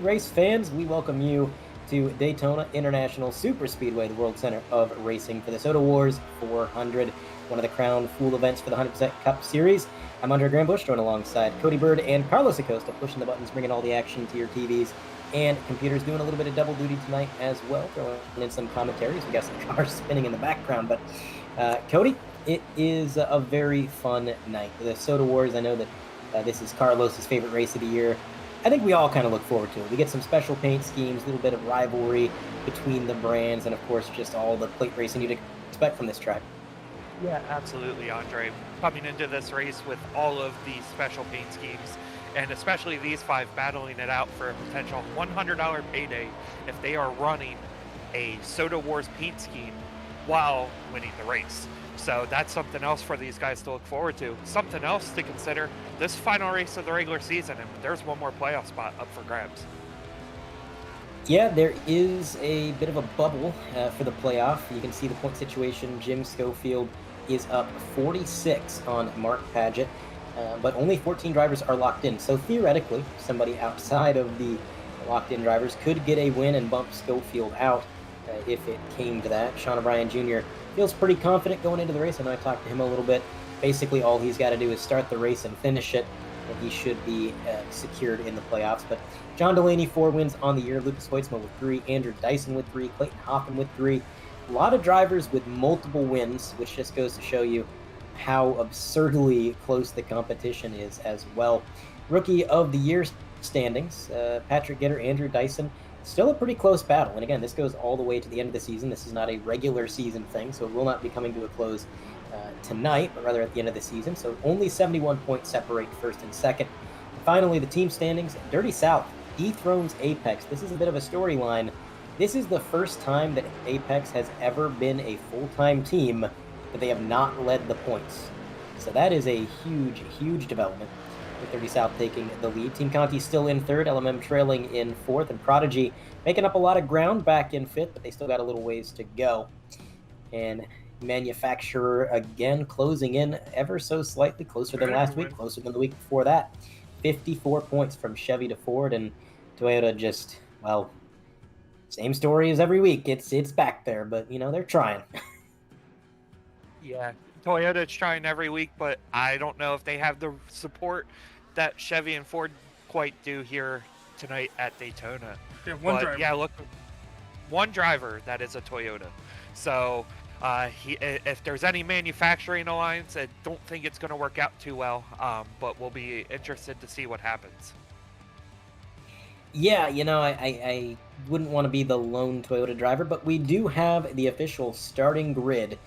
Race fans, we welcome you to Daytona International Super Speedway, the World Center of Racing for the Soda Wars 400, one of the crown Fool events for the 100% Cup Series. I'm Andre Grambush, joined alongside Cody Bird and Carlos Acosta, pushing the buttons, bringing all the action to your TVs and computers, doing a little bit of double duty tonight as well, throwing in some commentaries. We got some cars spinning in the background, but Cody, it is a very fun night. The Soda Wars, I know that this is Carlos's favorite race of the year. I think we all kind of look forward to it. We get some special paint schemes, a little bit of rivalry between the brands, and of course, just all the plate racing you'd expect from this track. Yeah, absolutely, Andre. Coming into this race with all of these special paint schemes, and especially these five battling it out for a potential $100 payday if they are running a Soda Wars paint scheme while winning the race. So that's something else for these guys to look forward to. Something else to consider, this final race of the regular season, and there's one more playoff spot up for grabs. Yeah, there is a bit of a bubble for the playoff. You can see the point situation. Jim Schofield is up 46 on Mark Paget, but only 14 drivers are locked in. So theoretically, somebody outside of the locked-in drivers could get a win and bump Schofield out if it came to that. Sean O'Brien Jr. feels pretty confident going into the race. I know I talked to him a little bit. Basically, all he's got to do is start the race and finish it, and he should be secured in the playoffs. But John Delaney, 4 wins on the year. Lucas Hoitzma with 3. Andrew Dyson with 3. Clayton Hoffman with 3. A lot of drivers with multiple wins, which just goes to show you how absurdly close the competition is as well. Rookie of the Year standings, Patrick Gitter, Andrew Dyson, still a pretty close battle. And again, this goes all the way to the end of the season. This is not a regular season thing, so it will not be coming to a close tonight, but rather at the end of the season. So only 71 points separate first and second. And finally, the team standings. Dirty South dethrones Apex. This is a bit of a storyline. This is the first time that Apex has ever been a full-time team that they have not led the points. So that is a huge, huge development, with Dirty South taking the lead. Team Conti still in third, LMM trailing in fourth, and Prodigy making up a lot of ground back in fifth, but they still got a little ways to go. And Manufacturer again closing in ever so slightly, closer than last week, closer than the week before that. 54 points from Chevy to Ford, and Toyota just, well, same story as every week. It's back there, but, you know, they're trying. Yeah, Toyota's trying every week, but I don't know if they have the support that Chevy and Ford quite do here tonight at Daytona. Yeah, one driver. Yeah, look, one driver that is a Toyota. So if there's any manufacturing alliance, I don't think it's going to work out too well, but we'll be interested to see what happens. Yeah, you know, I wouldn't want to be the lone Toyota driver, but we do have the official starting grid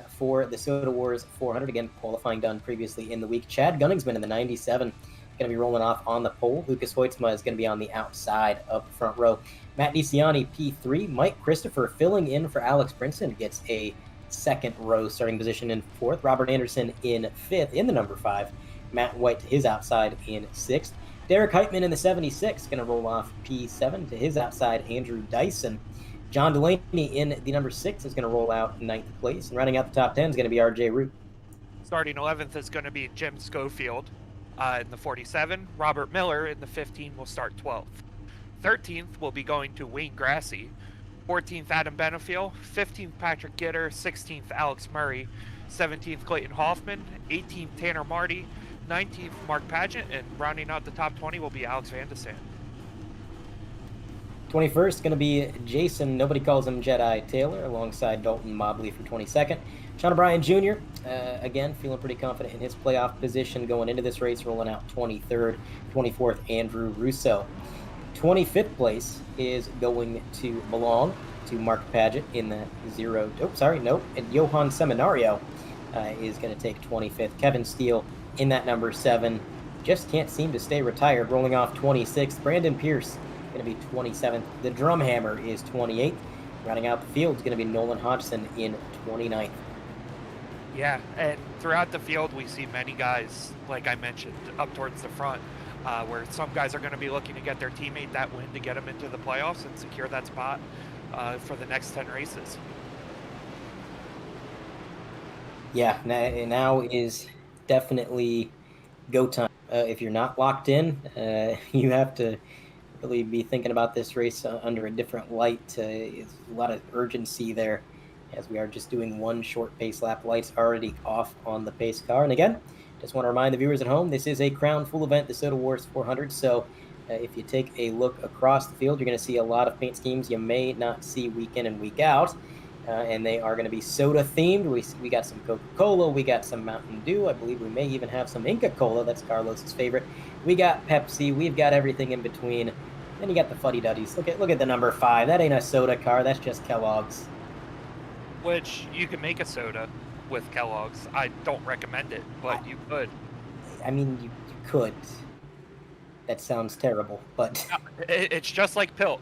for the Soda Wars 400. Again, qualifying done previously in the week. Chad Gunningsman in the 97, going to be rolling off on the pole. Lucas Hoitzma is going to be on the outside of the front row. Matt DiCiani, P3. Mike Christopher filling in for Alex Brinson gets a second row starting position in fourth. Robert Anderson in fifth in the number 5. Matt White to his outside in sixth. Derek Heitman in the 76, going to roll off P7 to his outside, Andrew Dyson. John Delaney in the number 6 is going to roll out ninth place. And running out the top 10 is going to be RJ Root. Starting 11th is going to be Jim Schofield in the 47. Robert Miller in the 15 will start 12th. 13th will be going to Wayne Grassy. 14th, Adam Benefiel. 15th, Patrick Gitter. 16th, Alex Murray. 17th, Clayton Hoffman. 18th, Tanner Marty. 19th, Mark Paget. And rounding out the top 20 will be Alex Van de Sande. 21st, going to be Jason, nobody calls him Jedi, Taylor, alongside Dalton Mobley for 22nd. Sean O'Brien Jr., again, feeling pretty confident in his playoff position going into this race, rolling out 23rd. 24th, Andrew Russo. 25th place is going to belong to Mark Paget in the and Johan Seminario is going to take 25th. Kevin Steele in that number 7. Just can't seem to stay retired, rolling off 26th. Brandon Pierce going to be 27th. The Drumhammer is 28th. Rounding out the field is going to be Nolan Hodgson in 29th. Yeah, and throughout the field, we see many guys, like I mentioned, up towards the front, where some guys are going to be looking to get their teammate that win to get them into the playoffs and secure that spot for the next 10 races. Yeah, now is definitely go time. If you're not locked in, you have to really be thinking about this race under a different light. It's a lot of urgency there as we are just doing one short pace lap. Lights already off on the pace car. And again, just want to remind the viewers at home, this is a crown full event, the Soda Wars 400. So if you take a look across the field, you're going to see a lot of paint schemes you may not see week in and week out. And they are going to be soda themed. We got some Coca-Cola, we got some Mountain Dew. I believe we may even have some Inca Cola. That's Carlos's favorite. We got Pepsi. We've got everything in between. Then you got the Fuddy Duddies. Look at the number 5. That ain't a soda car. That's just Kellogg's. Which you can make a soda with Kellogg's. I don't recommend it, but you could. I mean, you could. That sounds terrible, but It's just like Pilk.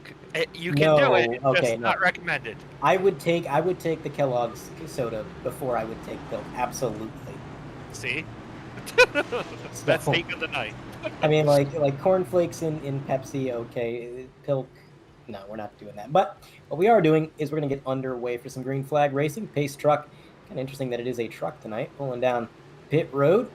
You can no, do it. It's okay, just not recommended. I would take the Kellogg's soda before I would take Pilk. Absolutely. See, that's take of the night. I mean, like cornflakes in Pepsi. Okay, Pilk. No, we're not doing that. But what we are doing is we're going to get underway for some green flag racing. Pace truck. Kind of interesting that it is a truck tonight, pulling down pit road.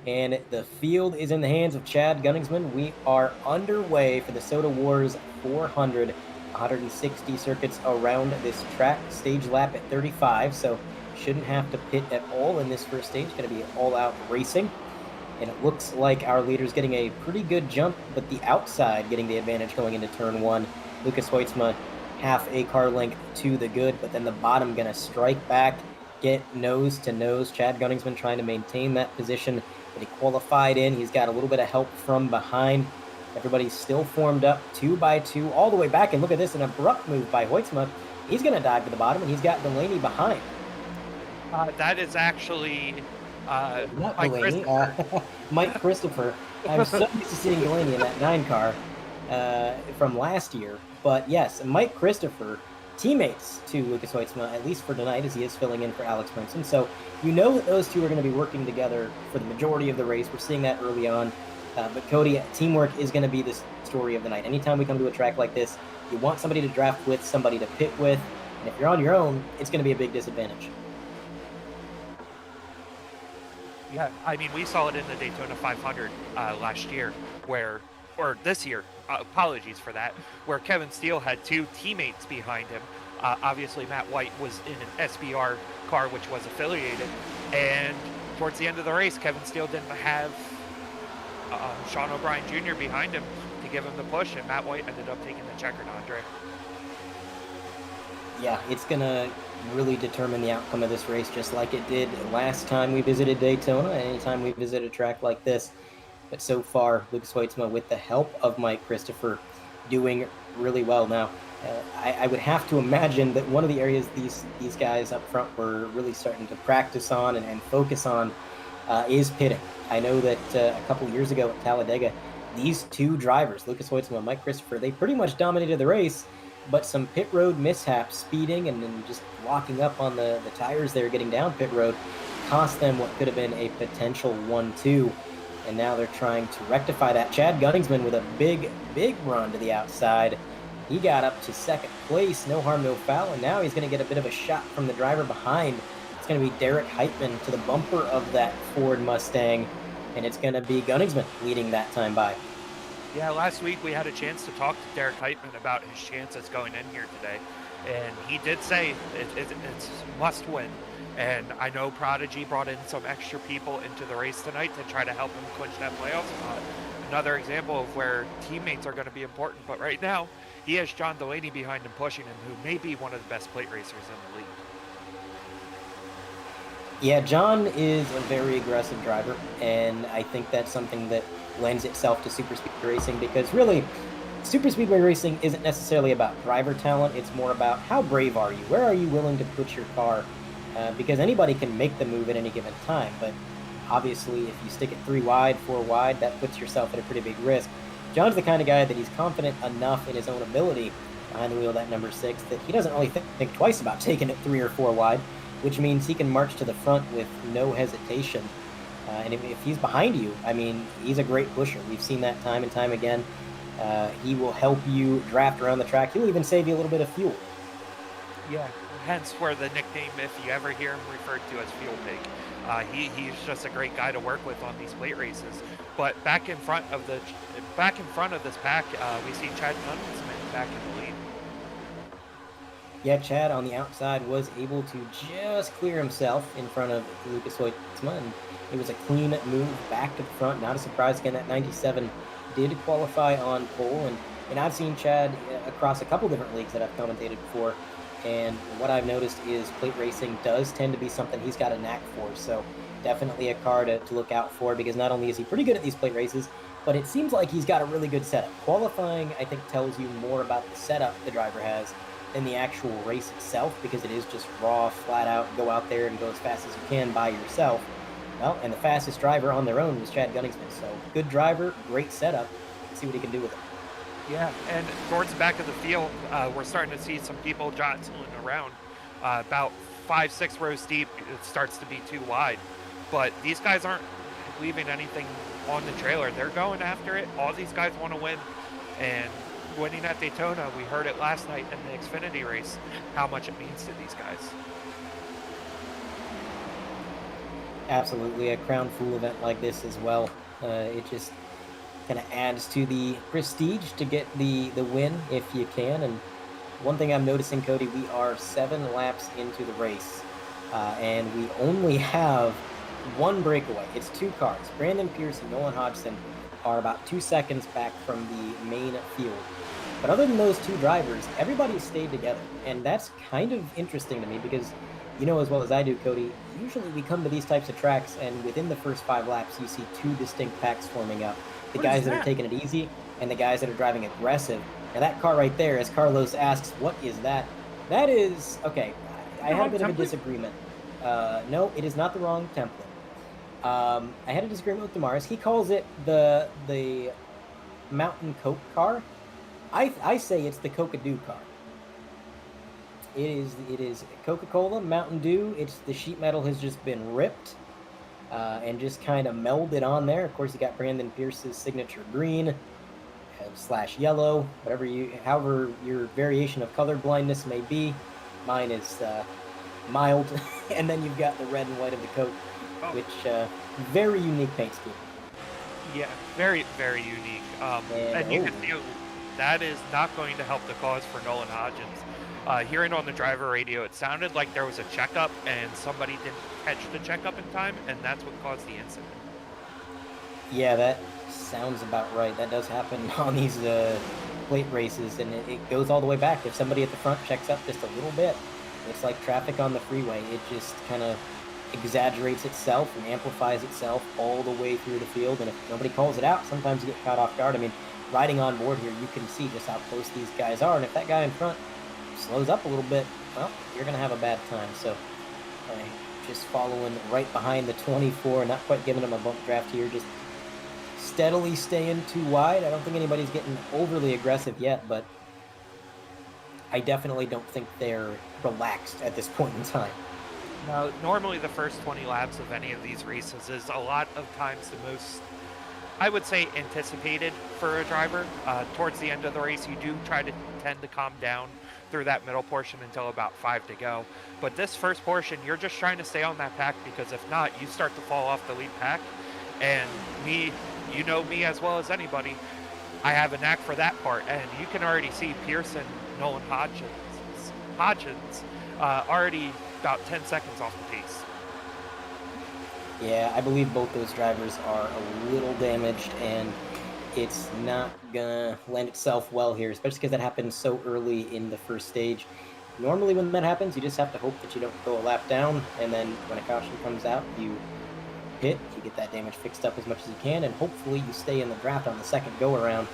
And the field is in the hands of Chad Gunningsman. We are underway for the Soda Wars 400, 160 circuits around this track. Stage lap at 35, so shouldn't have to pit at all in this first stage. Going to be all-out racing. And it looks like our leader's getting a pretty good jump, but the outside getting the advantage going into turn 1. Lucas Hoitzma half a car length to the good, but then the bottom going to strike back, get nose to nose. Chad Gunningsman trying to maintain that position. But he qualified in. He's got a little bit of help from behind. Everybody's still formed up 2 by 2 all the way back. And look at this, an abrupt move by Hoitzma. He's going to dive to the bottom, and he's got Delaney behind. That is actually not Delaney, Mike Christopher. I'm so used to seeing Delaney in that 9 car from last year. But yes, Mike Christopher, teammates to Lucas Hoitzma, at least for tonight, as he is filling in for Alex Brinson. So you know that those two are going to be working together for the majority of the race. We're seeing that early on. But Cody, teamwork is going to be the story of the night. Anytime we come to a track like this, you want somebody to draft with, somebody to pit with. And if you're on your own, it's going to be a big disadvantage. Yeah, I mean, we saw it in the Daytona 500 last year, or this year, apologies for that, where Kevin Steele had 2 teammates behind him. Obviously, Matt White was in an SBR car, which was affiliated, and towards the end of the race, Kevin Steele didn't have Sean O'Brien Jr. behind him to give him the push, and Matt White ended up taking the checkered, Andre. Yeah, it's going to really determine the outcome of this race, just like it did last time we visited Daytona, and anytime we visit a track like this. But so far, Lucas Hoitzma, with the help of Mike Christopher, doing really well. Now, I would have to imagine that one of the areas these guys up front were really starting to practice on and focus on is pitting. I know that a couple years ago at Talladega, these 2 drivers, Lucas Hoitzma and Mike Christopher, they pretty much dominated the race, but some pit road mishaps, speeding and then just locking up on the tires there, getting down pit road, cost them what could have been a potential 1-2. And now they're trying to rectify that. Chad Gunningsman with a big run to the outside. He got up to 2nd place, no harm, no foul, and now he's going to get a bit of a shot from the driver behind. It's going to be Derek Heitman to the bumper of that Ford Mustang, and it's going to be Gunningsman leading that time by. Yeah, last week we had a chance to talk to Derek Heitman about his chances going in here today, and he did say it's must win. And I know Prodigy brought in some extra people into the race tonight to try to help him clinch that playoff spot. Another example of where teammates are going to be important, but right now he has John Delaney behind him pushing him, who may be one of the best plate racers in the league. Yeah, John is a very aggressive driver, and I think that's something that lends itself to super speed racing, because really, super speedway racing isn't necessarily about driver talent. It's more about how brave are you? Where are you willing to put your car? Because anybody can make the move at any given time, but obviously if you stick it 3 wide, 4 wide, that puts yourself at a pretty big risk. John's the kind of guy that he's confident enough in his own ability behind the wheel of that number 6 that he doesn't really think twice about taking it 3 or 4 wide, which means he can march to the front with no hesitation. And if he's behind you, I mean, he's a great pusher. We've seen that time and time again. He will help you draft around the track. He'll even save you a little bit of fuel. Yeah, hence where the nickname, if you ever hear him referred to as Fuel Pig. He's just a great guy to work with on these plate races. But back in front of this pack, we see Chad Gunsman back in the lead. Yeah, Chad on the outside was able to just clear himself in front of Lucas Hoytsma, and it was a clean move back to the front. Not a surprise again that 97 did qualify on pole, and I've seen Chad across a couple different leagues that I've commentated before, and what I've noticed is plate racing does tend to be something he's got a knack for, so definitely a car to look out for, because not only is he pretty good at these plate races, but it seems like he's got a really good setup. Qualifying, I think, tells you more about the setup the driver has than the actual race itself, because it is just raw, flat out, go out there and go as fast as you can by yourself. Well, and the fastest driver on their own was Chad Gunningsman, so good driver, great setup. Let's see what he can do with it. Yeah, and towards the back of the field, we're starting to see some people jostling around. About 5-6 rows deep, it starts to be too wide. But these guys aren't leaving anything on the trailer. They're going after it. All these guys want to win. And winning at Daytona, we heard it last night in the Xfinity race, how much it means to these guys. Absolutely, a crown fool event like this as well. It just kind of adds to the prestige to get the win if you can. And one thing I'm noticing, Cody, we are 7 laps into the race, and we only have one breakaway. It's 2 cars. Brandon Pierce and Nolan Hodgson are about 2 seconds back from the main field. But other than those 2 drivers, everybody stayed together. And that's kind of interesting to me, because you know as well as I do, Cody, usually we come to these types of tracks and within the first 5 laps, you see 2 distinct packs forming up. The guys that are taking it easy and the guys that are driving aggressive. Now that car right there, as Carlos asks, what is that? That is, okay, I had a bit of a disagreement. No, it is not the wrong template. I had a disagreement with Damaris. He calls it the Mountain Coke car. I say it's the Coca-Dew car. It is Coca-Cola, Mountain Dew. It's the sheet metal has just been ripped and just kind of melded on there. Of course, you got Brandon Pierce's signature green / yellow, however your variation of color blindness may be. Mine is mild, and then you've got the red and white of the Coke, which very unique paint scheme. Yeah, very, very unique. And you can feel that is not going to help the cause for Nolan Hodgins. Hearing on the driver radio, it sounded like there was a checkup and somebody didn't catch the checkup in time, and that's what caused the incident. Yeah, that sounds about right. That does happen on these plate races, and it goes all the way back. If somebody at the front checks up just a little bit, it's like traffic on the freeway. It just kind of exaggerates itself and amplifies itself all the way through the field, and if nobody calls it out, sometimes you get caught off guard. I mean, riding on board here, you can see just how close these guys are, and if that guy in front slows up a little bit, well, you're going to have a bad time. So just following right behind the 24, not quite giving him a bump draft here, just steadily staying too wide. I don't think anybody's getting overly aggressive yet, but I definitely don't think they're relaxed at this point in time. Now, normally the first 20 laps of any of these races is a lot of times the most, I would say, anticipated for a driver. Towards the end of the race, you do tend to calm down through that middle portion until about 5 to go. But this first portion, you're just trying to stay on that pack, because if not, you start to fall off the lead pack. And me, you know me as well as anybody, I have a knack for that part. And you can already see Pearson, Nolan Hodgins already about 10 seconds off the pace. Yeah, I believe both those drivers are a little damaged, and it's not gonna lend itself well here, especially because that happened so early in the first stage. Normally when that happens, you just have to hope that you don't go a lap down, and then when a caution comes out, you pit, you get that damage fixed up as much as you can, and hopefully you stay in the draft on the second go-around.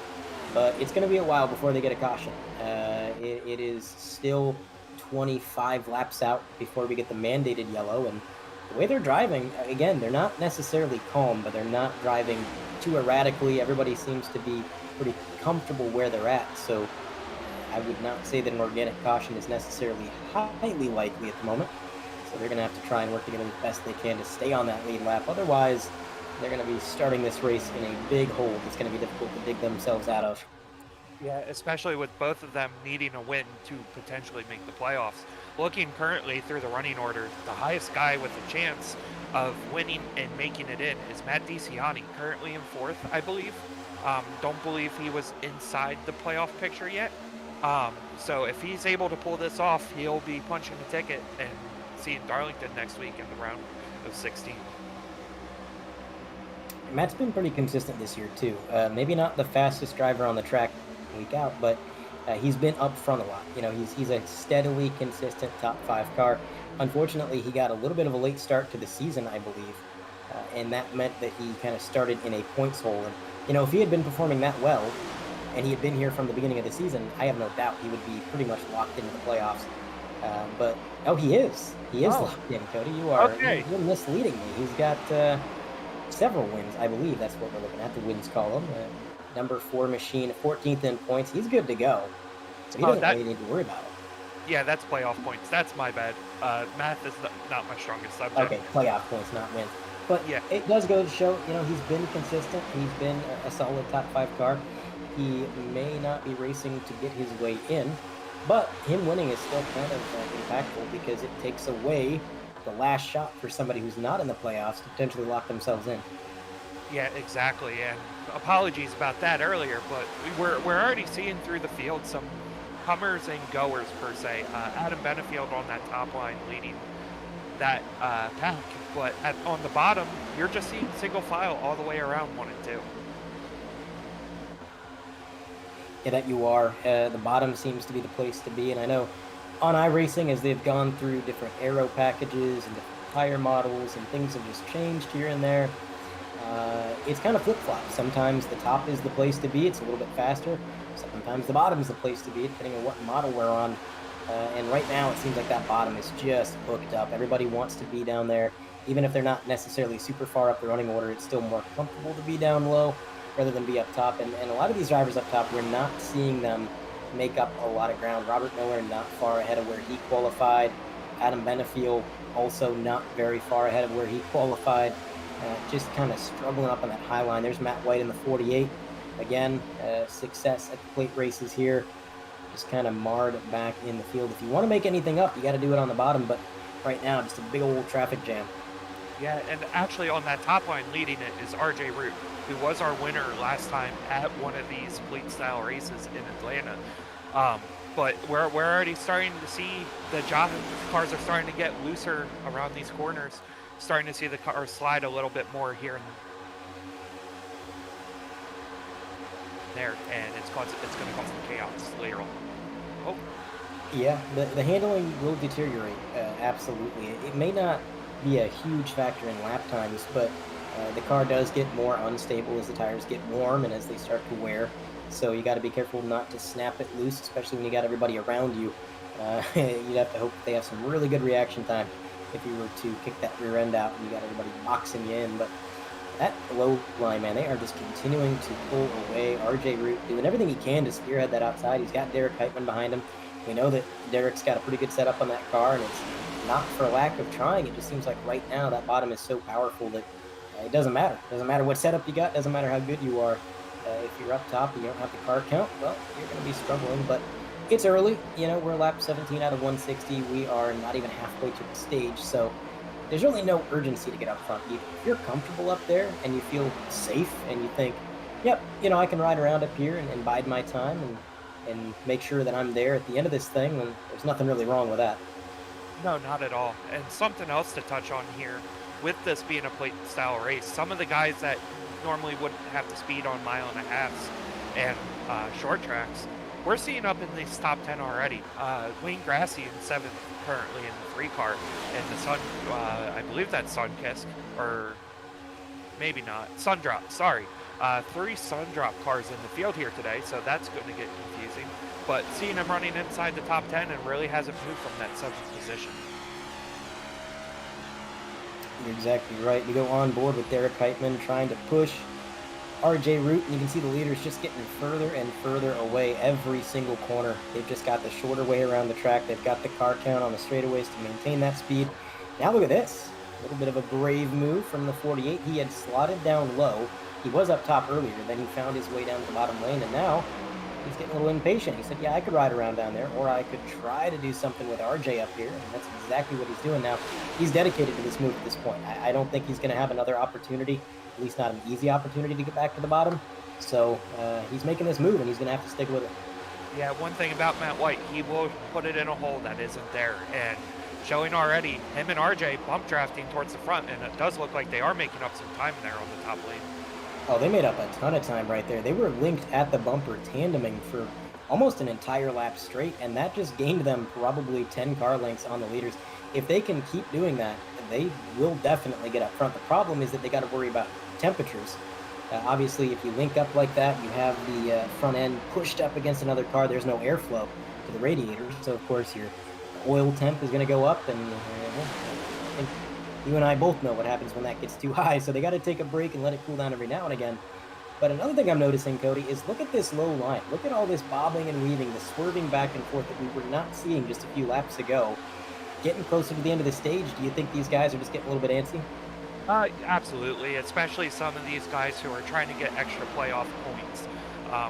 But it's going to be a while before they get a caution. It is still 25 laps out before we get the mandated yellow, and the way they're driving, again, they're not necessarily calm, but they're not driving too erratically. Everybody seems to be pretty comfortable where they're at, so I would not say that an organic caution is necessarily highly likely at the moment. So they're going to have to try and work together as best they can to stay on that lead lap. Otherwise, they're going to be starting this race in a big hole that's going to be difficult to dig themselves out of. Yeah, especially with both of them needing a win to potentially make the playoffs. Looking currently through the running order, the highest guy with a chance of winning and making it in is Matt DiCianni, currently in fourth, I believe. Don't believe he was inside the playoff picture yet. So if he's able to pull this off, he'll be punching the ticket and seeing Darlington next week in the round of 16. Matt's been pretty consistent this year too. Maybe not the fastest driver on the track week out, but he's been up front a lot. You know, he's a steadily consistent top five car. Unfortunately, he got a little bit of a late start to the season, I believe, and that meant that he kind of started in a points hole. And you know, if he had been performing that well, and he had been here from the beginning of the season, I have no doubt he would be pretty much locked into the playoffs. But oh, he is. He is locked in, Cody. Okay. You're misleading me. He's got several wins, I believe. That's what we're looking at, the wins column. Number 4 machine, 14th in points. He's good to go. So he doesn't really need to worry about it. Yeah, that's playoff points. That's my bad. Math is not my strongest subject. Okay, playoff points, not wins. But yeah, it does go to show, you know, he's been consistent. He's been a solid top 5 car. He may not be racing to get his way in, but him winning is still kind of impactful because it takes away the last shot for somebody who's not in the playoffs to potentially lock themselves in. Yeah, exactly. And apologies about that earlier, but we're already seeing through the field some comers and goers per se. Adam Benefield on that top line leading that pack, but on the bottom, you're just seeing single file all the way around 1 and 2. Yeah, that you are. The bottom seems to be the place to be, and I know on iRacing, as they've gone through different aero packages and different tire models, and things have just changed here and there. It's kind of flip-flop. Sometimes the top is the place to be. It's a little bit faster. Sometimes the bottom is the place to be, depending on what model we're on. And right now, it seems like that bottom is just hooked up. Everybody wants to be down there. Even if they're not necessarily super far up the running order, it's still more comfortable to be down low rather than be up top. And a lot of these drivers up top, we're not seeing them make up a lot of ground. Robert Miller not far ahead of where he qualified. Adam Benefield also not very far ahead of where he qualified. Just kind of struggling up on that high line. There's Matt White in the 48. Again, success at the plate races here. Just kind of marred back in the field. If you want to make anything up, you got to do it on the bottom. But right now, just a big old traffic jam. Yeah, and actually on that top line leading it is RJ Root, who was our winner last time at one of these plate style races in Atlanta. But we're already starting to see the cars are starting to get looser around these corners. Starting to see the car slide a little bit more here and there, and it's going to cause some chaos later on. Oh, yeah, the handling will deteriorate, absolutely. It may not be a huge factor in lap times, but the car does get more unstable as the tires get warm and as they start to wear. So you got to be careful not to snap it loose, especially when you got everybody around you. You'd have to hope they have some really good reaction time if you were to kick that rear end out and you got everybody boxing you in. But that low line, man, they are just continuing to pull away. RJ Root doing everything he can to spearhead that outside. He's got Derek Heitman behind him. We know that Derek's got a pretty good setup on that car, and it's not for lack of trying. It just seems like right now that bottom is so powerful that it doesn't matter. It doesn't matter what setup you got. It doesn't matter how good you are. If you're up top and you don't have the car count, well, you're going to be struggling. But it's early. You know, we're lap 17 out of 160. We are not even halfway to the stage. So there's really no urgency to get up front. If you're comfortable up there and you feel safe and you think, yep, you know, I can ride around up here and bide my time and make sure that I'm there at the end of this thing, then there's nothing really wrong with that. no, not at all. And something else to touch on here, with this being a plate style race, some of the guys that normally wouldn't have the speed on mile and a halves and short tracks, we're seeing up in these top 10 already. Wayne Grassy in 7th currently in the 3 car, and the Sun, I believe that's Sunkisk, or maybe not, Sundrop, sorry. 3 Sundrop cars in the field here today, so that's going to get confusing. But seeing him running inside the top 10 and really hasn't moved from that 7th position. You're exactly right. We go on board with Derek Heitman trying to push RJ Root, and you can see the leaders just getting further and further away every single corner. They've just got the shorter way around the track. They've got the car count on the straightaways to maintain that speed. Now look at this. A little bit of a brave move from the 48. He had slotted down low. He was up top earlier, then he found his way down to the bottom lane, and now he's getting a little impatient. He said, "Yeah, I could ride around down there, or I could try to do something with RJ up here." And that's exactly what he's doing now. He's dedicated to this move at this point. I don't think he's going to have another opportunity, at least not an easy opportunity to get back to the bottom. So he's making this move, and he's going to have to stick with it. Yeah, one thing about Matt White, he will put it in a hole that isn't there. And showing already, him and RJ bump drafting towards the front, and it does look like they are making up some time there on the top lane. Oh, they made up a ton of time right there. They were linked at the bumper, tandeming for almost an entire lap straight, and that just gained them probably 10 car lengths on the leaders. If they can keep doing that, they will definitely get up front. The problem is that they got to worry about temperatures. Obviously, if you link up like that, you have the front end pushed up against another car. There's no airflow to the radiators, so of course your oil temp is going to go up, and I think you and I both know what happens when that gets too high. So they got to take a break and let it cool down every now and again. But another thing I'm noticing, Cody, is look at this low line. Look at all this bobbing and weaving, the swerving back and forth that we were not seeing just a few laps ago. Getting closer to the end of the stage, do you think these guys are just getting a little bit antsy? Absolutely, especially some of these guys who are trying to get extra playoff points.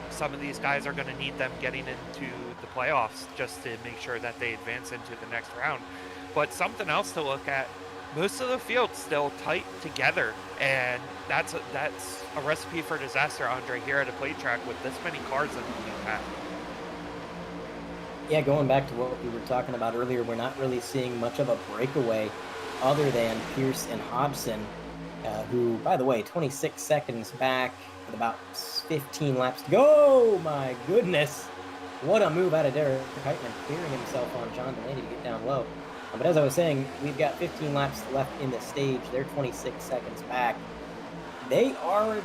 Some of these guys are going to need them getting into the playoffs just to make sure that they advance into the next round. But something else to look at, most of the field's still tight together, and that's a recipe for disaster, Andre, here at a plate track with this many cars in the lead path. Yeah, going back to what we were talking about earlier, we're not really seeing much of a breakaway other than Pierce and Hobson, who, by the way, 26 seconds back with about 15 laps to go. My goodness. What a move out of Derek Heitman, clearing himself on John Delaney to get down low. But as I was saying, we've got 15 laps left in the stage. They're 26 seconds back. They are,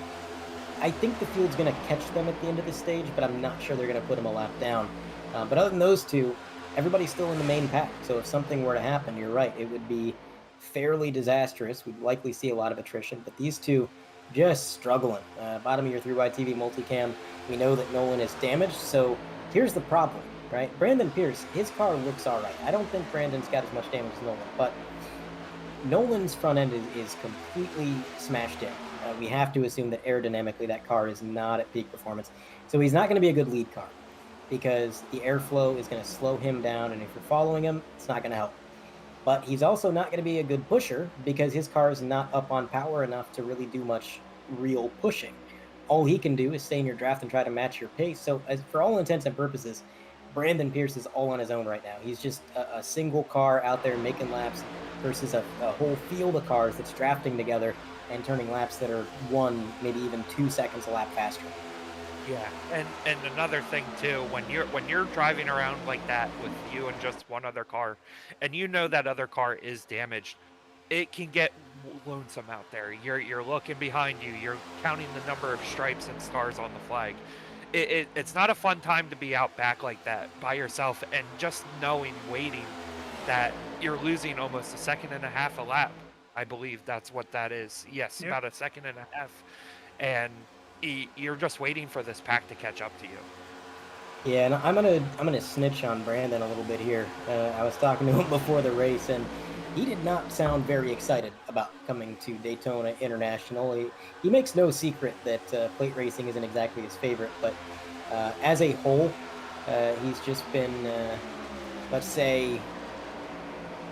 I think the field's going to catch them at the end of the stage, but I'm not sure they're going to put them a lap down. But other than those two, everybody's still in the main pack. So if something were to happen, you're right, it would be fairly disastrous. We'd likely see a lot of attrition, but these two just struggling. Bottom of your 3 TV multicam, we know that Nolan is damaged. So here's the problem, right? Brandon Pierce, his car looks all right. I don't think Brandon's got as much damage as Nolan, but Nolan's front end is completely smashed in. We have to assume that aerodynamically that car is not at peak performance. So he's not going to be a good lead car because the airflow is going to slow him down, and if you're following him, it's not going to help. But he's also not going to be a good pusher because his car is not up on power enough to really do much real pushing. All he can do is stay in your draft and try to match your pace. So for all intents and purposes, Brandon Pierce is all on his own right now. He's just a single car out there making laps versus a whole field of cars that's drafting together and turning laps that are 1, maybe even 2 seconds a lap faster. Yeah, and another thing too, when you're driving around like that with you and just one other car, and you know that other car is damaged, it can get lonesome out there. You're looking behind you, you're counting the number of stripes and stars on the flag. It's not a fun time to be out back like that by yourself, and just knowing, waiting, that you're losing almost a second and a half a lap. I believe that's what that is. Yes, Yep. about a second and a half, and you're just waiting for this pack to catch up to you. Yeah, and I'm gonna snitch on Brandon a little bit here. I was talking to him before the race, and he did not sound very excited about coming to Daytona International. He makes no secret that plate racing isn't exactly his favorite, but as a whole, he's just been, let's say,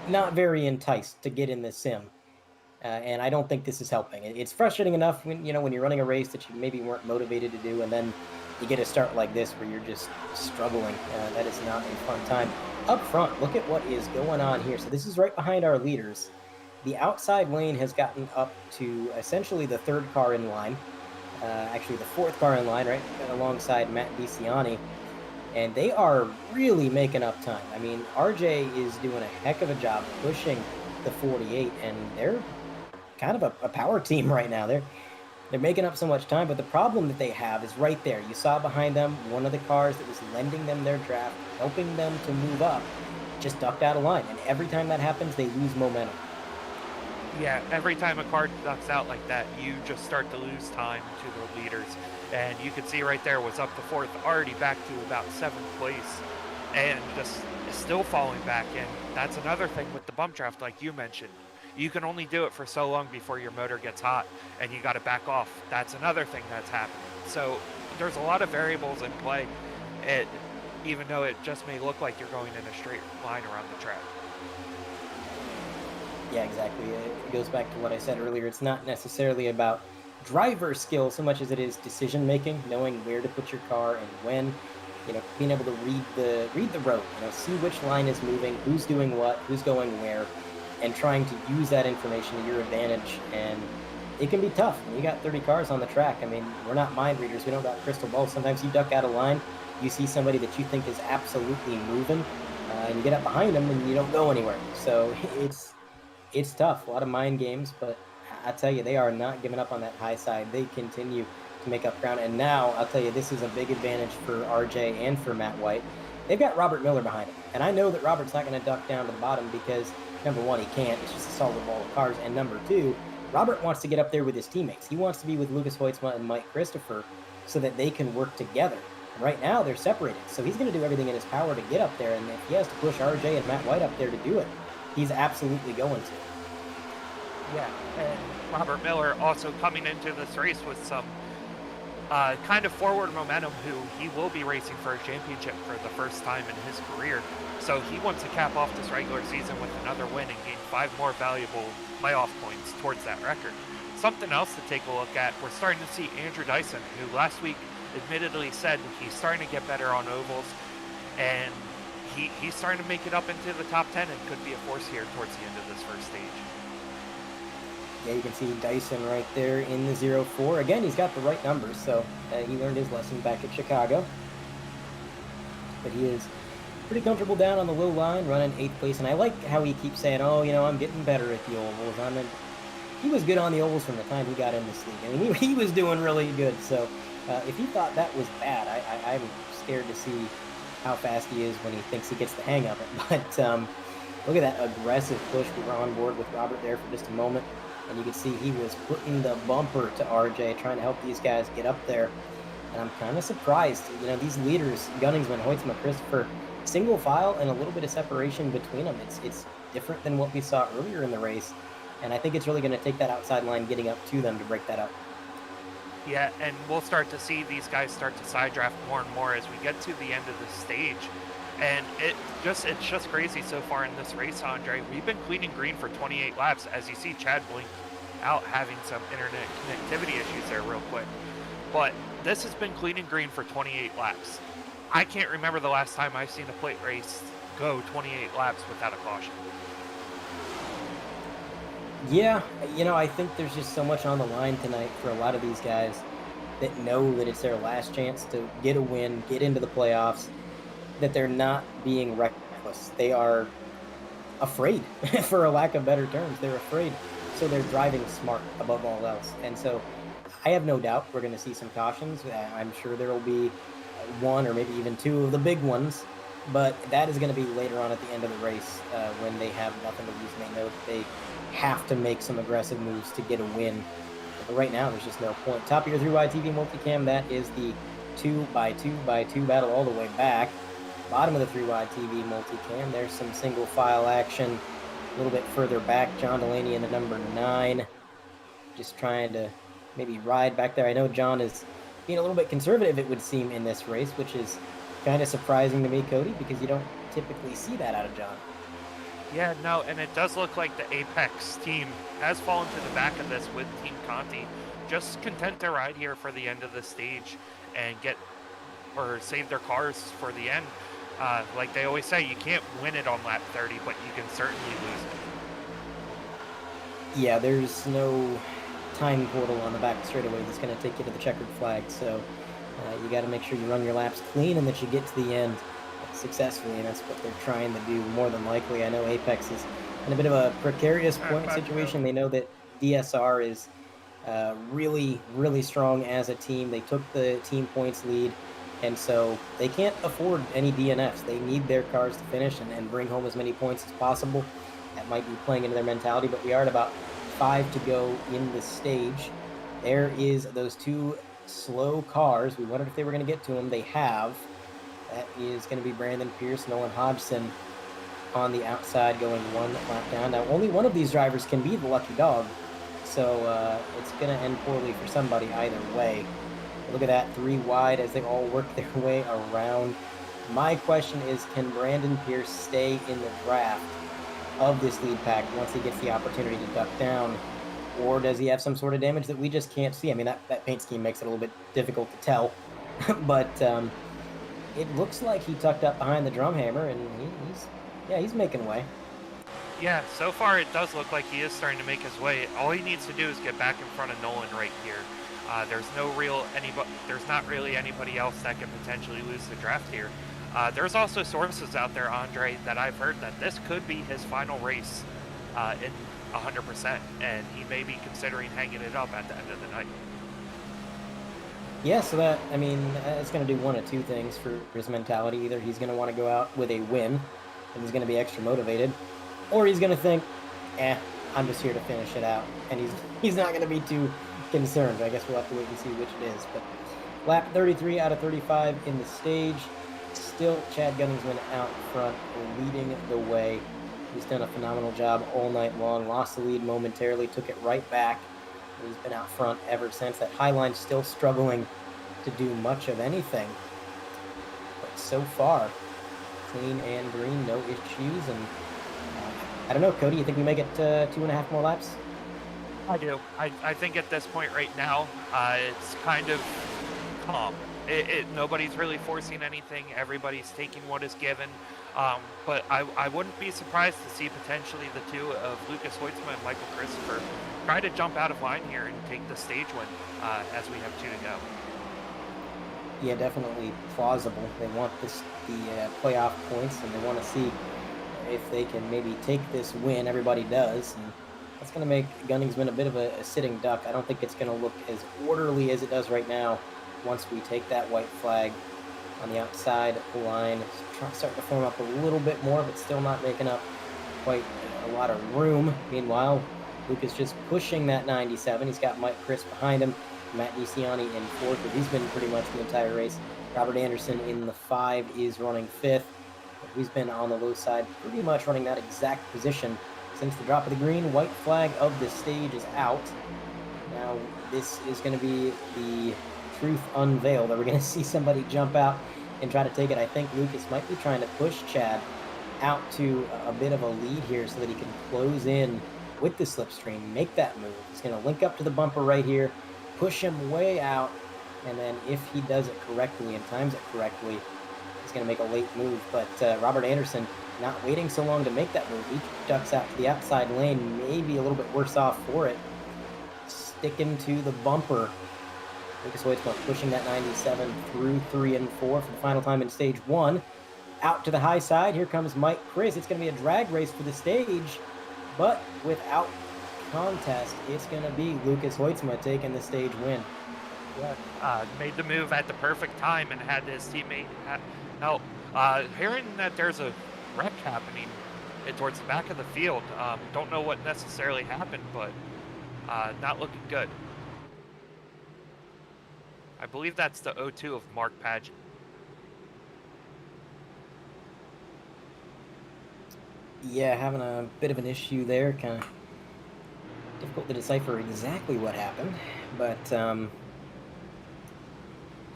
not very enticed to get in the sim. And I don't think this is helping. It's frustrating enough when when you're running a race that you maybe weren't motivated to do, and then you get a start like this where you're just struggling. That is not a fun time. Up front, look at what is going on here. So this is right behind our leaders. The outside lane has gotten up to essentially the 3rd car in line. Actually, the 4th car in line, right alongside Matt DiCiani. And they are really making up time. I mean, RJ is doing a heck of a job pushing the 48, and they're kind of a power team right now. They're making up so much time, but the problem that they have is right there. You saw behind them one of the cars that was lending them their draft, helping them to move up, just ducked out of line. And every time that happens, they lose momentum. Yeah, every time a car ducks out like that, you just start to lose time to the leaders. And you can see right there was up to 4th, already back to about 7th place, and just still falling back. And that's another thing with the bump draft, like you mentioned. You can only do it for so long before your motor gets hot, and you got to back off. That's another thing that's happening. So there's a lot of variables in play. It, even though it just may look like you're going in a straight line around the track. Yeah, exactly. It goes back to what I said earlier. It's not necessarily about driver skill so much as it is decision making, knowing where to put your car and when. Being able to read the road. See which line is moving, who's doing what, who's going where, and trying to use that information to your advantage. And it can be tough when you got 30 cars on the track. I mean, we're not mind readers. We don't got crystal balls. Sometimes you duck out of line, you see somebody that you think is absolutely moving, and you get up behind them and you don't go anywhere. So it's tough, a lot of mind games, but I tell you, they are not giving up on that high side. They continue to make up ground. And now I'll tell you, this is a big advantage for RJ and for Matt White. They've got Robert Miller behind him. And I know that Robert's not going to duck down to the bottom because, number one, he can't. It's just a solid wall of cars. And number two, Robert wants to get up there with his teammates. He wants to be with Lucas Hoitzma and Mike Christopher so that they can work together. And right now, they're separated. So he's going to do everything in his power to get up there. And if he has to push RJ and Matt White up there to do it, he's absolutely going to. Yeah, and Robert Miller also coming into this race with some kind of forward momentum, who he will be racing for a championship for the first time in his career. So he wants to cap off this regular season with another win and gain 5 more valuable playoff points towards that record. Something else to take a look at, we're starting to see Andrew Dyson, who last week admittedly said he's starting to get better on ovals, and he's starting to make it up into the top 10 and could be a force here towards the end of this first stage. Yeah, you can see Dyson right there in the 0-4. Again, he's got the right numbers, so he learned his lesson back at Chicago. But he is pretty comfortable down on the low line, running 8th place. And I like how he keeps saying, oh, I'm getting better at the ovals. He was good on the ovals from the time he got in this league. I mean, he was doing really good. So if he thought that was bad, I'm scared to see how fast he is when he thinks he gets the hang of it. But look at that aggressive push. We were on board with Robert there for just a moment. And you can see he was putting the bumper to RJ, trying to help these guys get up there. And I'm kind of surprised. These leaders, Gunningsman, Hoitzma, Christopher, single file and a little bit of separation between them. It's different than what we saw earlier in the race. And I think it's really going to take that outside line getting up to them to break that up. Yeah, and we'll start to see these guys start to side draft more and more as we get to the end of the stage. And it's just crazy so far in this race, Andre. We've been clean and green for 28 laps. As you see, Chad blink out having some internet connectivity issues there real quick. But this has been clean and green for 28 laps. I can't remember the last time I've seen a plate race go 28 laps without a caution. Yeah, I think there's just so much on the line tonight for a lot of these guys that know that it's their last chance to get a win, get into the playoffs, that they're not being reckless. They are afraid, for a lack of better terms. They're afraid, so they're driving smart above all else. And so I have no doubt we're going to see some cautions. I'm sure there will be one or maybe even two of the big ones, but that is going to be later on at the end of the race when they have nothing to lose and they know that they have to make some aggressive moves to get a win. But right now, there's just no point. Top of your 3-wide TV multicam, that is the 2x2x2 battle all the way back. Bottom of the 3-wide TV multicam, there's some single file action a little bit further back. John Delaney in the number 9, just trying to maybe ride back there. I know John is being a little bit conservative, it would seem, in this race, which is kind of surprising to me, Cody, because you don't typically see that out of John. Yeah, no, and it does look like the Apex team has fallen to the back of this with Team Conti, just content to ride here for the end of the stage and save their cars for the end. Like they always say, you can't win it on lap 30, but you can certainly lose it. Yeah, there's no time portal on the back straightaway that's going to take you to the checkered flag, so you got to make sure you run your laps clean and that you get to the end successfully, and that's what they're trying to do more than likely. I know Apex is in a bit of a precarious point situation. They know that DSR is really, really strong as a team. They took the team points lead, and so they can't afford any DNFs. They need their cars to finish and bring home as many points as possible. That might be playing into their mentality, but we are at about 5 to go in the stage. There is those 2 slow cars. We wondered if they were going to get to them. They have. That is going to be Brandon Pierce, Nolan Hodgson on the outside going 1 lap down. Now, only one of these drivers can be the lucky dog, so it's going to end poorly for somebody either way. Look at that, 3 wide as they all work their way around. My question is, can Brandon Pierce stay in the draft of this lead pack once he gets the opportunity to duck down? Or does he have some sort of damage that we just can't see? I mean, that paint scheme makes it a little bit difficult to tell. But it looks like he tucked up behind the drum hammer, and he's making way. Yeah, so far it does look like he is starting to make his way. All he needs to do is get back in front of Nolan right here. There's not really anybody else that can potentially lose the draft here. There's also sources out there, Andre, that I've heard that this could be his final race in 100%, and he may be considering hanging it up at the end of the night. Yeah, so it's going to do one of two things for his mentality. Either he's going to want to go out with a win, and he's going to be extra motivated, or he's going to think, I'm just here to finish it out, and he's not going to be too concerned. I guess we'll have to wait and see which it is. But lap 33 out of 35 in the stage. Still Chad Gunningsman out front, leading the way. He's done a phenomenal job all night long. Lost the lead momentarily, took it right back. He's been out front ever since. That high line's still struggling to do much of anything. But so far, clean and green, no issues. And I don't know, Cody, you think we make it 2.5 more laps? I do. I think at this point right now, it's kind of calm. Nobody's really forcing anything. Everybody's taking what is given. But I wouldn't be surprised to see potentially the two of Lucas Hoytsma and Michael Christopher try to jump out of line here and take the stage win as we have 2 to go. Yeah, definitely plausible. They want the playoff points, and they want to see if they can maybe take this win. Everybody does, and that's going to make Gunningsman a bit of a sitting duck. I don't think it's going to look as orderly as it does right now once we take that white flag on the outside line. Starting to form up a little bit more, but still not making up quite a lot of room. Meanwhile, Luke is just pushing that 97. He's got Mike Chris behind him, Matt DiCiani in 4th, but he's been pretty much the entire race. Robert Anderson in the 5 is running 5th. He's been on the low side, pretty much running that exact position since the drop of the green. White flag of the stage is out. Now, this is going to be the truth unveiled. Are we going to see somebody jump out and try to take it? I think Lucas might be trying to push Chad out to a bit of a lead here so that he can close in with the slipstream, make that move. He's going to link up to the bumper right here, push him way out, and then if he does it correctly and times it correctly, he's going to make a late move. But Robert Anderson not waiting so long to make that move. He ducks out to the outside lane, maybe a little bit worse off for it. Sticking to the bumper. Lucas Hoytsma pushing that 97 through 3 and 4 for the final time in stage 1. Out to the high side. Here comes Mike Chris. It's going to be a drag race for the stage, but without contest, it's going to be Lucas Hoytsma taking the stage win. Yeah, made the move at the perfect time and had his teammate help. Hearing that there's a wreck happening towards the back of the field, don't know what necessarily happened, but not looking good. I believe that's the O2 of Mark Paget. Yeah, having a bit of an issue there. Kind of difficult to decipher exactly what happened, but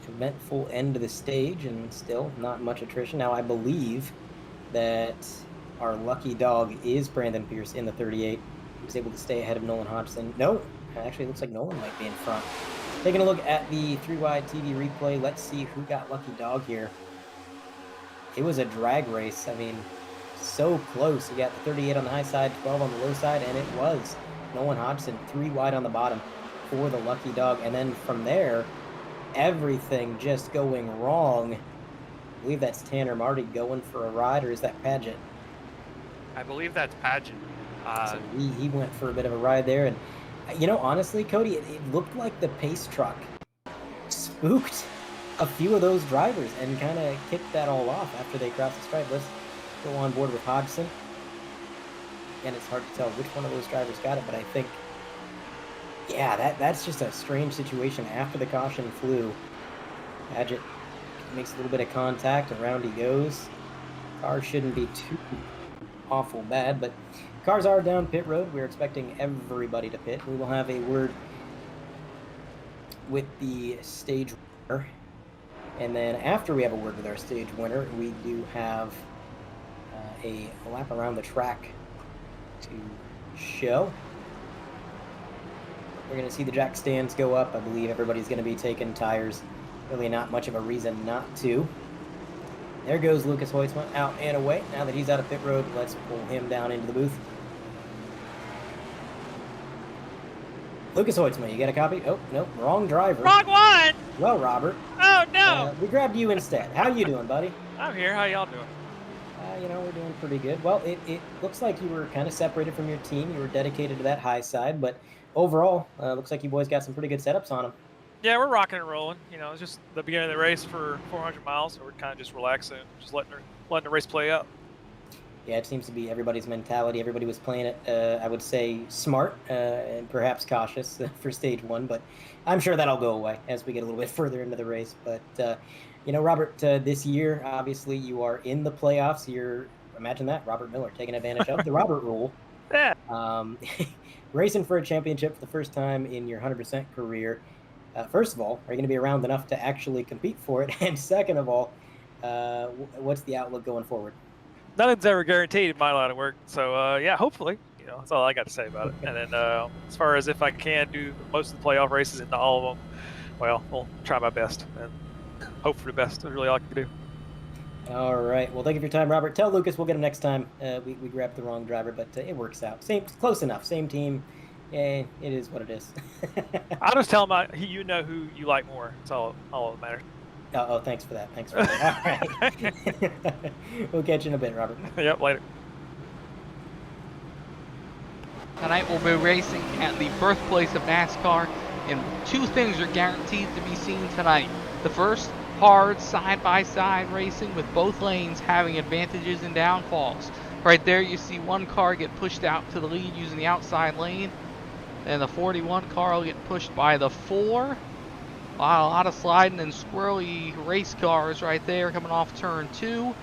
eventful end to the stage and still not much attrition. Now, I believe that our lucky dog is Brandon Pierce in the 38. He was able to stay ahead of Nolan Hodgson. No, actually, it looks like Nolan might be in front. Taking a look at the 3-wide TV replay, let's see who got lucky dog here. It was a drag race. I mean, so close. You got the 38 on the high side, 12 on the low side, and it was Nolan Hodgson 3 wide on the bottom for the lucky dog. And then from there, everything just going wrong. I believe that's Tanner Marty going for a ride, or is that Paget? I believe that's Paget. So he went for a bit of a ride there, and you know, honestly, Cody, it looked like the pace truck spooked a few of those drivers and kind of kicked that all off after they crossed the stripe. Let's go on board with Hodgson. And it's hard to tell which one of those drivers got it, but I think, yeah, that's just a strange situation. After the caution flew, Paget makes a little bit of contact, around he goes. Car shouldn't be too awful bad, but cars are down pit road. We're expecting everybody to pit. We will have a word with the stage And then after we have a word with our stage winner, we do have a lap around the track to show. We're going to see the jack stands go up. I believe everybody's going to be taking tires. Really not much of a reason not to. There goes Lucas Hoytsma out and away. Now that he's out of pit road, let's pull him down into the booth. Lucas Hoytsma, you got a copy? Oh, no, wrong driver. Wrong one! Well, Robert. Oh, no! We grabbed you instead. How you doing, buddy? I'm here. How y'all doing? We're doing pretty good. Well, it looks like you were kind of separated from your team. You were dedicated to that high side, but overall, looks like you boys got some pretty good setups on them. Yeah, we're rocking and rolling. You know, it's just the beginning of the race for 400 miles, so we're kind of just relaxing, just letting the race play out. Yeah, it seems to be everybody's mentality. Everybody was playing it, I would say, smart and perhaps cautious for stage one, but I'm sure that'll go away as we get a little bit further into the race. But, Robert, this year, obviously, you are in the playoffs. Imagine that, Robert Miller taking advantage of the Robert rule. Yeah. Racing for a championship for the first time in your 100% career. First of all, are you going to be around enough to actually compete for it? And second of all, what's the outlook going forward? Nothing's ever guaranteed in my line of work, so yeah, hopefully, that's all I got to say about it. And then as far as if I can do most of the playoff races into all of them, well, I'll try my best and hope for the best. That's really all I can do. All right. Well, thank you for your time, Robert. Tell Lucas we'll get him next time. We grabbed the wrong driver, but it works out. Close enough. Same team. Yeah, it is what it is. I'll just tell him you know who you like more. That's all that matters. Oh, thanks for that. All right. We'll catch you in a bit, Robert. Yep, later. Tonight we'll be racing at the birthplace of NASCAR, and two things are guaranteed to be seen tonight. The first, hard side-by-side racing with both lanes having advantages and downfalls. Right there you see one car get pushed out to the lead using the outside lane, and the 41 car will get pushed by the 4. A lot of sliding and squirrely race cars right there coming off turn 2.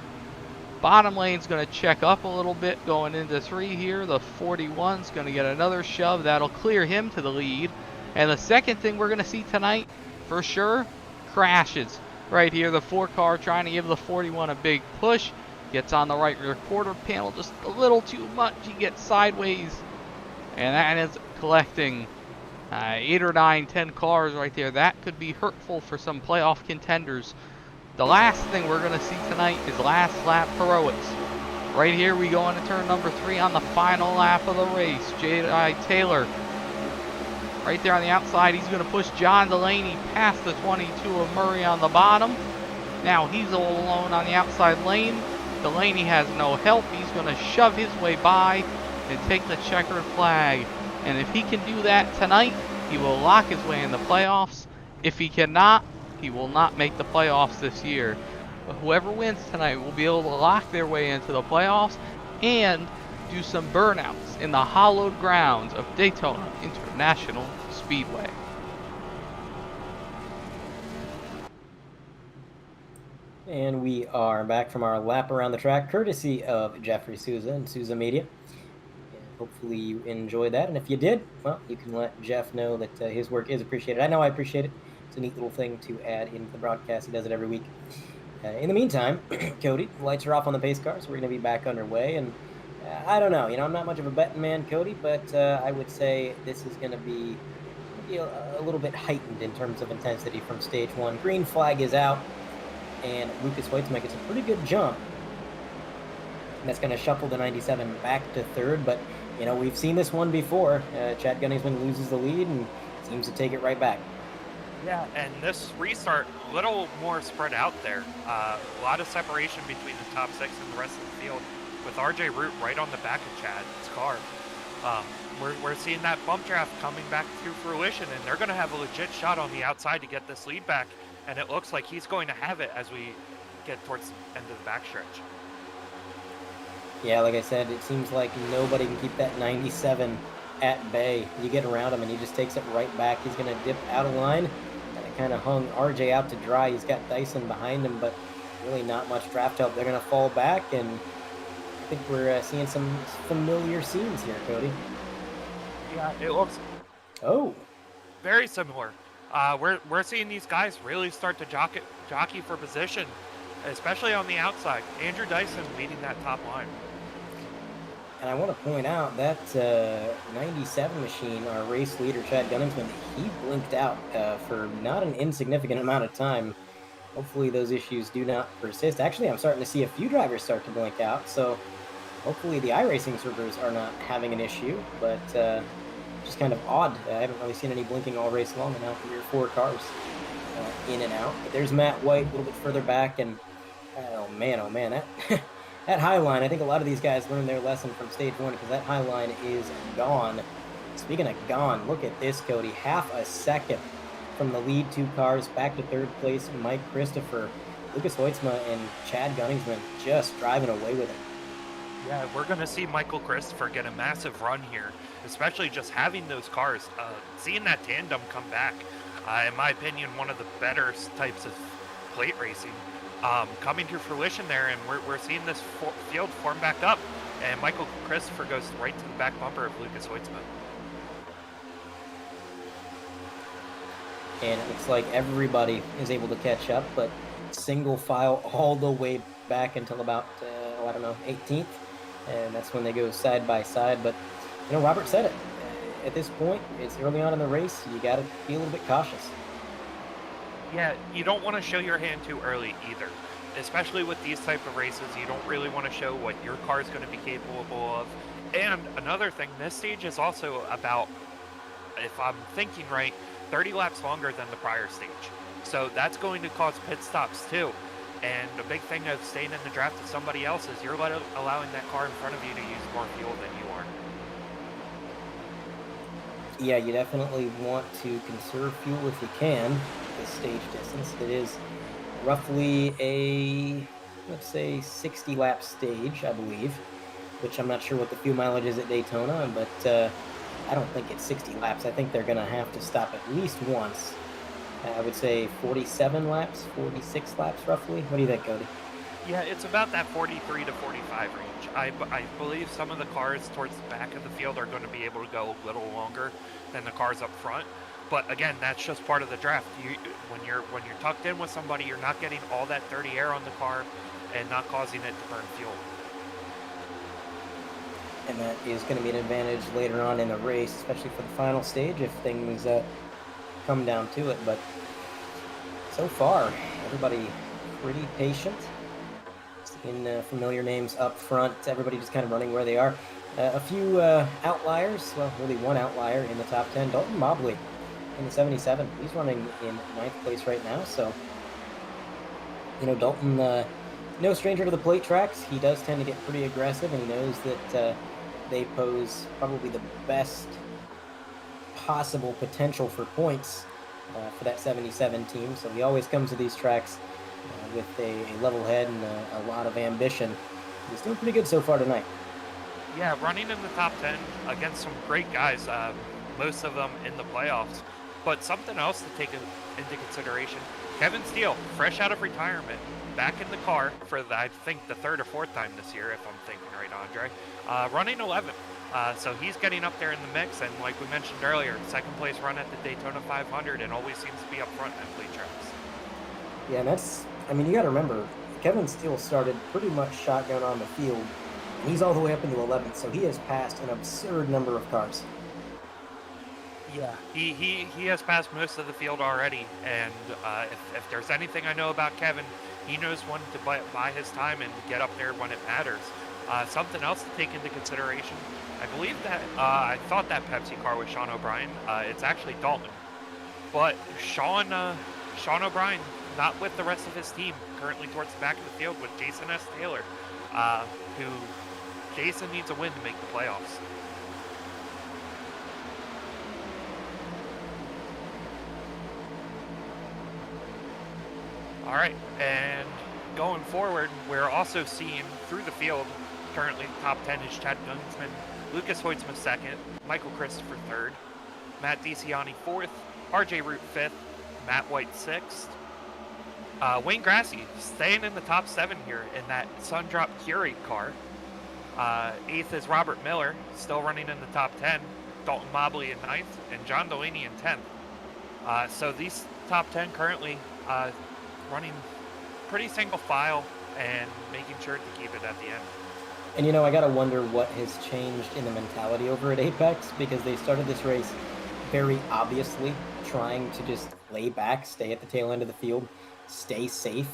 Bottom lane's going to check up a little bit going into 3 here. The 41's going to get another shove. That'll clear him to the lead. And the second thing we're going to see tonight, for sure, crashes. Right here, the 4 car trying to give the 41 a big push. Gets on the right rear quarter panel just a little too much. He gets sideways. And that is collecting 8 or 9, 10 cars right there. That could be hurtful for some playoff contenders. The last thing we're going to see tonight is last lap heroics. Right here we go into turn number 3 on the final lap of the race. J.I. Taylor right there on the outside. He's going to push John Delaney past the 22 of Murray on the bottom. Now he's all alone on the outside lane. Delaney has no help. He's going to shove his way by and take the checkered flag. And if he can do that tonight, he will lock his way in the playoffs. If he cannot, he will not make the playoffs this year. But whoever wins tonight will be able to lock their way into the playoffs and do some burnouts in the hallowed grounds of Daytona International Speedway. And we are back from our lap around the track, courtesy of Jeffrey Souza and Souza Media. And hopefully you enjoyed that. And if you did, well, you can let Jeff know that his work is appreciated. I know I appreciate it. It's a neat little thing to add into the broadcast. He does it every week. In the meantime, Cody, the lights are off on the pace car, so we're going to be back underway. And I don't know. I'm not much of a betting man, Cody, but I would say this is going to be a little bit heightened in terms of intensity from stage 1. Green flag is out. And Lucas Hoytsma gets a pretty good jump. And that's going to shuffle the 97 back to 3rd. But, we've seen this one before. Chad Gunningsman loses the lead and seems to take it right back. Yeah, and this restart, a little more spread out there. A lot of separation between the top 6 and the rest of the field, with RJ Root right on the back of Chad's car. We're seeing that bump draft coming back to fruition, and they're going to have a legit shot on the outside to get this lead back. And it looks like he's going to have it as we get towards the end of the backstretch. Yeah, like I said, it seems like nobody can keep that 97 at bay. You get around him and he just takes it right back. He's going to dip out of line. And it kind of hung RJ out to dry. He's got Dyson behind him, but really not much draft help. They're going to fall back, and I think we're seeing some familiar scenes here, Cody. Yeah, it looks very similar. We're seeing these guys really start to jockey for position, especially on the outside. Andrew Dyson leading that top line. And I want to point out that 97 machine, our race leader, Chad Gunningsman, he blinked out for not an insignificant amount of time. Hopefully those issues do not persist. Actually, I'm starting to see a few drivers start to blink out, so hopefully the iRacing servers are not having an issue, but just kind of odd. I haven't really seen any blinking all race long, and now 3 or 4 cars in and out. But there's Matt White a little bit further back, and oh man, that that high line, I think a lot of these guys learned their lesson from stage 1 because that high line is gone. Speaking of gone, look at this, Cody. Half a second from the lead 2 cars back to 3rd place. Mike Christopher, Lucas Hoitzma, and Chad Gunningsman just driving away with it. Yeah, we're going to see Michael Christopher get a massive run here, especially just having those cars. Seeing that tandem come back, in my opinion, one of the better types of plate racing coming to fruition there, and we're seeing this field form back up, and Michael Christopher goes right to the back bumper of Lucas Hoitzma. And it looks like everybody is able to catch up, but single file all the way back until about, I don't know, 18th. And that's when they go side by side. But, you know, Robert said it. At this point, it's early on in the race. You got to be a little bit cautious. Yeah, you don't want to show your hand too early either. Especially with these type of races, you don't really want to show what your car is going to be capable of. And another thing, this stage is also about, if I'm thinking right, 30 laps longer than the prior stage. So that's going to cause pit stops too. And a big thing of staying in the draft with somebody else is you're allowing that car in front of you to use more fuel than you are. Yeah, you definitely want to conserve fuel if you can. This stage distance, it is roughly a, let's say, 60 lap stage, I believe, which I'm not sure what the fuel mileage is at Daytona, but I don't think it's 60 laps. I think they're going to have to stop at least once. I would say 47 laps, 46 laps roughly. What do you think, Cody? Yeah, it's about that 43 to 45 range. I believe some of the cars towards the back of the field are going to be able to go a little longer than the cars up front. But again, that's just part of the draft. When you're tucked in with somebody, you're not getting all that dirty air on the car and not causing it to burn fuel. And that is going to be an advantage later on in the race, especially for the final stage if things come down to it. But so far, everybody pretty patient. Seeing familiar names up front, everybody just kind of running where they are. A few outliers, well, really one outlier in the top 10. Dalton Mobley in the 77. He's running in 9th place right now. So, you know, Dalton, no stranger to the plate tracks. He does tend to get pretty aggressive, and he knows that they pose probably the best possible potential for points for that 77 team. So he always comes to these tracks with a level head and a lot of ambition. He's doing pretty good so far tonight. Yeah, running in the top 10 against some great guys, most of them in the playoffs. But something else to take into consideration, Kevin Steele, fresh out of retirement, back in the car for, I think, the 3rd or 4th time this year, if I'm thinking right, Andre, running 11th. So he's getting up there in the mix, and like we mentioned earlier, 2nd place run at the Daytona 500 and always seems to be up front at plate tracks. Yeah, and that's, I mean, you got to remember, Kevin Steele started pretty much shotgun on the field, and he's all the way up into 11th, so he has passed an absurd number of cars. Yeah, he has passed most of the field already, and if there's anything I know about Kevin, he knows when to buy his time and get up there when it matters. Something else to take into consideration, I believe that, I thought that Pepsi car was Sean O'Brien. It's actually Dalton. But Sean O'Brien, not with the rest of his team, currently towards the back of the field with Jason S. Taylor, who Jason needs a win to make the playoffs. All right, and going forward, we're also seeing through the field, currently top 10 is Chad Gunningsman, Lucas Hoitzma 2nd, Michael Christopher 3rd, Matt DeCiani 4th, RJ Root 5th, Matt White 6th. Wayne Grassi staying in the top 7 here in that Sundrop Curate car. 8th is Robert Miller, still running in the top 10, Dalton Mobley in 9th, and John Delaney in 10th. So these top 10 currently running pretty single file and making sure to keep it at the end. And I gotta wonder what has changed in the mentality over at Apex, because they started this race very obviously trying to just lay back, stay at the tail end of the field, stay safe,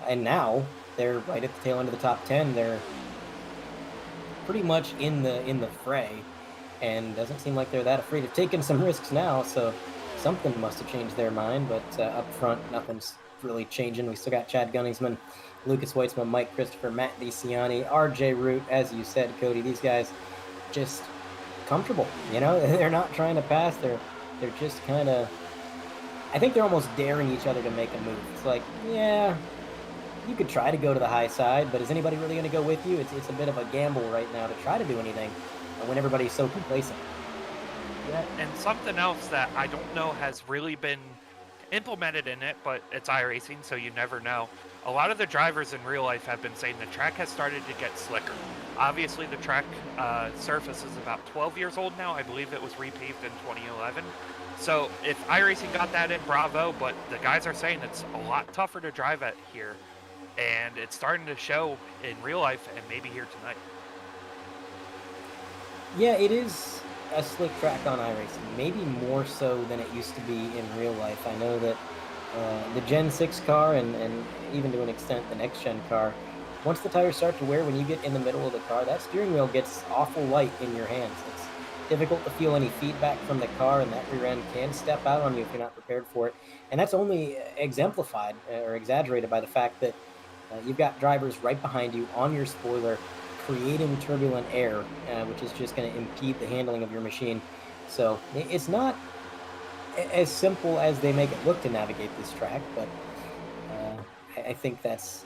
and now they're right at the tail end of the top 10. They're pretty much in the fray, and doesn't seem like they're that afraid of taking some risks now. So something must have changed their mind. But up front, nothing's really changing. We still got Chad Gunningsman, Lucas Weitzman, Mike Christopher, Matt DeCiani, RJ Root, as you said, Cody. These guys just comfortable. They're not trying to pass. They're just kind of. I think they're almost daring each other to make a move. It's like, yeah, you could try to go to the high side, but is anybody really going to go with you? It's a bit of a gamble right now to try to do anything when everybody's so complacent. Yeah, and something else that I don't know has really been implemented in it, but it's iRacing, so you never know. A lot of the drivers in real life have been saying the track has started to get slicker. Obviously, the track surface is about 12 years old now. I believe it was repaved in 2011. So if iRacing got that in, bravo, but the guys are saying it's a lot tougher to drive at here. And it's starting to show in real life and maybe here tonight. Yeah, it is a slick track on iRacing, maybe more so than it used to be in real life. I know that the Gen 6 car and even to an extent the next gen car, once the tires start to wear, when you get in the middle of the car, that steering wheel gets awful light in your hands. It's difficult to feel any feedback from the car, and that rear end can step out on you if you're not prepared for it. And that's only exemplified or exaggerated by the fact that you've got drivers right behind you on your spoiler, creating turbulent air, which is just going to impede the handling of your machine. So it's not as simple as they make it look to navigate this track, but I think that's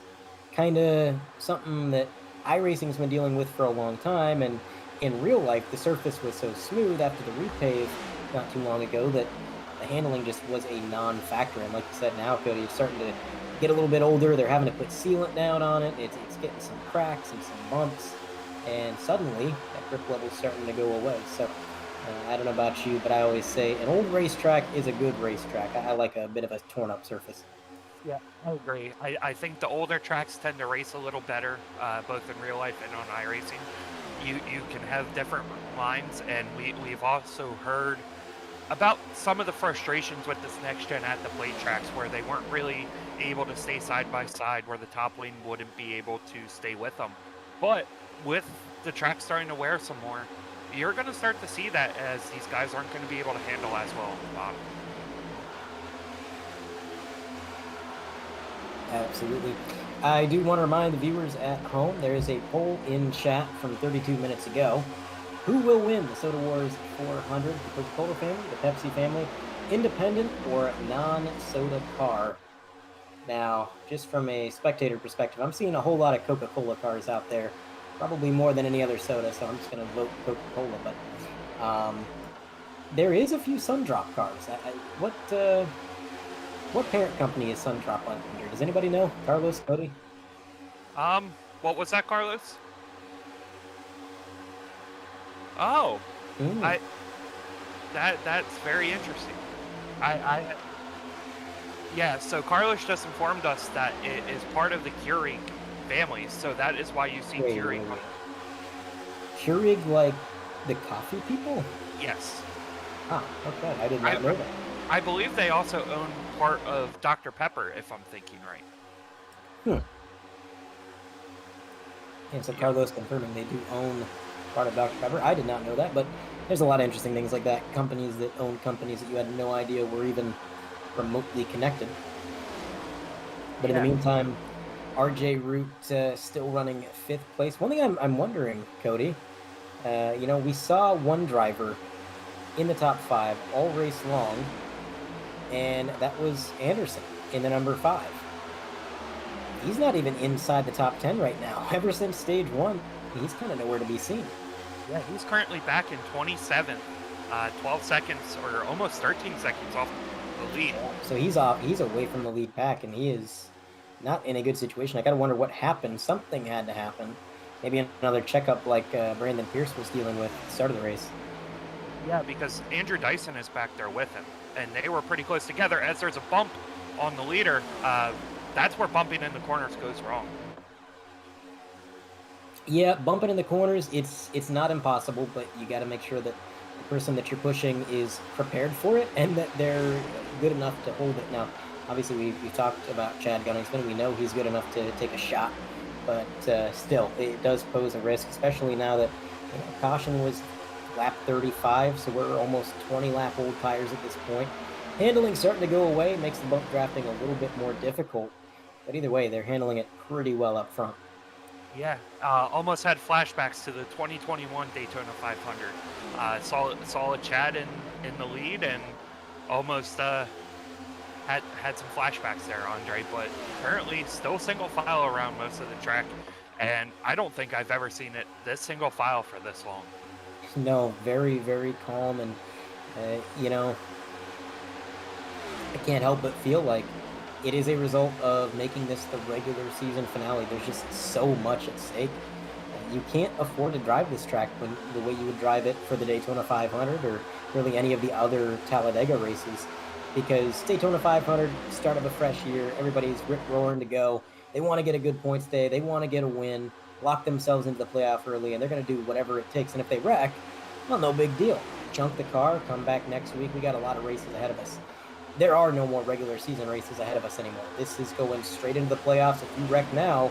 kind of something that iRacing's been dealing with for a long time. And in real life, the surface was so smooth after the repave not too long ago that the handling just was a non-factor. And like you said, now, Cody, it's starting to get a little bit older. They're having to put sealant down on it. It's getting some cracks and some bumps, and suddenly that grip level's starting to go away. So I don't know about you, but I always say an old racetrack is a good racetrack. I like a bit of a torn up surface. Yeah, I agree. I think the older tracks tend to race a little better, both in real life and on iRacing. You can have different lines, and we've also heard about some of the frustrations with this next gen at the plate tracks, where they weren't really able to stay side by side, where the top lane wouldn't be able to stay with them. But with the track starting to wear some more, you're going to start to see that, as these guys aren't going to be able to handle as well at the bottom. Absolutely. I do want to remind the viewers at home, there is a poll in chat from 32 minutes ago. Who will win the Soda Wars 400? The Coca-Cola family, the Pepsi family, independent or non-soda car? Now, just from a spectator perspective, I'm seeing a whole lot of Coca-Cola cars out there, probably more than any other soda, so I'm just going to vote Coca-Cola. But there is a few Sundrop cars. What parent company is Sundrop under? Does anybody know? Carlos, Cody? What was that, Carlos? Oh, that's very interesting. Yeah, so Carlos just informed us that it is part of the Keurig family, so that is why you see Keurig. Keurig, like the coffee people? Yes. Ah, okay, I did not know that. I believe they also own part of Dr. Pepper, if I'm thinking right. And so Carlos confirming they do own part of Dr. Pepper. I did not know that, but there's a lot of interesting things like that. Companies that own companies that you had no idea were even remotely connected. But in the meantime, RJ Root still running 5th place. One thing I'm wondering, Cody, we saw one driver in the top 5 all race long, and that was Anderson in the number 5. He's not even inside the top 10 right now. Ever since stage 1, he's kind of nowhere to be seen. Yeah, he's currently back in 27th, 12 seconds or almost 13 seconds off the lead. So he's away from the lead pack, and he is not in a good situation. I got to wonder what happened. Something had to happen. Maybe another checkup like Brandon Pierce was dealing with at the start of the race. Yeah, because Andrew Dyson is back there with him, and they were pretty close together. As there's a bump on the leader, that's where bumping in the corners goes wrong. Yeah, bumping in the corners, it's not impossible, but you got to make sure that the person that you're pushing is prepared for it and that they're good enough to hold it. Now, obviously, we've talked about Chad Gunningsman. We know he's good enough to take a shot, but still, it does pose a risk, especially now that caution was lap 35, so we're almost 20 lap old tires at this point. Handling starting to go away, makes the bump drafting a little bit more difficult, but either way, they're handling it pretty well up front. Yeah, almost had flashbacks to the 2021 Daytona 500. Saw a Chad in the lead and almost had some flashbacks there, Andre. But currently still single file around most of the track, and I don't think I've ever seen it this single file for this long. No, very, very calm, and I can't help but feel like it is a result of making this the regular season finale. There's just so much at stake. You can't afford to drive this track the way you would drive it for the Daytona 500 or really any of the other Talladega races, because Daytona 500, start of a fresh year, everybody's rip-roaring to go. They want to get a good points day. They want to get a win, lock themselves into the playoff early, and they're going to do whatever it takes. And if they wreck, well, no big deal. Junk the car, come back next week. We got a lot of races ahead of us. There are no more regular season races ahead of us anymore. This is going straight into the playoffs. If you wreck now,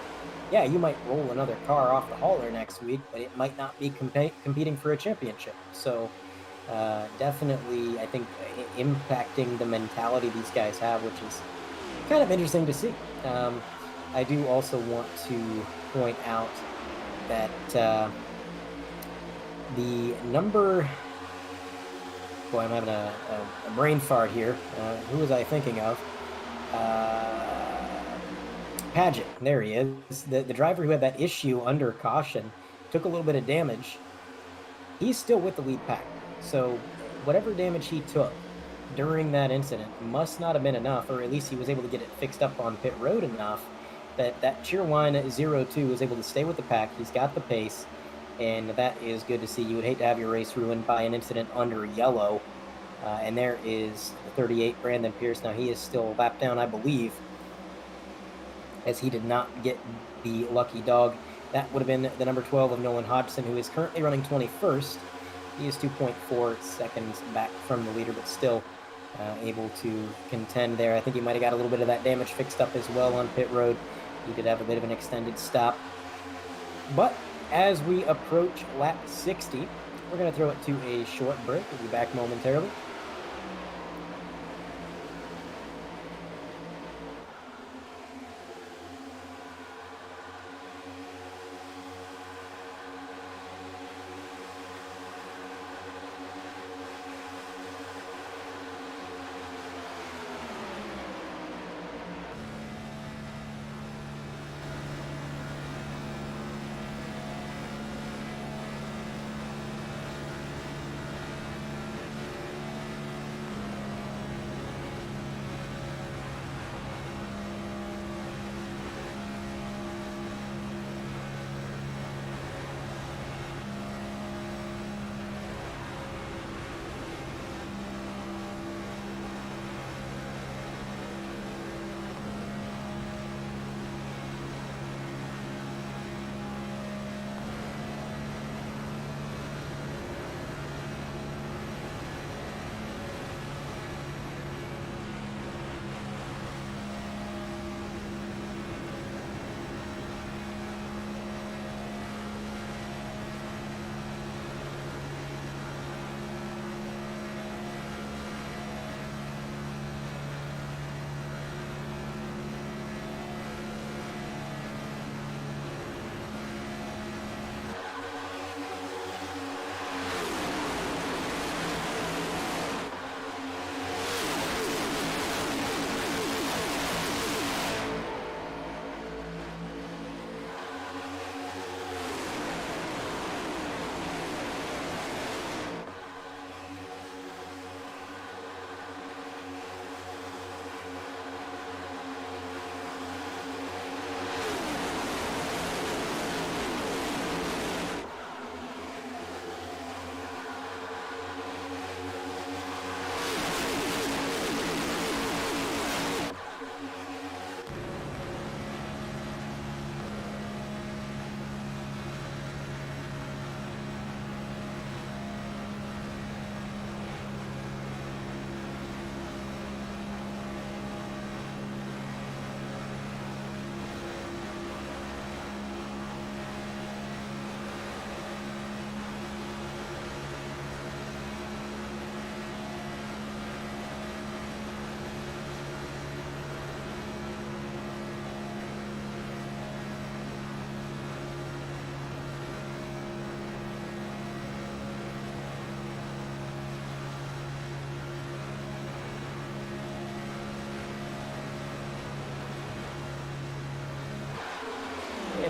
yeah, you might roll another car off the hauler next week, but it might not be competing for a championship. So definitely, I think, impacting the mentality these guys have, which is kind of interesting to see. I do also want to point out that the number... Boy, I'm having a brain fart here. Who was I thinking of? Paget. There he is. The driver who had that issue under caution took a little bit of damage. He's still with the lead pack. So whatever damage he took during that incident must not have been enough, or at least he was able to get it fixed up on pit road enough that Cheerwine 02 was able to stay with the pack. He's got the pace, and that is good to see. You would hate to have your race ruined by an incident under yellow. And there is the 38, Brandon Pierce. Now, he is still lapped down, I believe, as he did not get the lucky dog. That would have been the number 12 of Nolan Hodgson, who is currently running 21st. He is 2.4 seconds back from the leader, but still able to contend there. I think he might have got a little bit of that damage fixed up as well on pit road. He did have a bit of an extended stop. But as we approach lap 60, we're going to throw it to a short break. We'll be back momentarily.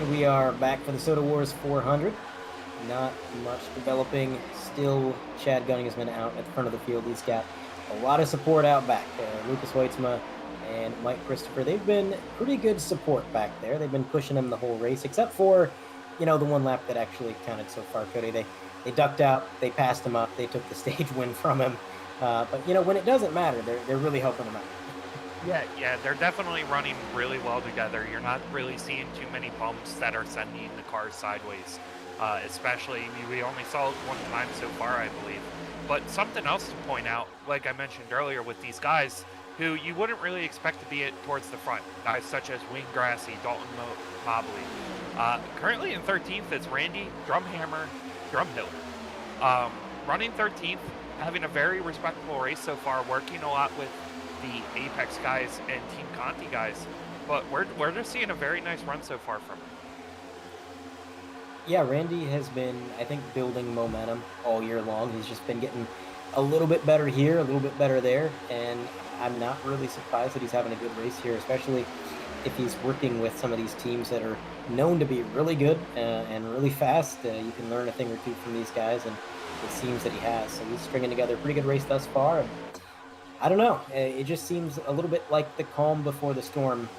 And we are back for the Soda Wars 400. Not much developing. Still, Chad Gunning has been out at the front of the field. He's got a lot of support out back. Lucas Weitzma and Mike Christopher, they've been pretty good support back there. They've been pushing him the whole race, except for, the one lap that actually counted so far, Cody. They ducked out, they passed him up, they took the stage win from him. But, when it doesn't matter, they're really helping him out. Yeah, they're definitely running really well together. You're not really seeing too many bumps that are sending the cars sideways. Especially, we only saw it one time so far, I believe. But something else to point out, like I mentioned earlier with these guys, who you wouldn't really expect to be towards the front. Guys such as Wayne Grassy, Dalton Mobley. Currently in 13th, it's Randy Drumhammer Drumhill. Running 13th, having a very respectable race so far, working a lot with the Apex guys and Team Conti guys. But we're just seeing a very nice run so far from him. Yeah, Randy has been, I think, building momentum all year long. He's just been getting a little bit better here, a little bit better there, and I'm not really surprised that he's having a good race here, especially if he's working with some of these teams that are known to be really good and really fast. You can learn a thing or two from these guys, and it seems that he has. So he's stringing together a pretty good race thus far. And I don't know. It just seems a little bit like the calm before the storm.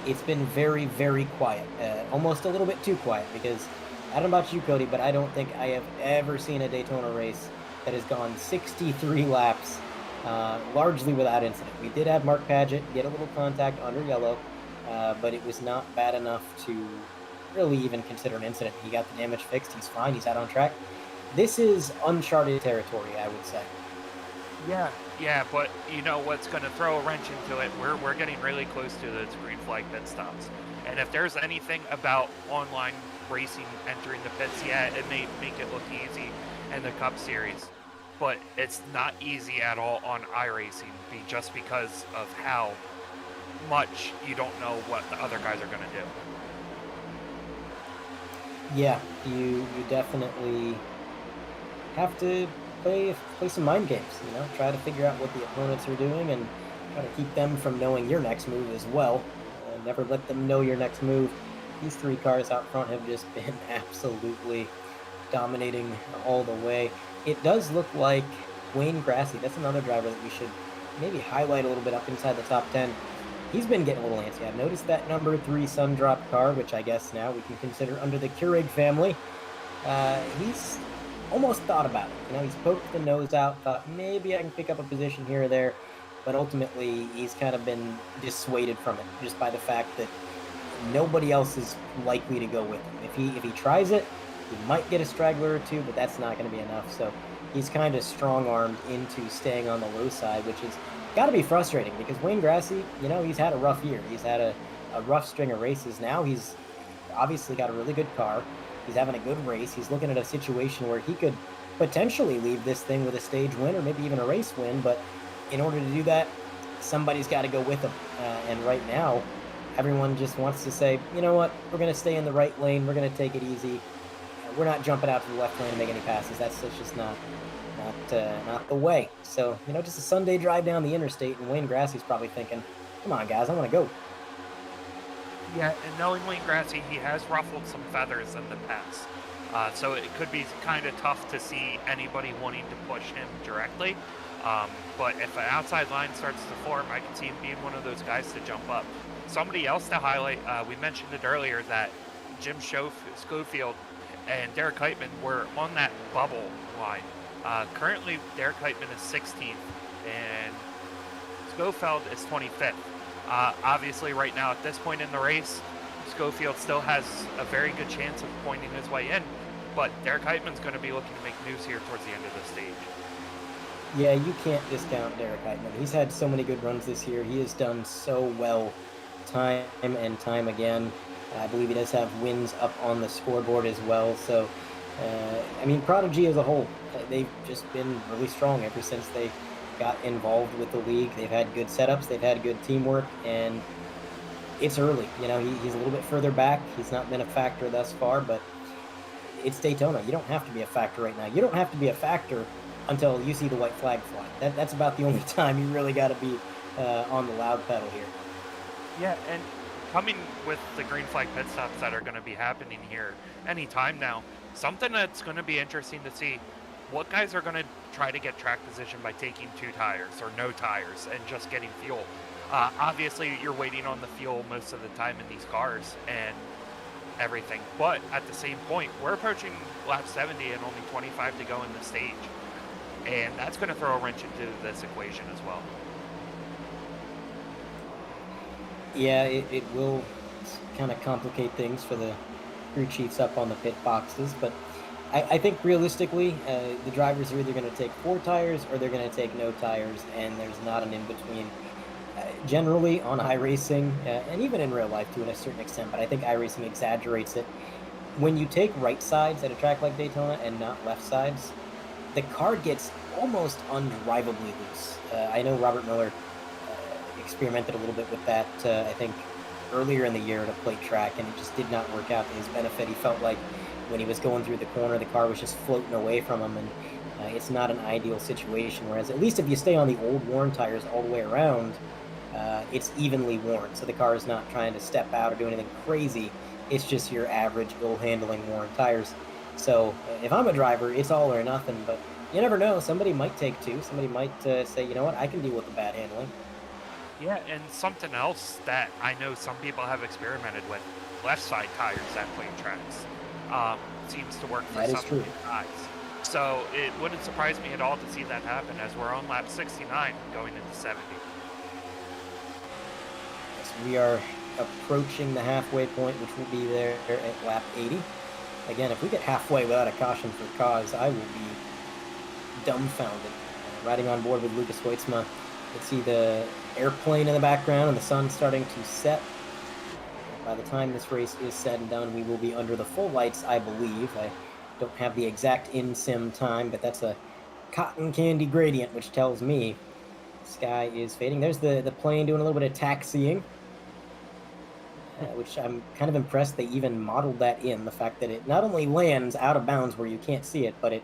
It's been very, very quiet, almost a little bit too quiet, because I don't know about you, Cody, but I don't think I have ever seen a Daytona race that has gone 63 laps, largely without incident. We did have Mark Paget get a little contact under yellow, but it was not bad enough to really even consider an incident. He got the damage fixed. He's fine. He's out on track. This is uncharted territory, I would say. Yeah, but what's going to throw a wrench into it? We're getting really close to the green flag pit stops, and if there's anything about online racing entering the pits, yeah, it may make it look easy in the Cup Series, but it's not easy at all on iRacing, just because of how much you don't know what the other guys are going to do. Yeah, you definitely have to play some mind games, try to figure out what the opponents are doing and try to keep them from knowing your next move as well. Never let them know your next move. These three cars out front have just been absolutely dominating all the way. It does look like Wayne Grassy, that's another driver that we should maybe highlight a little bit up inside the top 10. He's been getting a little antsy. I've noticed that number 3 Sundrop car, which I guess now we can consider under the Keurig family. He's almost thought about it. He's poked the nose out, thought maybe I can pick up a position here or there, but ultimately he's kind of been dissuaded from it just by the fact that nobody else is likely to go with him. If he tries it, he might get a straggler or two, but that's not going to be enough. So he's kind of strong-armed into staying on the low side, which is got to be frustrating because Wayne Grassy, he's had a rough year. He's had a rough string of races. Now he's obviously got a really good car. He's having a good race. He's looking at a situation where he could potentially leave this thing with a stage win or maybe even a race win. But in order to do that, somebody's got to go with him. And right now, everyone just wants to say, you know what, we're going to stay in the right lane. We're going to take it easy. We're not jumping out to the left lane and make any passes. That's just not the way. So, just a Sunday drive down the interstate, and Wayne Grassy's probably thinking, come on, guys, I want to go. Yeah, and knowing Wayne Grassy, he has ruffled some feathers in the past. So it could be kind of tough to see anybody wanting to push him directly. But if an outside line starts to form, I can see him being one of those guys to jump up. Somebody else to highlight, we mentioned it earlier that Jim Schofield and Derek Heitman were on that bubble line. Currently, Derek Heitman is 16th, and Schofield is 25th. Obviously, right now, at this point in the race, Schofield still has a very good chance of pointing his way in, but Derek Heitman's going to be looking to make news here towards the end of the stage. Yeah, you can't discount Derek Heitman. He's had so many good runs this year. He has done so well time and time again. I believe he does have wins up on the scoreboard as well. So, Prodigy as a whole, they've just been really strong ever since they got involved with the league. They've had good setups, they've had good teamwork, and it's early. He's a little bit further back. He's not been a factor thus far, but it's Daytona. You don't have to be a factor right now. You don't have to be a factor until you see the white flag fly. That's about the only time you really got to be on the loud pedal here. Yeah, and coming with the green flag pit stops that are going to be happening here anytime now, something that's going to be interesting to see, what guys are going to try to get track position by taking 2 tires or no tires and just getting fuel. Obviously, you're waiting on the fuel most of the time in these cars and everything, but at the same point, we're approaching lap 70 and only 25 to go in the stage, and that's going to throw a wrench into this equation as well. Yeah, it will kind of complicate things for the crew chiefs up on the pit boxes, but I think realistically, the drivers are either going to take 4 tires or they're going to take no tires, and there's not an in-between. Generally, on iRacing, and even in real life to a certain extent, but I think iRacing exaggerates it. When you take right sides at a track like Daytona and not left sides, the car gets almost undrivably loose. I know Robert Miller experimented a little bit with that, I think, earlier in the year at a plate track, and it just did not work out to his benefit. He felt like when he was going through the corner, the car was just floating away from him, and it's not an ideal situation. Whereas at least if you stay on the old worn tires all the way around, it's evenly worn, so the car is not trying to step out or do anything crazy. It's just your average ill-handling worn tires. So if I'm a driver, it's all or nothing, but you never know. Somebody might take 2. Somebody might say, you know what, I can deal with the bad handling. Yeah, and something else that I know some people have experimented with, left side tires at plate tracks, seems to work for That is some true. of the guys. So it wouldn't surprise me at all to see that happen as we're on lap 69 going into 70. So we are approaching the halfway point, which will be there at lap 80. Again, if we get halfway without a caution for cause, I will be dumbfounded. Riding on board with Lucas Hoitzma, you can see the airplane in the background and the sun starting to set. By the time this race is said and done, we will be under the full lights, I believe. I don't have the exact in-sim time, but that's a cotton candy gradient, which tells me the sky is fading. There's the plane doing a little bit of taxiing, which I'm kind of impressed they even modeled that in. The fact that it not only lands out of bounds where you can't see it, but it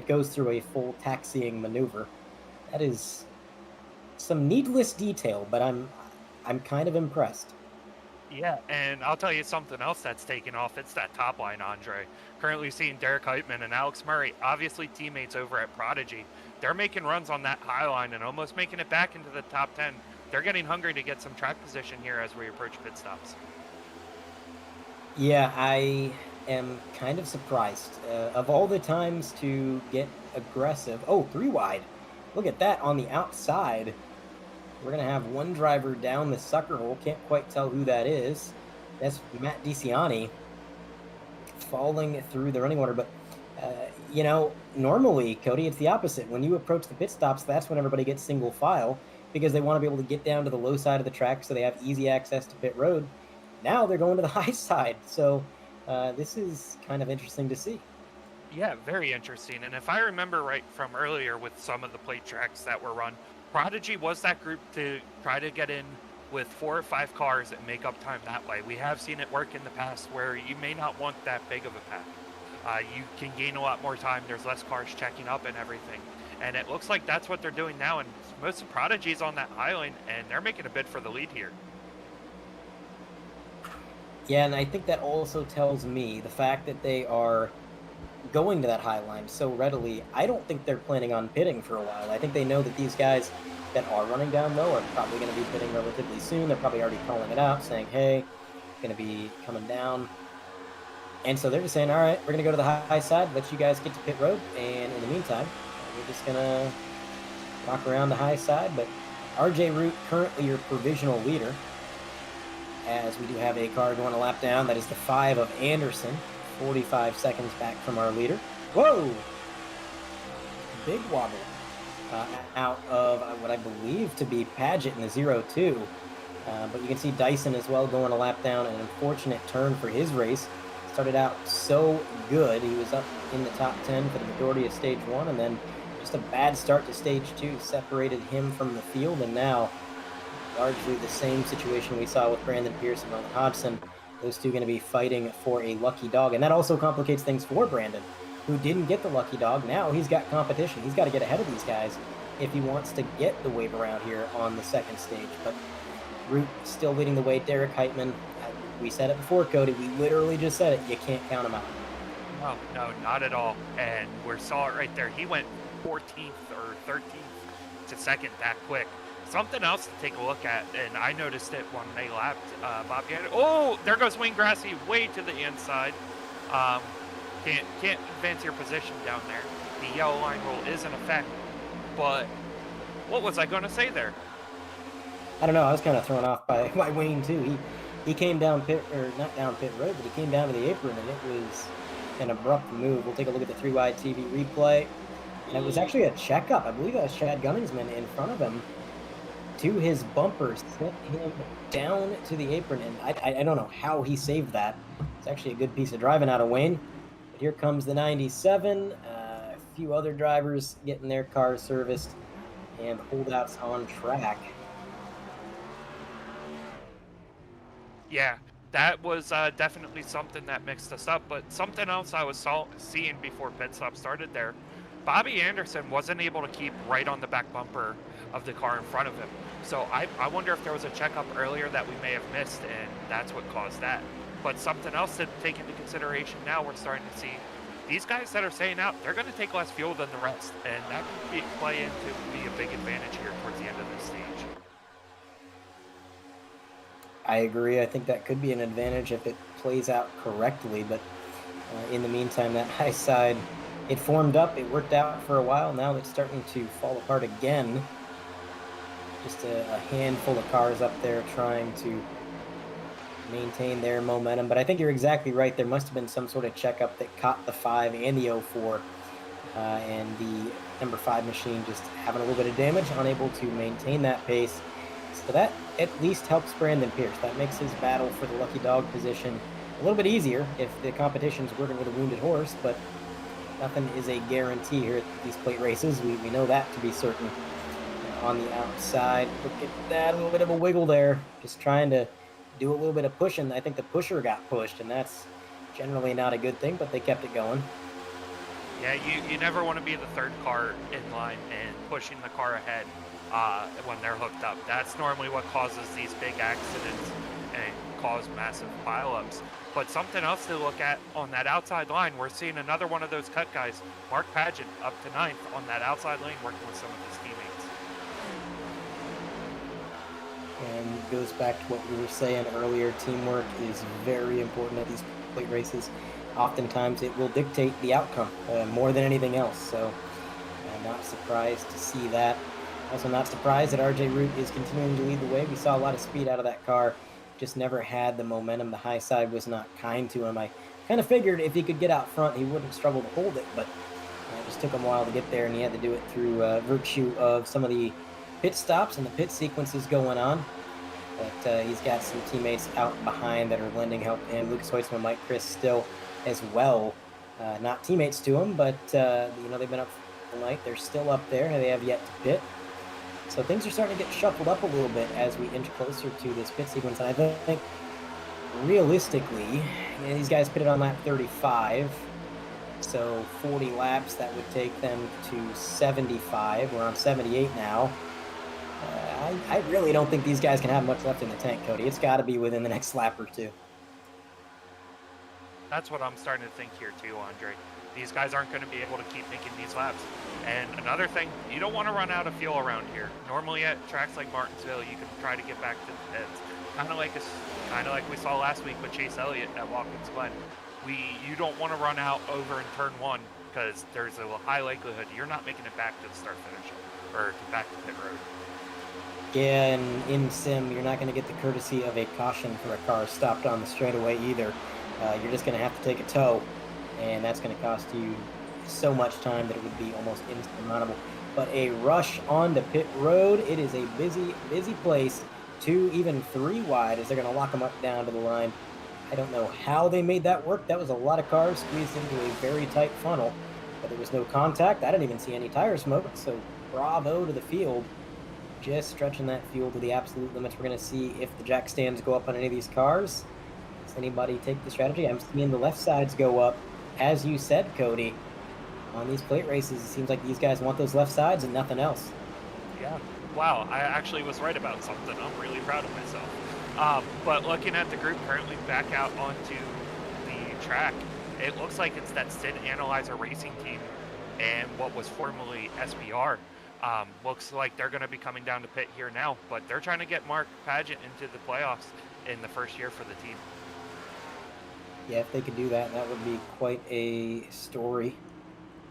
goes through a full taxiing maneuver. That is some needless detail, but I'm kind of impressed. Yeah, and I'll tell you something else that's taken off. It's that top line, Andre. Currently seeing Derek Heitman and Alex Murray, obviously teammates over at Prodigy. They're making runs on that high line and almost making it back into the top 10. They're getting hungry to get some track position here as we approach pit stops. Yeah, I am kind of surprised. Of all the times to get aggressive, 3 wide. Look at that on the outside. We're going to have one driver down the sucker hole. Can't quite tell who that is. That's Matt DiCiani falling through the running order. But, normally, Cody, it's the opposite. When you approach the pit stops, that's when everybody gets single file because they want to be able to get down to the low side of the track so they have easy access to pit road. Now they're going to the high side. So this is kind of interesting to see. Yeah, very interesting. And if I remember right from earlier with some of the plate tracks that were run, Prodigy was that group to try to get in with 4 or 5 cars and make up time that way. We have seen it work in the past where you may not want that big of a pack. You can gain a lot more time. There's less cars checking up and everything. And it looks like that's what they're doing now. And most of Prodigy's on that island, and they're making a bid for the lead here. Yeah, and I think that also tells me the fact that they are going to that high line so readily. I don't think they're planning on pitting for a while. I think they know that these guys that are running down low are probably going to be pitting relatively soon. They're probably already calling it out, saying, hey, going to be coming down. And so they're just saying, all right, we're going to go to the high side, let you guys get to pit road, and in the meantime, we're just going to rock around the high side. But RJ Root, currently your provisional leader, as we do have a car going a lap down. That is the 5 of Anderson, 45 seconds back from our leader. Whoa! Big wobble out of what I believe to be Paget in the 0-2. But you can see Dyson as well going a lap down. An unfortunate turn for his race. Started out so good. He was up in the top 10 for the majority of stage 1, and then just a bad start to stage 2 separated him from the field, and now largely the same situation we saw with Brandon Pierce and Ron Hodgson. Those two going to be fighting for a lucky dog, and that also complicates things for Brandon, who didn't get the lucky dog. Now he's got competition. He's got to get ahead of these guys if he wants to get the wave around here on the second stage. But Root still leading the way. Derek Heitman, we said it before, Cody. We literally just said it. You can't count him out. No, not at all. And we saw it right there. He went 14th or 13th to second that quick. Something else to take a look at, and I noticed it when they lapped Bobby. Oh, there goes Wayne Grassy way to the inside. Can't advance your position down there. The yellow line rule is in effect. But what was I going to say there? I don't know. I was kind of thrown off by Wayne too. He came down pit, or not down pit road, but he came down to the apron, and it was an abrupt move. We'll take a look at the 3-wide TV replay, and it was actually a checkup. I believe that was Chad Gunningsman in front of him to his bumper, sent him down to the apron, and I don't know how he saved that. It's actually a good piece of driving out of Wayne. But here comes the 97. A few other drivers getting their cars serviced, and the holdouts on track. Yeah, that was definitely something that mixed us up. But something else I was seeing before pit stop started there, Bobby Anderson wasn't able to keep right on the back bumper of the car in front of him. So I wonder if there was a checkup earlier that we may have missed, and that's what caused that. But something else to take into consideration now, we're starting to see these guys that are staying out, they're going to take less fuel than the rest, and that can play into be a big advantage here towards the end of this stage. I agree. I think that could be an advantage if it plays out correctly, but in the meantime, that high side, it formed up, it worked out for a while, now it's starting to fall apart again. Just a handful of cars up there trying to maintain their momentum, but I think you're exactly right. There must have been some sort of checkup that caught the 5 and the 04, and the number 5 machine just having a little bit of damage, unable to maintain that pace. So that at least helps Brandon Pierce. That makes his battle for the lucky dog position a little bit easier if the competition's working with a wounded horse, but nothing is a guarantee here at these plate races. We know that to be certain. On the outside, look at that, a little bit of a wiggle there, just trying to do a little bit of pushing. I think the pusher got pushed, and that's generally not a good thing, but they kept it going. Yeah, you never want to be the third car in line and pushing the car ahead when they're hooked up. That's normally what causes these big accidents and cause massive pileups. But something else to look at on that outside line, we're seeing another one of those cut guys, Mark Paget, up to 9th on that outside lane working with some of his teammates. And it goes back to what we were saying earlier. Teamwork is very important at these plate races. Oftentimes it will dictate the outcome more than anything else. So I'm not surprised to see that. Also not surprised that RJ Root is continuing to lead the way. We saw a lot of speed out of that car. Just never had the momentum. The high side was not kind to him. I kind of figured if he could get out front, he wouldn't struggle to hold it. But it just took him a while to get there, and he had to do it through virtue of some of the pit stops and the pit sequences going on. But he's got some teammates out behind that are lending help to him. Lucas Hoisman, Mike Chris still as well. Not teammates to him, but they've been up all night. They're still up there, and they have yet to pit. So things are starting to get shuffled up a little bit as we inch closer to this pit sequence. And I think realistically, these guys pitted on lap 35. So 40 laps, that would take them to 75. We're on 78 now. I really don't think these guys can have much left in the tank, Cody. It's got to be within the next lap or two. That's what I'm starting to think here too, Andre. These guys aren't going to be able to keep making these laps. And another thing, you don't want to run out of fuel around here. Normally at tracks like Martinsville, you can try to get back to the pits. Kind of like we saw last week with Chase Elliott at Watkins Glen. You don't want to run out over in turn 1 because there's a high likelihood you're not making it back to the start finish or back to pit road. Yeah, and in sim, you're not going to get the courtesy of a caution for a car stopped on the straightaway either. You're just going to have to take a tow, and that's going to cost you so much time that it would be almost insurmountable. But a rush onto pit road, it is a busy, busy place. 2, even 3 wide as they're going to lock them up down to the line. I don't know how they made that work. That was a lot of cars squeezed into a very tight funnel, but there was no contact. I didn't even see any tire smoke, so bravo to the field. Just stretching that fuel to the absolute limits. We're going to see if the jack stands go up on any of these cars. Does anybody take the strategy? I'm seeing the left sides go up. As you said, Cody, on these plate races, it seems like these guys want those left sides and nothing else. Yeah, Wow, I actually was right about something. I'm really proud of myself. But looking at the group currently back out onto the track, it looks like it's that Sid Analyzer Racing team and what was formerly SBR. Looks like they're going to be coming down to pit here now, but they're trying to get Mark Paget into the playoffs in the first year for the team. Yeah, if they could do that, that would be quite a story.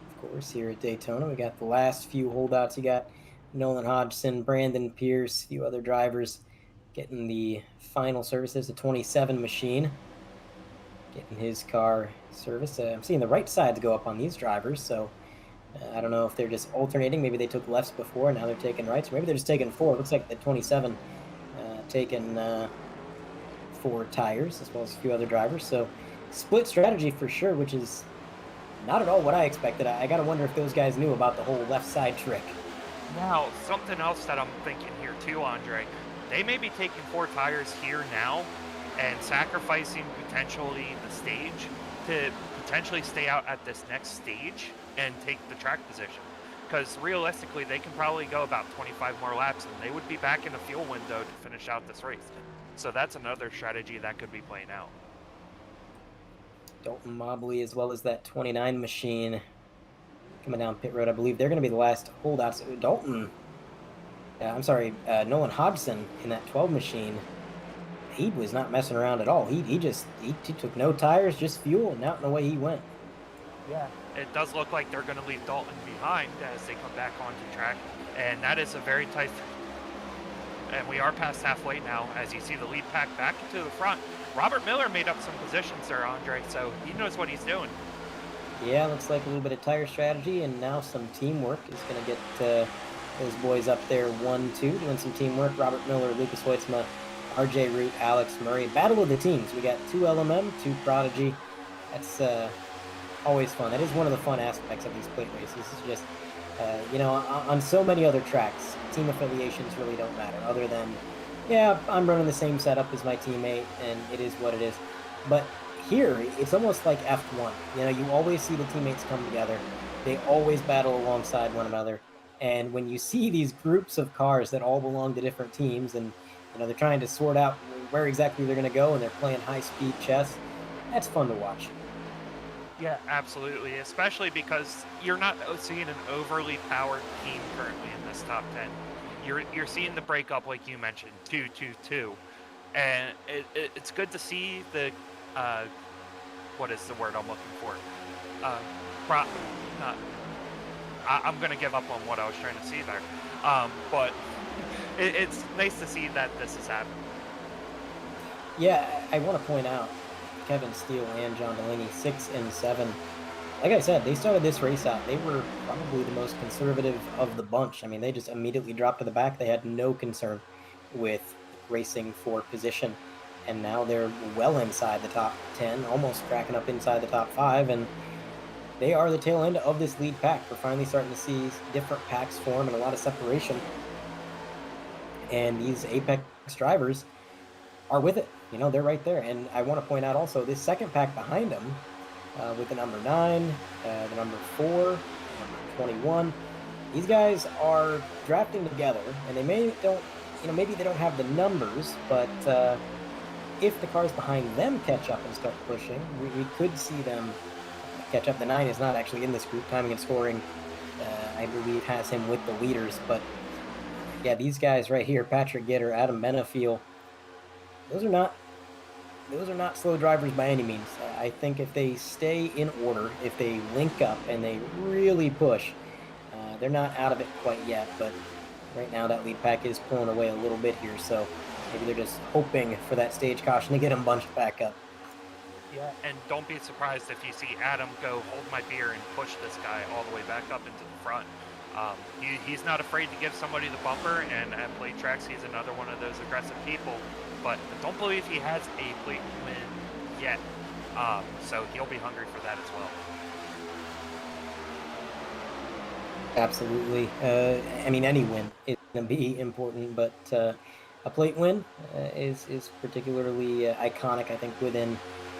Of course, here at Daytona, we got the last few holdouts. You got Nolan Hodgson, Brandon Pierce, a few other drivers getting the final services. The 27 machine getting his car serviced. I'm seeing the right sides go up on these drivers, so I don't know if they're just alternating. Maybe they took lefts before, now they're taking rights. Or maybe they're just taking four. It looks like the 27 taking 4 tires, as well as a few other drivers. So split strategy for sure, which is not at all what I expected. I got to wonder if those guys knew about the whole left side trick. Now, something else that I'm thinking here too, Andre, they may be taking 4 tires here now and sacrificing potentially the stage to potentially stay out at this next stage and take the track position. Because realistically, they can probably go about 25 more laps and they would be back in the fuel window to finish out this race. So that's another strategy that could be playing out. Dalton Mobley, as well as that 29 machine coming down pit road. I believe they're going to be the last holdouts. Dalton, Nolan Hodgson in that 12 machine. He was not messing around at all. He took no tires, just fuel, and out and away he went. Yeah, it does look like they're going to leave Dalton behind as they come back onto track, and that is a very tight. And we are past halfway now, as you see the lead pack back to the front. Robert Miller made up some positions there, Andre, so he knows what he's doing. Yeah, looks like a little bit of tire strategy and now some teamwork is going to get those boys up there 1-2, doing some teamwork. Robert Miller, Lucas Hoitzma, RJ Root, Alex Murray. Battle of the teams. We got 2 LMM, 2 Prodigy. That's always fun. That is one of the fun aspects of these plate races. It's just, on so many other tracks, team affiliations really don't matter, other than, yeah, I'm running the same setup as my teammate, and it is what it is. But here, it's almost like F1. You always see the teammates come together. They always battle alongside one another. And when you see these groups of cars that all belong to different teams, and they're trying to sort out where exactly they're going to go, and they're playing high-speed chess, that's fun to watch. Yeah, absolutely, especially because you're not seeing an overly powered team currently in this top 10. You're seeing the breakup, like you mentioned, 2-2-2, and it's good to see the what is the word I'm looking for? I'm going to give up on what I was trying to see there, but it's nice to see that this is happening. Yeah, I want to point out Kevin Steele and John Delaney, 6 and 7. Like I said, they started this race out. They were probably the most conservative of the bunch. I mean, they just immediately dropped to the back. They had no concern with racing for position. And now they're well inside the top 10, almost cracking up inside the top 5. And they are the tail end of this lead pack. We're finally starting to see different packs form and a lot of separation. And these Apex drivers are with it. They're right there. And I want to point out also this second pack behind them, with the number 9, the number 4, number 21. These guys are drafting together, and they maybe they don't have the numbers, but if the cars behind them catch up and start pushing, we could see them catch up. The 9 is not actually in this group. Timing and scoring, I believe, has him with the leaders. But yeah, these guys right here, Patrick Gitter, Adam Benefiel, those are not slow drivers by any means. I think if they stay in order, if they link up and they really push, they're not out of it quite yet. But right now that lead pack is pulling away a little bit here, so maybe they're just hoping for that stage caution to get them bunched back up. Yeah, and don't be surprised if you see Adam go hold my beer and push this guy all the way back up into the front. He's not afraid to give somebody the bumper, and at plate tracks, he's another one of those aggressive people. But I don't believe he has a plate win yet, so he'll be hungry for that as well. Absolutely. Any win is going to be important, but a plate win is particularly iconic, I think, within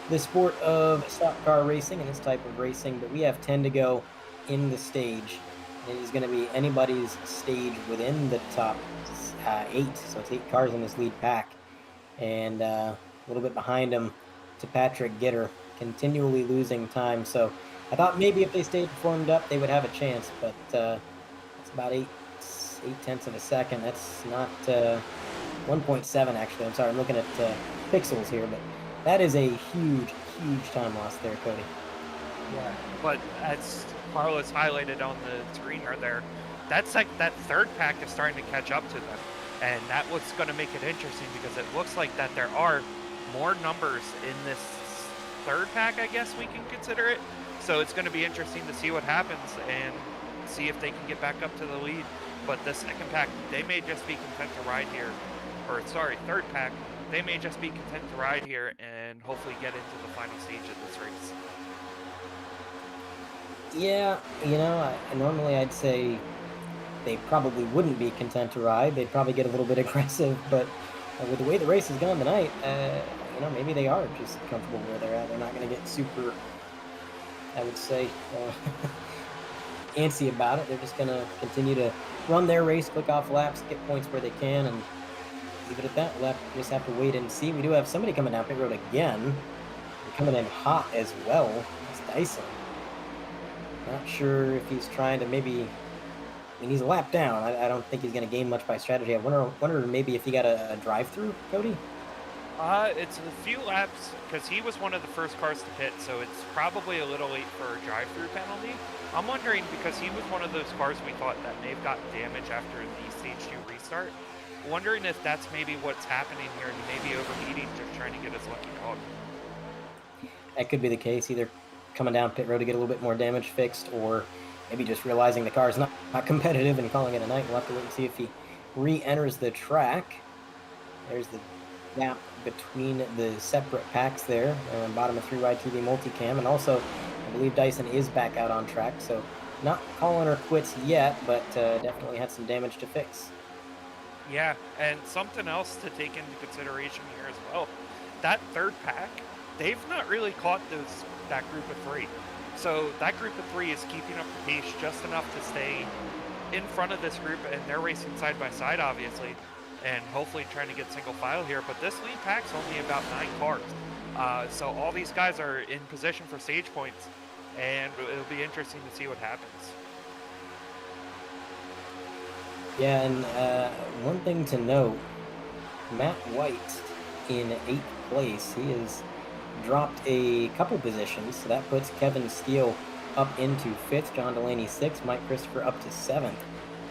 the sport of stock car racing and this type of racing. But we have 10 to go in the stage. is going to be anybody's stage within the top 8. So it's 8 cars in this lead pack. And a little bit behind him to Patrick Gitter, continually losing time. So I thought maybe if they stayed formed up, they would have a chance, but it's about 8/10 of a second. That's not 1.7 actually. I'm sorry, I'm looking at pixels here, but that is a huge time loss there, Cody. Yeah, but as Carlos highlighted on the screen right there, that's like that third pack is starting to catch up to them. And that was going to make it interesting because it looks like that there are more numbers in this third pack, I guess we can consider it. So it's going to be interesting to see what happens and see if they can get back up to the lead. But the second pack, they may just be content to ride here. Or sorry, third pack, they may just be content to ride here and hopefully get into the final stage of this race. Yeah, normally I'd say they probably wouldn't be content to ride. They'd probably get a little bit aggressive, but with the way the race has gone tonight, maybe they are just comfortable where they're at. They're not going to get super, I would say, antsy about it. They're just going to continue to run their race, click off laps, get points where they can, and leave it at that. We'll just have to wait and see. We do have somebody coming down pit road again. They're coming in hot as well. It's Dyson. Not sure if he's trying to maybe... he's a lap down. I don't think he's going to gain much by strategy. I wonder maybe if he got a drive-through, Cody? It's a few laps, because he was one of the first cars to pit, so it's probably a little late for a drive-through penalty. I'm wondering, because he was one of those cars we thought that may have gotten damage after the Stage 2 restart. Wondering if that's maybe what's happening here, and he may be overheating, just trying to get his lucky dog. That could be the case, either coming down pit road to get a little bit more damage fixed, or maybe just realizing the car is not competitive and calling it a night. We'll have to wait and see if he re-enters the track. There's the gap between the separate packs there, bottom of 3-wide TV multicam, and also I believe Dyson is back out on track, so not calling her quits yet, but definitely had some damage to fix. Yeah, and something else to take into consideration here as well. That third pack, they've not really caught that group of 3. So that group of 3 is keeping up the pace just enough to stay in front of this group, and they're racing side by side, obviously, and hopefully trying to get single file here. But this lead pack's only about 9 cars. So all these guys are in position for stage points, and it'll be interesting to see what happens. Yeah, and one thing to note, Matt White in 8th place. He has dropped a couple positions, so that puts Kevin Steele up into 5th, John Delaney 6th, Mike Christopher up to 7th.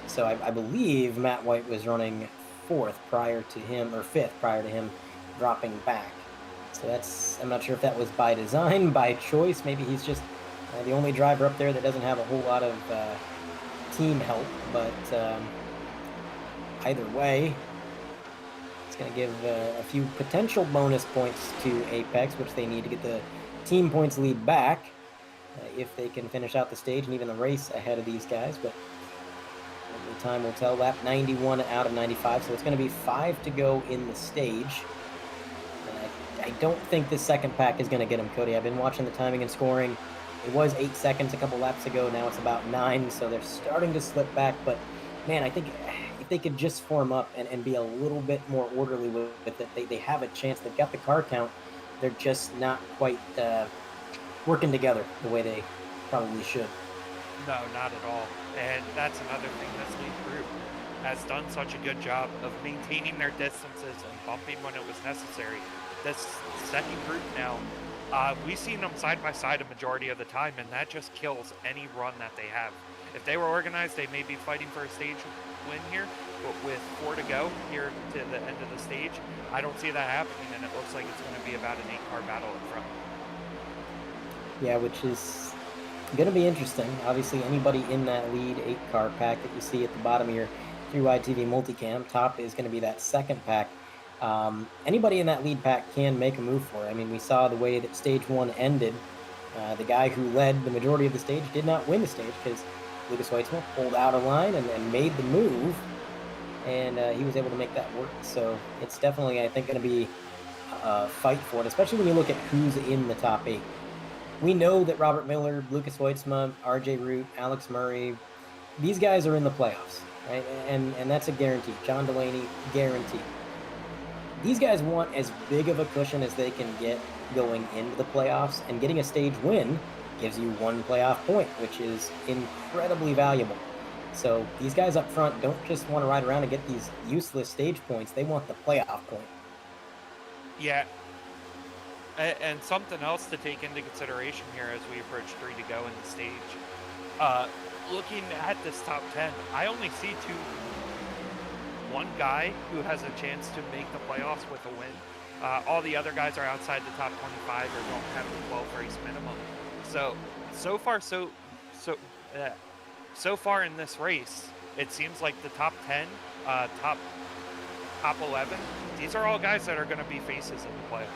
So I believe Matt White was running 4th prior to him, or 5th prior to him dropping back. So that's, I'm not sure if that was by design, by choice. Maybe he's just the only driver up there that doesn't have a whole lot of team help, but either way, it's going to give a few potential bonus points to Apex, which they need to get the team points lead back if they can finish out the stage and even the race ahead of these guys. But only time will tell. Lap 91 out of 95, so it's going to be 5 to go in the stage. And I don't think this second pack is going to get him, Cody. I've been watching the timing and scoring. It was 8 seconds a couple laps ago. Now it's about 9, so they're starting to slip back. But, man, I think if they could just form up and be a little bit more orderly with it, they have a chance. They've got the car count. They're just not quite working together the way they probably should. No, not at all. And that's another thing this lead group has done such a good job of maintaining their distances and bumping when it was necessary. This second group now, we've seen them side by side a majority of the time, and that just kills any run that they have. If they were organized, they may be fighting for a stage win here, but with 4 to go here to the end of the stage, I don't see that happening, and it looks like it's going to be about an 8-car battle in front. Yeah, which is going to be interesting. Obviously, anybody in that lead 8-car pack that you see at the bottom of your 3-wide TV multicam, top is going to be that second pack. Anybody in that lead pack can make a move for it. I mean, we saw the way that stage 1 ended. The guy who led the majority of the stage did not win the stage because Lucas Weitzman pulled out of line and made the move, and he was able to make that work. So it's definitely, I think, going to be a fight for it, especially when you look at who's in the top 8. We know that Robert Miller, Lucas Weitzman, RJ Root, Alex Murray, these guys are in the playoffs, right? And that's a guarantee. John Delaney, guarantee. These guys want as big of a cushion as they can get going into the playoffs, and getting a stage win gives you 1 playoff point, which is incredibly valuable. So these guys up front don't just want to ride around and get these useless stage points. They want the playoff point. Yeah. And something else to take into consideration here as we approach 3 to go in the stage. Looking at this top 10, I only see one guy who has a chance to make the playoffs with a win. All the other guys are outside the top 25 or don't have the 12 race minimum. So far in this race, it seems like the top 10, top 11, these are all guys that are going to be faces in the playoffs.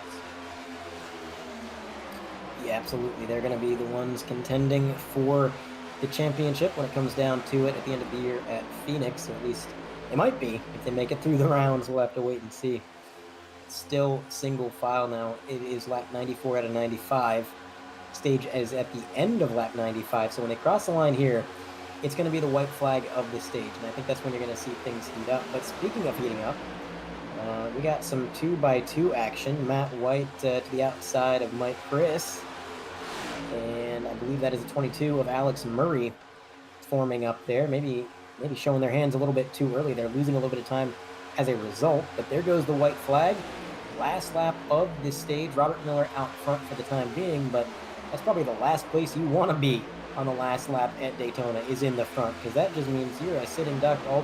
Yeah, absolutely. They're going to be the ones contending for the championship when it comes down to it at the end of the year at Phoenix, or at least they might be. If they make it through the rounds, we'll have to wait and see. Still single file now. It is lap 94 out of 95. Stage is at the end of lap 95, so when they cross the line here, it's going to be the white flag of the stage, and I think that's when you're going to see things heat up. But speaking of heating up, we got some 2x2 action. Matt White to the outside of Mike Chris, and I believe that is a 22 of Alex Murray forming up there. Maybe showing their hands a little bit too early. They're losing a little bit of time as a result, but there goes the white flag. Last lap of this stage. Robert Miller out front for the time being, but that's probably the last place you want to be on the last lap at Daytona, is in the front, because that just means you're a sitting duck. All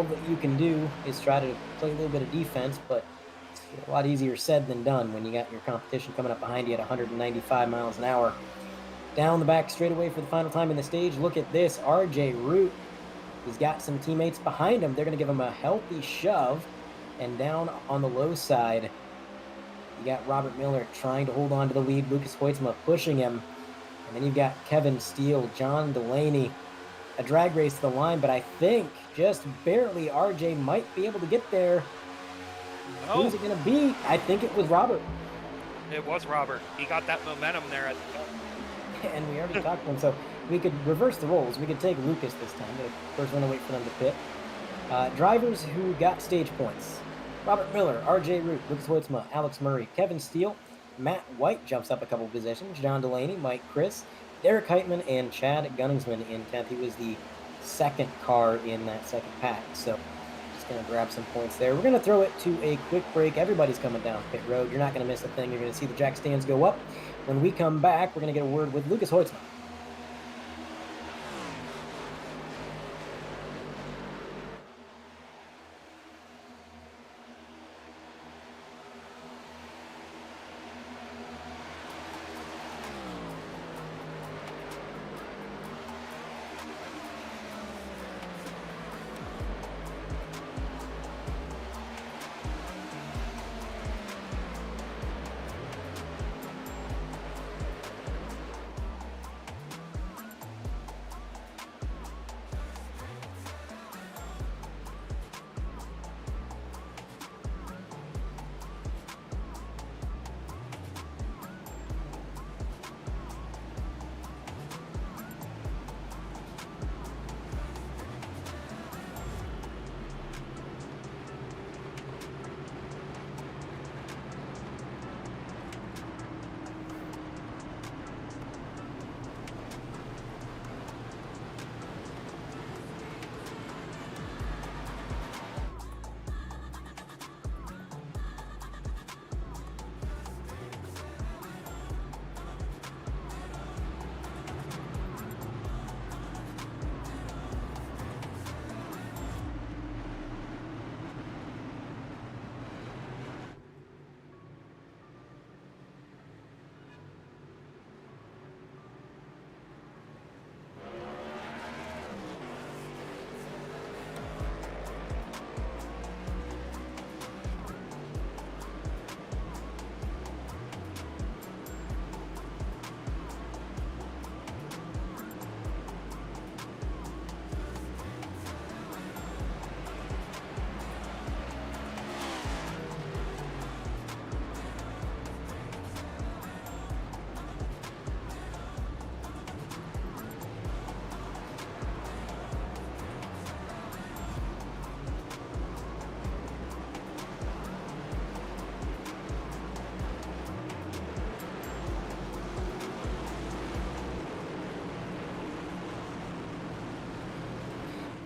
that you can do is try to play a little bit of defense, but it's a lot easier said than done when you got your competition coming up behind you at 195 miles an hour. Down the back straightaway for the final time in the stage. Look at this. RJ Root, he's got some teammates behind him. They're going to give him a healthy shove, and down on the low side, you got Robert Miller trying to hold on to the lead. Lucas Hoytsma pushing him. And then you've got Kevin Steele, John Delaney, a drag race to the line, but I think just barely RJ might be able to get there. No. Who's it going to be? I think it was Robert. It was Robert. He got that momentum there at the end. And we already talked to him, so we could reverse the roles. We could take Lucas this time, but first we're going to wait for them to pit. Drivers who got stage points: Robert Miller, RJ Root, Lucas Hoytsma, Alex Murray, Kevin Steele. Matt White jumps up a couple positions. John Delaney, Mike Chris, Derek Heitman, and Chad Gunningsman in 10th. He was the second car in that second pack, so just going to grab some points there. We're going to throw it to a quick break. Everybody's coming down pit road. You're not going to miss a thing. You're going to see the jack stands go up. When we come back, we're going to get a word with Lucas Hoytsma.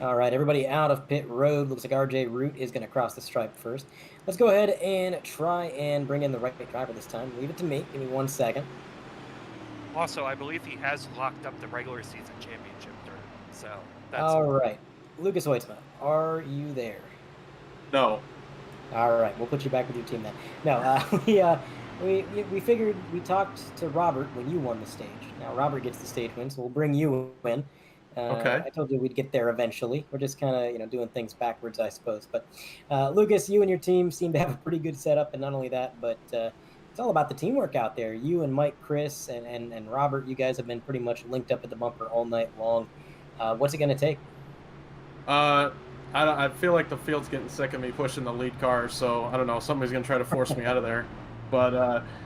All right, everybody out of pit road. Looks like RJ Root is going to cross the stripe first. Let's go ahead and try and bring in the right driver this time. Leave it to me. Give me 1 second. Also, I believe he has locked up the regular season championship tournament. So that's All right. Lucas Hoitzma, are you there? No. All right, we'll put you back with your team then. No, we figured we talked to Robert when you won the stage. Now Robert gets the stage win, so we'll bring you in. Okay. I told you we'd get there eventually. We're just kind of doing things backwards, I suppose. But Lucas, you and your team seem to have a pretty good setup, and not only that, but it's all about the teamwork out there. You and Mike, Chris, and Robert, you guys have been pretty much linked up at the bumper all night long. What's it going to take? I feel like the field's getting sick of me pushing the lead car, so I don't know. Somebody's going to try to force me out of there. But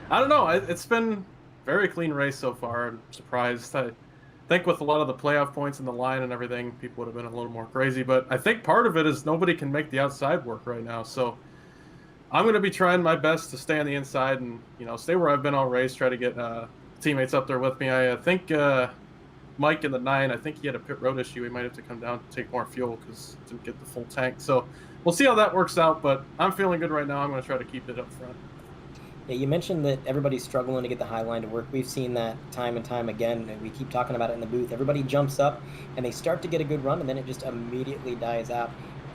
I don't know. It's been a very clean race so far. I'm surprised. I think with a lot of the playoff points in the line and everything, people would have been a little more crazy. But I think part of it is nobody can make the outside work right now. So I'm going to be trying my best to stay on the inside and, stay where I've been all race, try to get teammates up there with me. I think Mike in the 9, I think he had a pit road issue. He might have to come down to take more fuel because didn't get the full tank. So we'll see how that works out, but I'm feeling good right now. I'm going to try to keep it up front. Yeah, you mentioned that everybody's struggling to get the high line to work. We've seen that time and time again, and we keep talking about it in the booth. Everybody jumps up, and they start to get a good run, and then it just immediately dies out.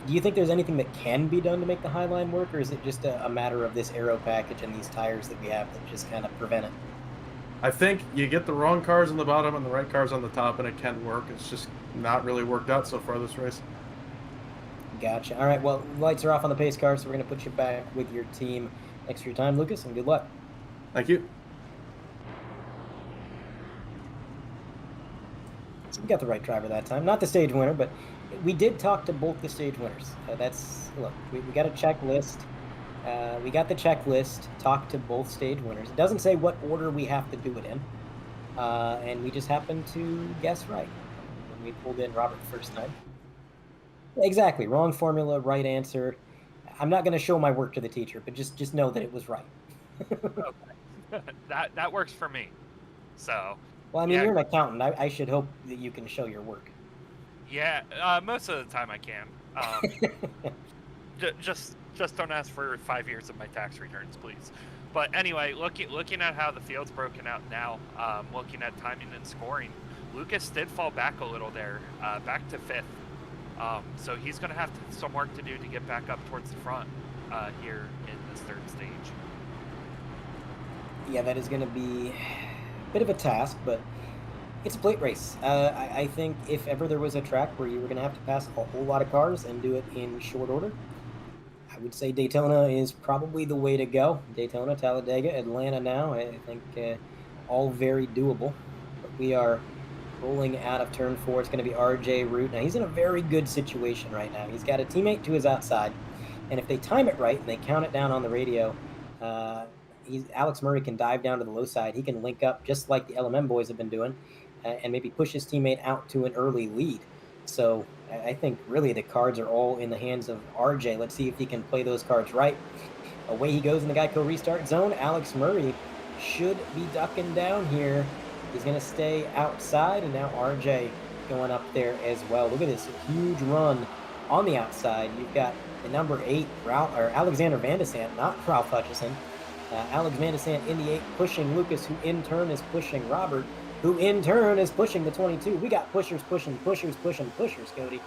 Do you think there's anything that can be done to make the high line work, or is it just a matter of this aero package and these tires that we have that just kind of prevent it? I think you get the wrong cars on the bottom and the right cars on the top, and it can work. It's just not really worked out so far this race. Gotcha. All right, well, lights are off on the pace car, so we're going to put you back with your team. Thanks for your time, Lucas, and good luck. Thank you. So we got the right driver that time. Not the stage winner, but we did talk to both the stage winners. Look, we got a checklist. We got the checklist, talked to both stage winners. It doesn't say what order we have to do it in, and we just happened to guess right when we pulled in Robert the first time. Exactly, wrong formula, right answer. I'm not going to show my work to the teacher, but just know that it was right. okay. that works for me. So. Well, I mean, yeah, you're an accountant. I should hope that you can show your work. Yeah, most of the time I can. Just don't ask for 5 years of my tax returns, please. But anyway, looking at how the field's broken out now, looking at timing and scoring, Lucas did fall back a little there, back to 5th. So he's going to have some work to do to get back up towards the front here in this third stage. Yeah, that is going to be a bit of a task, but it's a plate race. I think if ever there was a track where you were going to have to pass a whole lot of cars and do it in short order, I would say Daytona is probably the way to go. Daytona, Talladega, Atlanta now, I think all very doable. But we are rolling out of turn 4. It's going to be RJ Root. Now, he's in a very good situation right now. He's got a teammate to his outside, and if they time it right and they count it down on the radio, Alex Murray can dive down to the low side. He can link up just like the LMM boys have been doing and maybe push his teammate out to an early lead. So I think really the cards are all in the hands of RJ. Let's see if he can play those cards right. Away he goes in the Geico restart zone. Alex Murray should be ducking down here. He's going to stay outside, and now RJ going up there as well. Look at this huge run on the outside. You've got the number 8, Alexander Van de Sant, not Ralph Hutchison. Alex Van de Sant in the 8, pushing Lucas, who in turn is pushing Robert, who in turn is pushing the 22. We got pushers pushing, pushers pushing, pushers, Cody.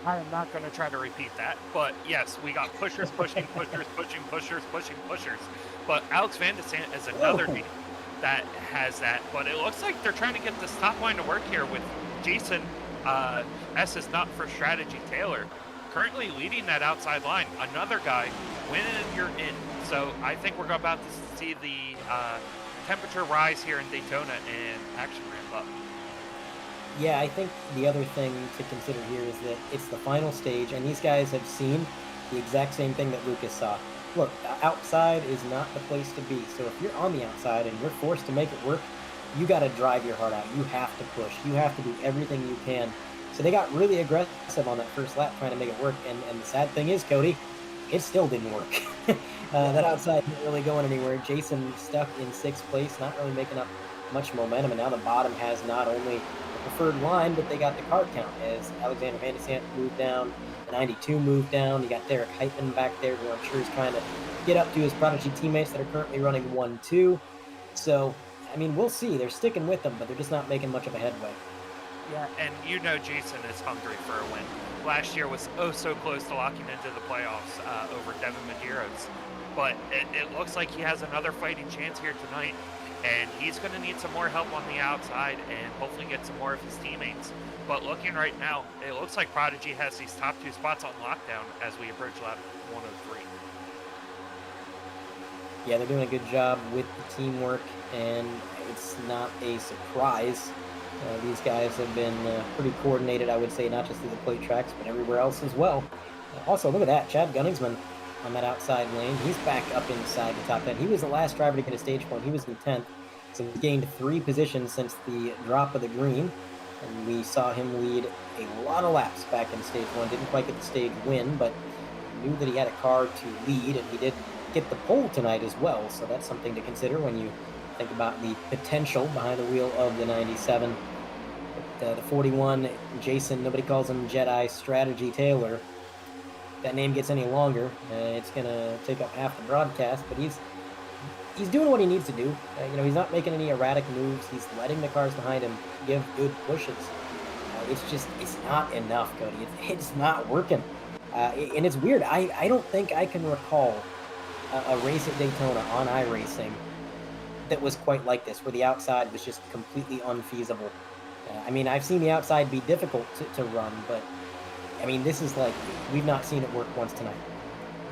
I am not going to try to repeat that, but yes, we got pushers pushing, pushers pushing, pushers pushing, pushers. But Alex Van de Sant is another team that has that, but it looks like they're trying to get the stop line to work here with Jason S is not for strategy Taylor currently leading that outside line. Another guy, win and you're in. So I think we're about to see the temperature rise here in Daytona and action ramp up. Yeah, I think the other thing to consider here is that it's the final stage, and these guys have seen the exact same thing that Lucas saw. Look, outside is not the place to be. So if you're on the outside and you're forced to make it work, you got to drive your heart out. You have to push. You have to do everything you can. So they got really aggressive on that first lap trying to make it work. And the sad thing is, Cody, it still didn't work. That outside isn't really going anywhere. Jason stuck in 6th place, not really making up much momentum. And now the bottom has not only the preferred line, but they got the car count as Alexander Van de Sant moved down, the 92 moved down. You got Derek Heitman back there, who I'm sure is trying to get up to his Prodigy teammates that are currently running 1-2. So, I mean, we'll see. They're sticking with them, but they're just not making much of a headway. Yeah, and you know Jason is hungry for a win. Last year was oh so close to locking into the playoffs over Devin Medeiros. But it looks like he has another fighting chance here tonight, and he's going to need some more help on the outside and hopefully get some more of his teammates. But looking right now, it looks like Prodigy has these top 2 spots on lockdown as we approach lap 103. Yeah, they're doing a good job with the teamwork, and it's not a surprise. These guys have been pretty coordinated, I would say, not just through the plate tracks, but everywhere else as well. Also, look at that. Chad Gunningsman on that outside lane. He's back up inside the top 10. He was the last driver to get a stage point. He was in 10th, so he's gained 3 positions since the drop of the green. And we saw him lead a lot of laps back in stage 1. Didn't quite get the stage win, but knew that he had a car to lead, and he did get the pole tonight as well. So that's something to consider when you think about the potential behind the wheel of the 97. But, the 41, Jason, nobody calls him Jedi Strategy Taylor. If that name gets any longer, it's going to take up half the broadcast, but he's doing what he needs to do. He's not making any erratic moves. He's letting the cars behind him give good pushes. It's not enough, Cody. It's not working. And it's weird. I don't think I can recall a race at Daytona on iRacing that was quite like this, where the outside was just completely unfeasible. I mean, I've seen the outside be difficult to run, but I mean, this is like, we've not seen it work once tonight.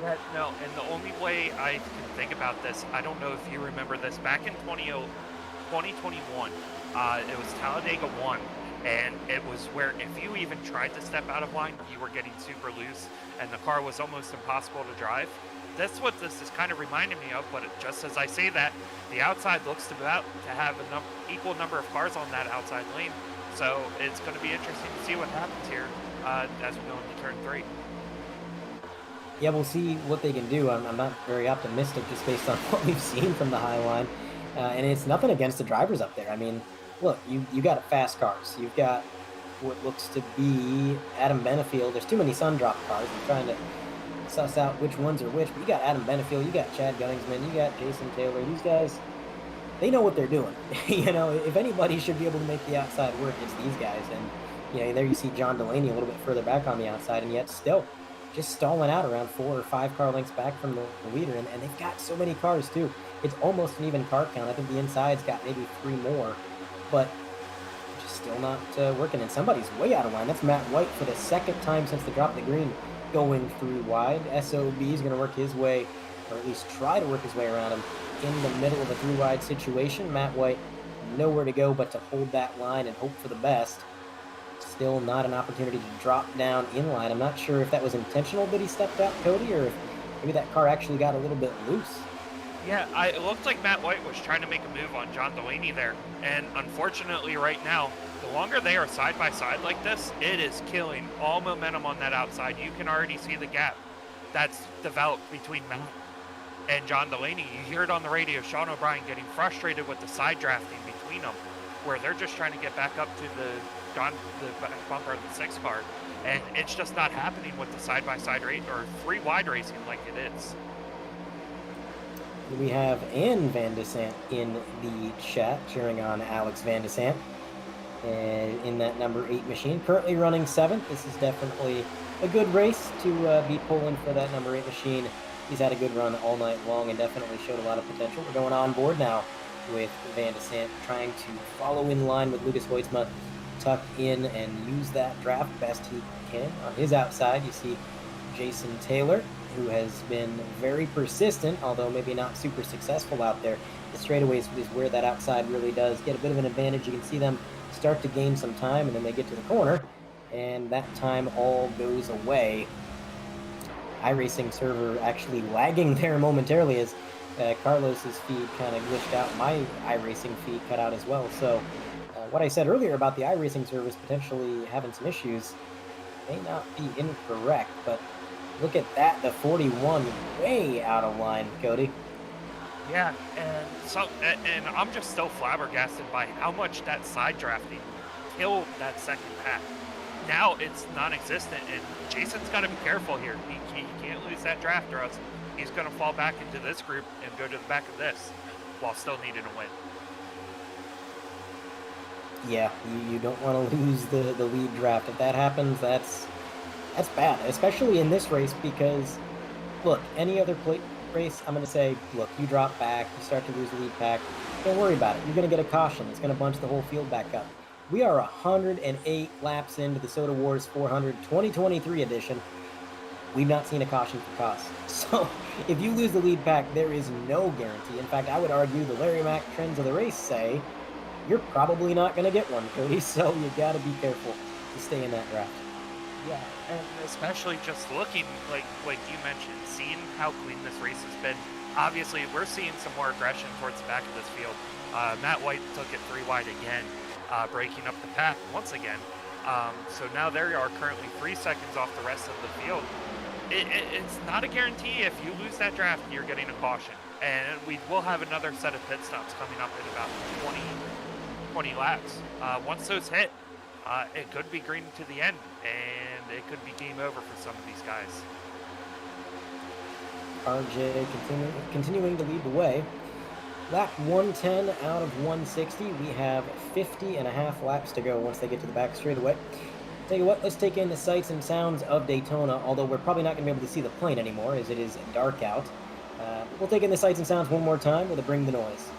Yeah, no, and the only way I can think about this, I don't know if you remember this, back in 2021, it was Talladega 1, and it was where if you even tried to step out of line, you were getting super loose, and the car was almost impossible to drive. That's what this is kind of reminding me of, but just as I say that, the outside looks to have an equal number of cars on that outside lane. So it's going to be interesting to see what happens here as we go into turn 3. Yeah, we'll see what they can do. I'm not very optimistic just based on what we've seen from the high line. And it's nothing against the drivers up there. I mean, look, you got fast cars. You've got what looks to be Adam Benefield. There's too many sun-drop cars. I'm trying to suss out which ones are which. But you got Adam Benefield, you got Chad Gunningsman, you got Jason Taylor. These guys, they know what they're doing. If anybody should be able to make the outside work, it's these guys. And there you see John Delaney a little bit further back on the outside, and yet still just stalling out around 4 or 5 car lengths back from the leader. And they've got so many cars too. It's almost an even car count. I think the inside's got maybe 3 more, but just still not working. And somebody's way out of line. That's Matt White for the 2nd time since the drop of the green, going through wide. SOB is going to work his way, or at least try to work his way around him in the middle of a through wide situation. Matt White nowhere to go but to hold that line and hope for the best. Still not an opportunity to drop down in line. I'm not sure if that was intentional that he stepped out, Cody, or if maybe that car actually got a little bit loose. Yeah, it looked like Matt White was trying to make a move on John Delaney there. And unfortunately right now, the longer they are side by side like this, it is killing all momentum on that outside. You can already see the gap that's developed between Matt and John Delaney. You hear it on the radio, Sean O'Brien getting frustrated with the side drafting between them, where they're just trying to get back up to the bumper of the 6 car. And it's just not happening with the side-by-side race or 3 wide racing like it is. We have Ann Van de Sant in the chat cheering on Alex Van de Sant in that number 8 machine. Currently running 7th. This is definitely a good race to be pulling for that number 8 machine. He's had a good run all night long and definitely showed a lot of potential. We're going on board now with Van de Sant, trying to follow in line with Lucas Hoytsma, tuck in and use that draft best he can. On his outside, you see Jason Taylor, who has been very persistent, although maybe not super successful out there. The straightaways is where that outside really does get a bit of an advantage. You can see them start to gain some time, and then they get to the corner, and that time all goes away. iRacing server actually lagging there momentarily as Carlos's feed kind of glitched out. My iRacing feed cut out as well. So what I said earlier about the iRacing service potentially having some issues may not be incorrect, but look at that, the 41 way out of line, Cody. Yeah, and I'm just still flabbergasted by how much that side drafting killed that second pack. Now it's non-existent, and Jason's got to be careful here. He can't lose that draft, or else he's going to fall back into this group and go to the back of this while still needing a win. Yeah, you don't want to lose the lead draft. If that happens, that's bad, especially in this race because, look, any other race, I'm going to say, look, you drop back, you start to lose the lead pack, don't worry about it. You're going to get a caution. It's going to bunch the whole field back up. We are 108 laps into the Soda Wars 400 2023 edition. We've not seen a caution for cost. So if you lose the lead pack, there is no guarantee. In fact, I would argue the Larry Mack trends of the race say you're probably not going to get one, Cody. So you got to be careful to stay in that draft. Yeah, and especially just looking like you mentioned, seeing how clean this race has been. Obviously, we're seeing some more aggression towards the back of this field. Matt White took it 3 wide again, breaking up the path once again. So now there you are, currently 3 seconds off the rest of the field. It's not a guarantee. If you lose that draft, you're getting a caution. And we will have another set of pit stops coming up in about 20 laps. Once those hit, it could be green to the end, and it could be game over for some of these guys. RJ continuing to lead the way. Lap 110 out of 160. We have 50 and a half laps to go once they get to the back straightaway. Tell you what, let's take in the sights and sounds of Daytona, although we're probably not going to be able to see the plane anymore as it is dark out. We'll take in the sights and sounds one more time with a Bring the Noise.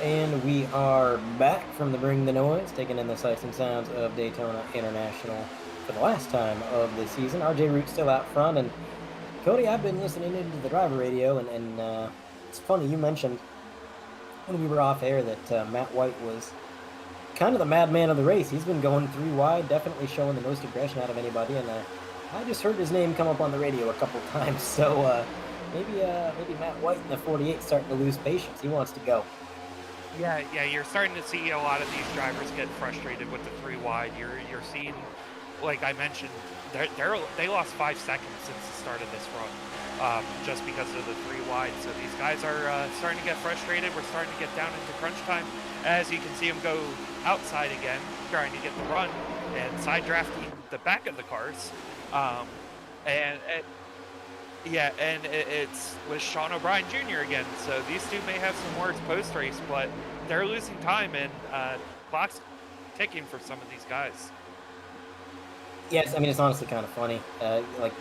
And we are back from the Bring the Noise, taking in the sights and sounds of Daytona International for the last time of the season. RJ Root's still out front, and Cody, I've been listening into the driver radio, and it's funny, you mentioned when we were off air that Matt White was kind of the madman of the race. He's been going 3 wide, definitely showing the most aggression out of anybody, and I just heard his name come up on the radio a couple times, so maybe Matt White in the 48 starting to lose patience. He wants to go. Yeah, you're starting to see a lot of these drivers get frustrated with the 3 wide. You're seeing, like I mentioned, they lost 5 seconds since the start of this run, just because of the 3 wide. So these guys are starting to get frustrated. We're starting to get down into crunch time. As you can see them go outside again, trying to get the run and side drafting the back of the cars. It's with Sean O'Brien Jr. again. So these two may have some words post-race, but they're losing time, and clock's ticking for some of these guys. Yes, I mean, it's honestly kind of funny. Like,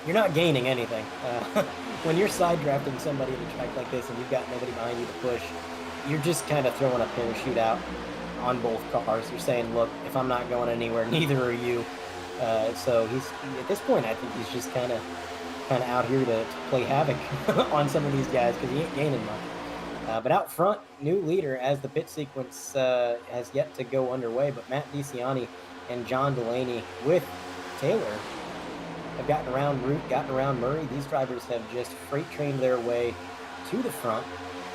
you're not gaining anything. When you're side drafting somebody at a track like this and you've got nobody behind you to push, you're just kind of throwing a parachute out on both cars. You're saying, look, if I'm not going anywhere, neither are you. So he's, at this point, I think he's just kind of out here to play havoc on some of these guys because he ain't gaining much. But out front, new leader as the pit sequence has yet to go underway, but Matt DeCiani and John Delaney with Taylor have gotten around Root, gotten around Murray. These drivers have just freight trained their way to the front.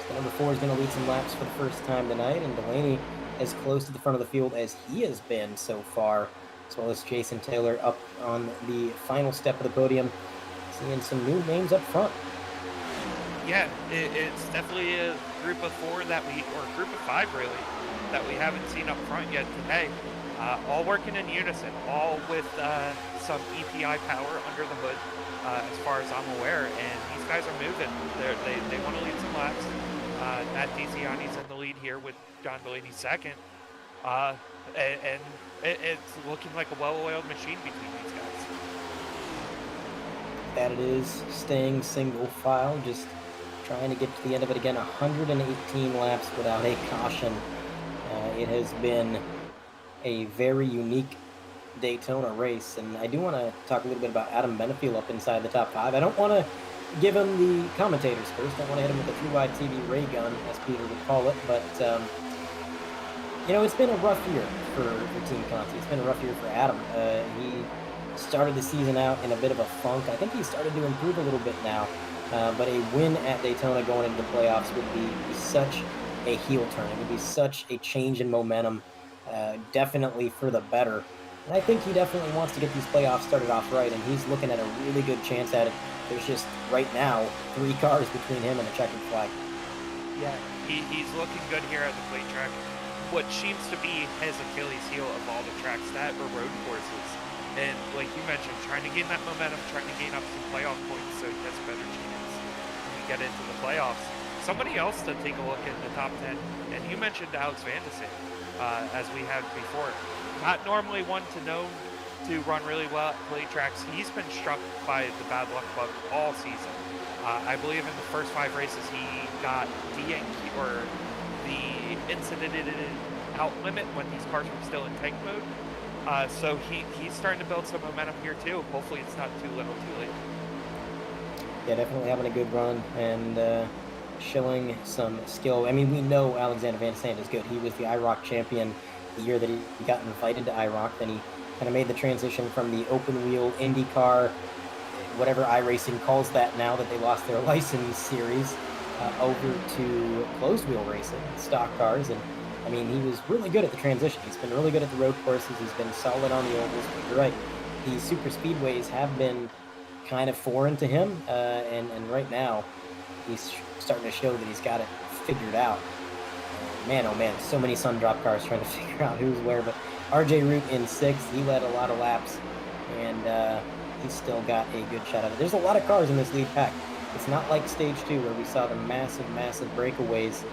So number 4 is going to lead some laps for the first time tonight, and Delaney as close to the front of the field as he has been so far, as well as Jason Taylor up on the final step of the podium. Seeing some new names up front. Yeah, it's definitely a group of 4 or group of 5 really, that we haven't seen up front yet today. All working in unison, all with some EPI power under the hood, as far as I'm aware. And these guys are moving. They want to lead some laps. Matt DeCiani's in the lead here with John Delaney second. And it's looking like a well-oiled machine between these guys. That it is, staying single file, just trying to get to the end of it again. 118 laps without a caution. It has been a very unique Daytona race, and I do want to talk a little bit about Adam Benefiel up inside the top 5. I don't want to give him the commentators first. I want to hit him with the 3-wide TV ray gun, as Peter would call it, but you know, it's been a rough year for Team Conti. It's been a rough year for Adam. He started the season out in a bit of a funk. I think he started to improve a little bit now, but a win at Daytona going into the playoffs would be such a heel turn. It would be such a change in momentum, definitely for the better. And I think he definitely wants to get these playoffs started off right, and he's looking at a really good chance at it. There's just, right now, 3 cars between him and a checkered flag. Yeah, he's looking good here at the plate track. What seems to be his Achilles heel of all the tracks that are road courses. And like you mentioned, trying to gain that momentum, trying to gain up some playoff points so he has a better chance when we get into the playoffs. Somebody else to take a look at the top 10, and you mentioned Alex Vandesen, as we have before. Not normally one to know to run really well at plate tracks. He's been struck by the bad luck bug all season. I believe in the first 5 races he got DNQ, or the incidented out limit when these cars were still in tank mode. So he's starting to build some momentum here too. Hopefully it's not too little too late. Yeah, definitely having a good run and showing some skill. I mean, we know Alexander Van Sant is good. He was the IROC champion the year that he got invited to IROC. Then he kind of made the transition from the open wheel IndyCar, whatever iRacing calls that now that they lost their license series, over to closed wheel racing, stock cars. And I mean, he was really good at the transition. He's been really good at the road courses. He's been solid on the ovals. But you're right, the super speedways have been kind of foreign to him. And right now, he's starting to show that he's got it figured out. Man, oh man, so many sun drop cars trying to figure out who's where. But RJ Root in 6th, he led a lot of laps, and he's still got a good shot at it. There's a lot of cars in this lead pack. It's not like stage 2 where we saw the massive breakaways.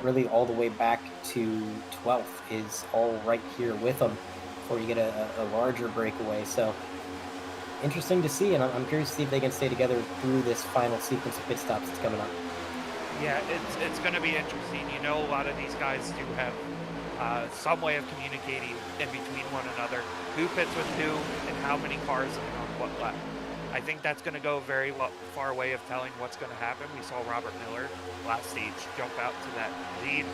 Really all the way back to 12th is all right here with them before you get a larger breakaway. So interesting to see, and I'm curious to see if they can stay together through this final sequence of pit stops that's coming up. Yeah, it's going to be interesting. You know, a lot of these guys do have some way of communicating in between one another, who pits with who and how many cars and on what lap. I think that's going to go very far way of telling what's going to happen. We saw Robert Miller last stage jump out to that lead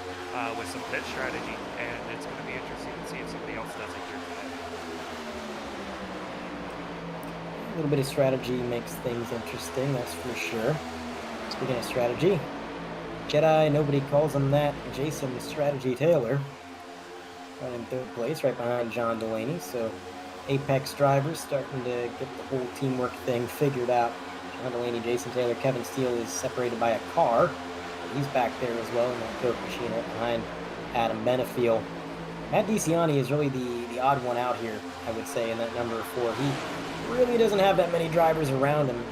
with some pit strategy, and it's going to be interesting to see if somebody else does it here today. A little bit of strategy makes things interesting, that's for sure. Speaking of strategy, Jedi, nobody calls him that, Jason Strategy Taylor, right in third place, right behind John Delaney. So Apex drivers starting to get the whole teamwork thing figured out. John Delaney, Jason Taylor, Kevin Steele is separated by a car. He's back there as well in that Coke machine right behind Adam Benefiel. Matt DeCiani is really the odd one out here, I would say, in that number 4. He really doesn't have that many drivers around him.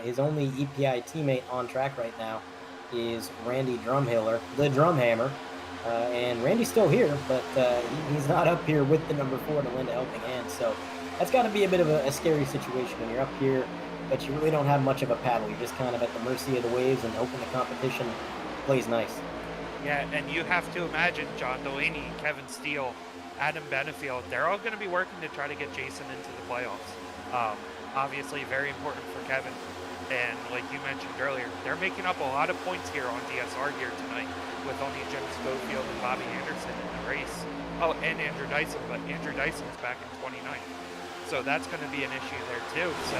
His only EPI teammate on track right now is Randy Drumhiller, the Drumhammer. And Randy's still here, but he's not up here with the number 4 to lend a helping hand. So that's got to be a bit of a scary situation when you're up here, but you really don't have much of a paddle. You're just kind of at the mercy of the waves and hoping the competition plays nice. Yeah, and you have to imagine John Delaney, Kevin Steele, Adam Benefield, they're all going to be working to try to get Jason into the playoffs. Obviously, very important for Kevin. And like you mentioned earlier, they're making up a lot of points here on DSR here tonight with only Jim Schofield and Bobby Anderson in the race. Oh, and Andrew Dyson, but Andrew Dyson's back in 29th. So that's going to be an issue there too. So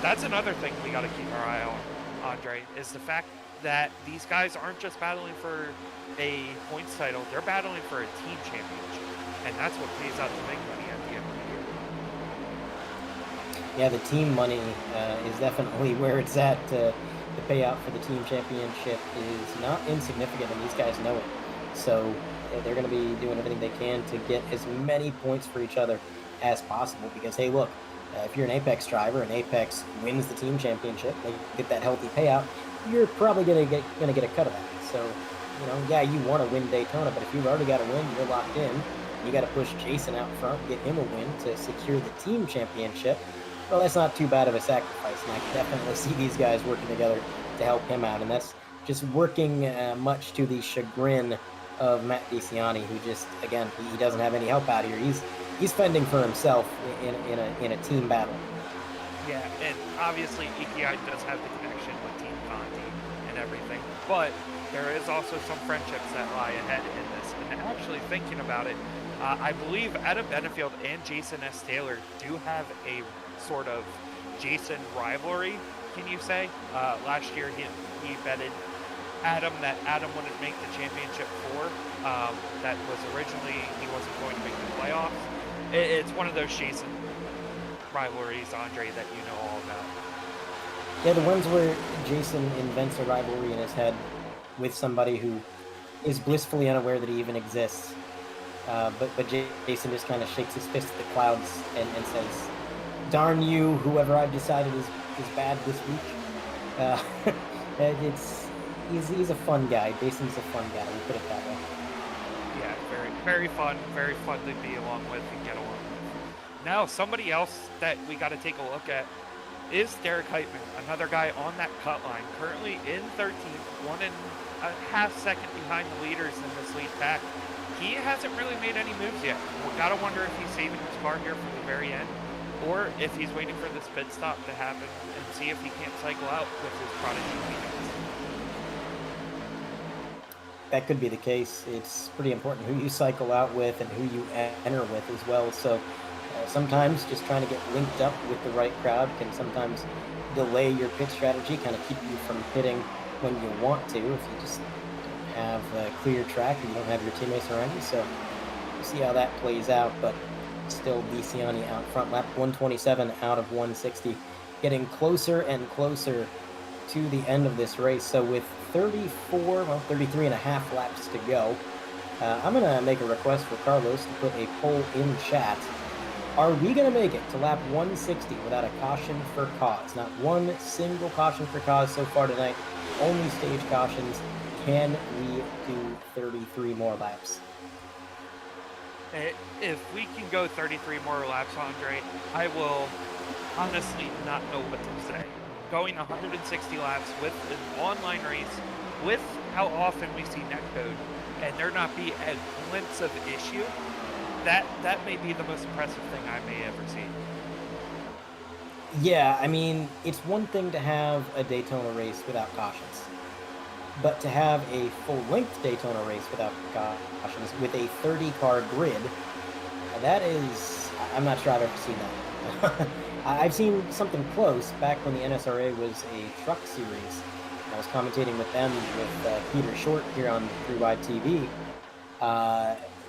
that's another thing we got to keep our eye on, Andre, is the fact that these guys aren't just battling for a points title, they're battling for a team championship. And that's what pays out the big money at the end of the year. Yeah, the team money is definitely where it's at. The payout for the team championship is not insignificant, and these guys know it. So they're going to be doing everything they can to get as many points for each other as possible. Because, hey, look, if you're an Apex driver and Apex wins the team championship, they get that healthy payout, you're probably going to get a cut of that. So, you know, yeah, you want to win Daytona, but if you've already got a win, you're locked in. You got to push Jason out front, get him a win to secure the team championship. Well, that's not too bad of a sacrifice, and I can definitely see these guys working together to help him out, and that's just working much to the chagrin of Matt DeCiani, who just, again, he doesn't have any help out here. He's fending for himself in a team battle. Yeah, and obviously EPI does have the connection with Team Conti and everything, but there is also some friendships that lie ahead in this. And actually thinking about it, I believe Adam Benefield and Jason S. Taylor do have a sort of Jason rivalry, can you say? Last year he betted Adam that Adam wouldn't make the championship 4. That was originally he wasn't going to make the playoffs. It's one of those Jason rivalries, Andre, that you know all about. Yeah, the ones where Jason invents a rivalry in his head with somebody who is blissfully unaware that he even exists. But Jason just kind of shakes his fist at the clouds and says, "Darn you, whoever I've decided is bad this week." He's a fun guy. Jason's a fun guy. We put it that way. Yeah, very fun to be along with and get along with. Now, somebody else that we got to take a look at is Derek Heitman, another guy on that cut line, currently in 13th, 1.5 seconds behind the leaders in this lead pack. He hasn't really made any moves yet. We gotta wonder if he's saving his car here for the very end, or if he's waiting for this pit stop to happen and see if he can't cycle out with his prodigy weekends. That could be the case. It's pretty important who you cycle out with and who you enter with as well. So sometimes just trying to get linked up with the right crowd can sometimes delay your pit strategy, kind of keep you from pitting when you want to, if you just don't have a clear track or you don't have your teammates around you. So we'll see how that plays out, but still DeCiani out front, lap 127 out of 160, getting closer and closer to the end of this race. So with 33 and a half laps to go, I'm going to make a request for Carlos to put a poll in chat. Are we going to make it to lap 160 without a caution for cause? Not one single caution for cause so far tonight. Only stage cautions. Can we do 33 more laps? If we can go 33 more laps, Andre, I will honestly not know what to say. going 160 laps with an online race, with how often we see netcode, and there not be a glimpse of issue, that may be the most impressive thing I may ever see. Yeah, I mean, it's one thing to have a Daytona race without cautions, but to have a full-length Daytona race without cautions with a 30-car grid, that is, I'm not sure I've ever seen that. I've seen something close back when the NSRA was a truck series. I was commentating with them with Peter Short here on 3Wide TV.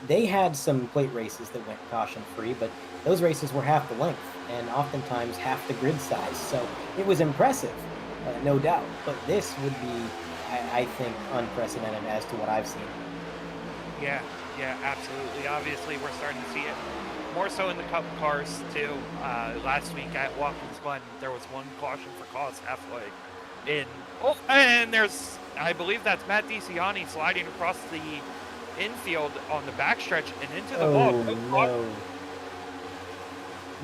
They had some plate races that went caution-free, but those races were half the length and oftentimes half the grid size. So it was impressive, no doubt. But this would be, I think, unprecedented as to what I've seen. Yeah, absolutely. Obviously, we're starting to see it more so in the Cup cars too. Last week at Watkins Glen, there was one caution for cause halfway in. Oh, and there's, I believe that's Matt DiCiani sliding across the infield on the backstretch and into the wall. No.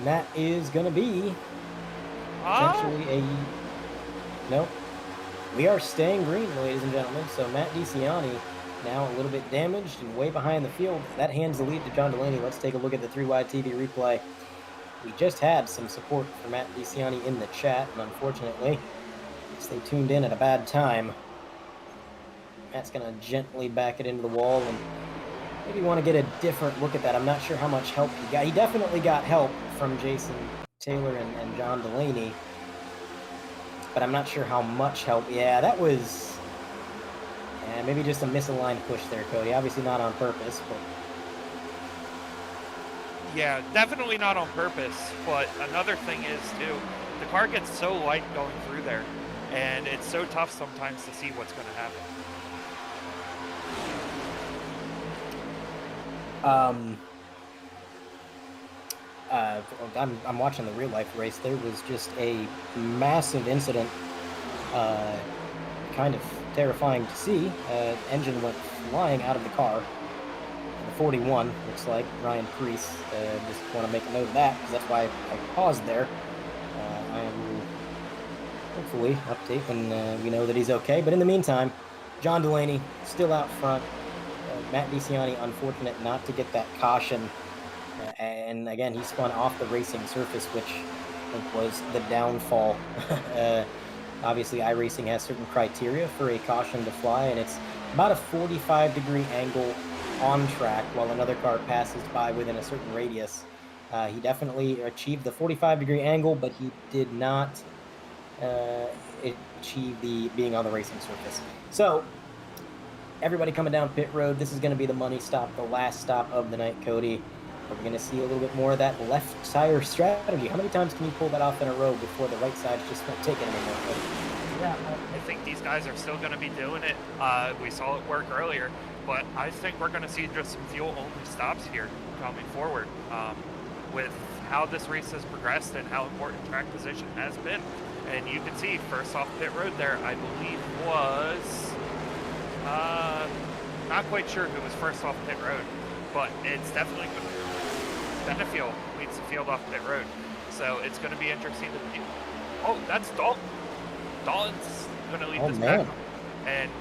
Matt is going to be potentially a... No. We are staying green, ladies and gentlemen. So Matt DiCiani now a little bit damaged and way behind the field. That hands the lead to John Delaney. Let's take a look at the 3Wide TV replay. We just had some support for Matt DiCiani in the chat, and unfortunately, they tuned in at a bad time. Matt's going to gently back it into the wall, and maybe want to get a different look at that. I'm not sure how much help he got. He definitely got help from Jason Taylor and John Delaney, but I'm not sure how much help. Yeah, that was maybe just a misaligned push there, Cody. Obviously not on purpose, but... Yeah, definitely not on purpose, but another thing is, too, the car gets so light going through there, and it's so tough sometimes to see what's going to happen. I'm watching the real life race. There was just a massive incident, kind of terrifying to see. Engine went flying out of the car. The 41 looks like Ryan Preece. Just want to make a note of that because that's why I paused there. I will hopefully update when we know that he's okay. But in the meantime, John Delaney still out front. Matt DiCiani, unfortunate not to get that caution. And again, he spun off the racing surface, which I think was the downfall. Obviously, iRacing has certain criteria for a caution to fly, and it's about a 45-degree angle on track while another car passes by within a certain radius. He definitely achieved the 45-degree angle, but he did not achieve the being on the racing surface. So, everybody coming down pit road. This is going to be the money stop, the last stop of the night, Cody. We're going to see a little bit more of that left tire strategy. How many times can you pull that off in a row before the right side's just not taking anymore, Cody? Yeah, I think these guys are still going to be doing it. We saw it work earlier, but I think we're going to see just some fuel-only stops here coming forward with how this race has progressed and how important track position has been. And you can see, first off pit road there, I believe was... not quite sure who was first off pit road, but it's definitely going to Benefield leads the field off pit road. So it's going to be interesting to see. Oh, that's Dalton. Dalton's going to lead this back. And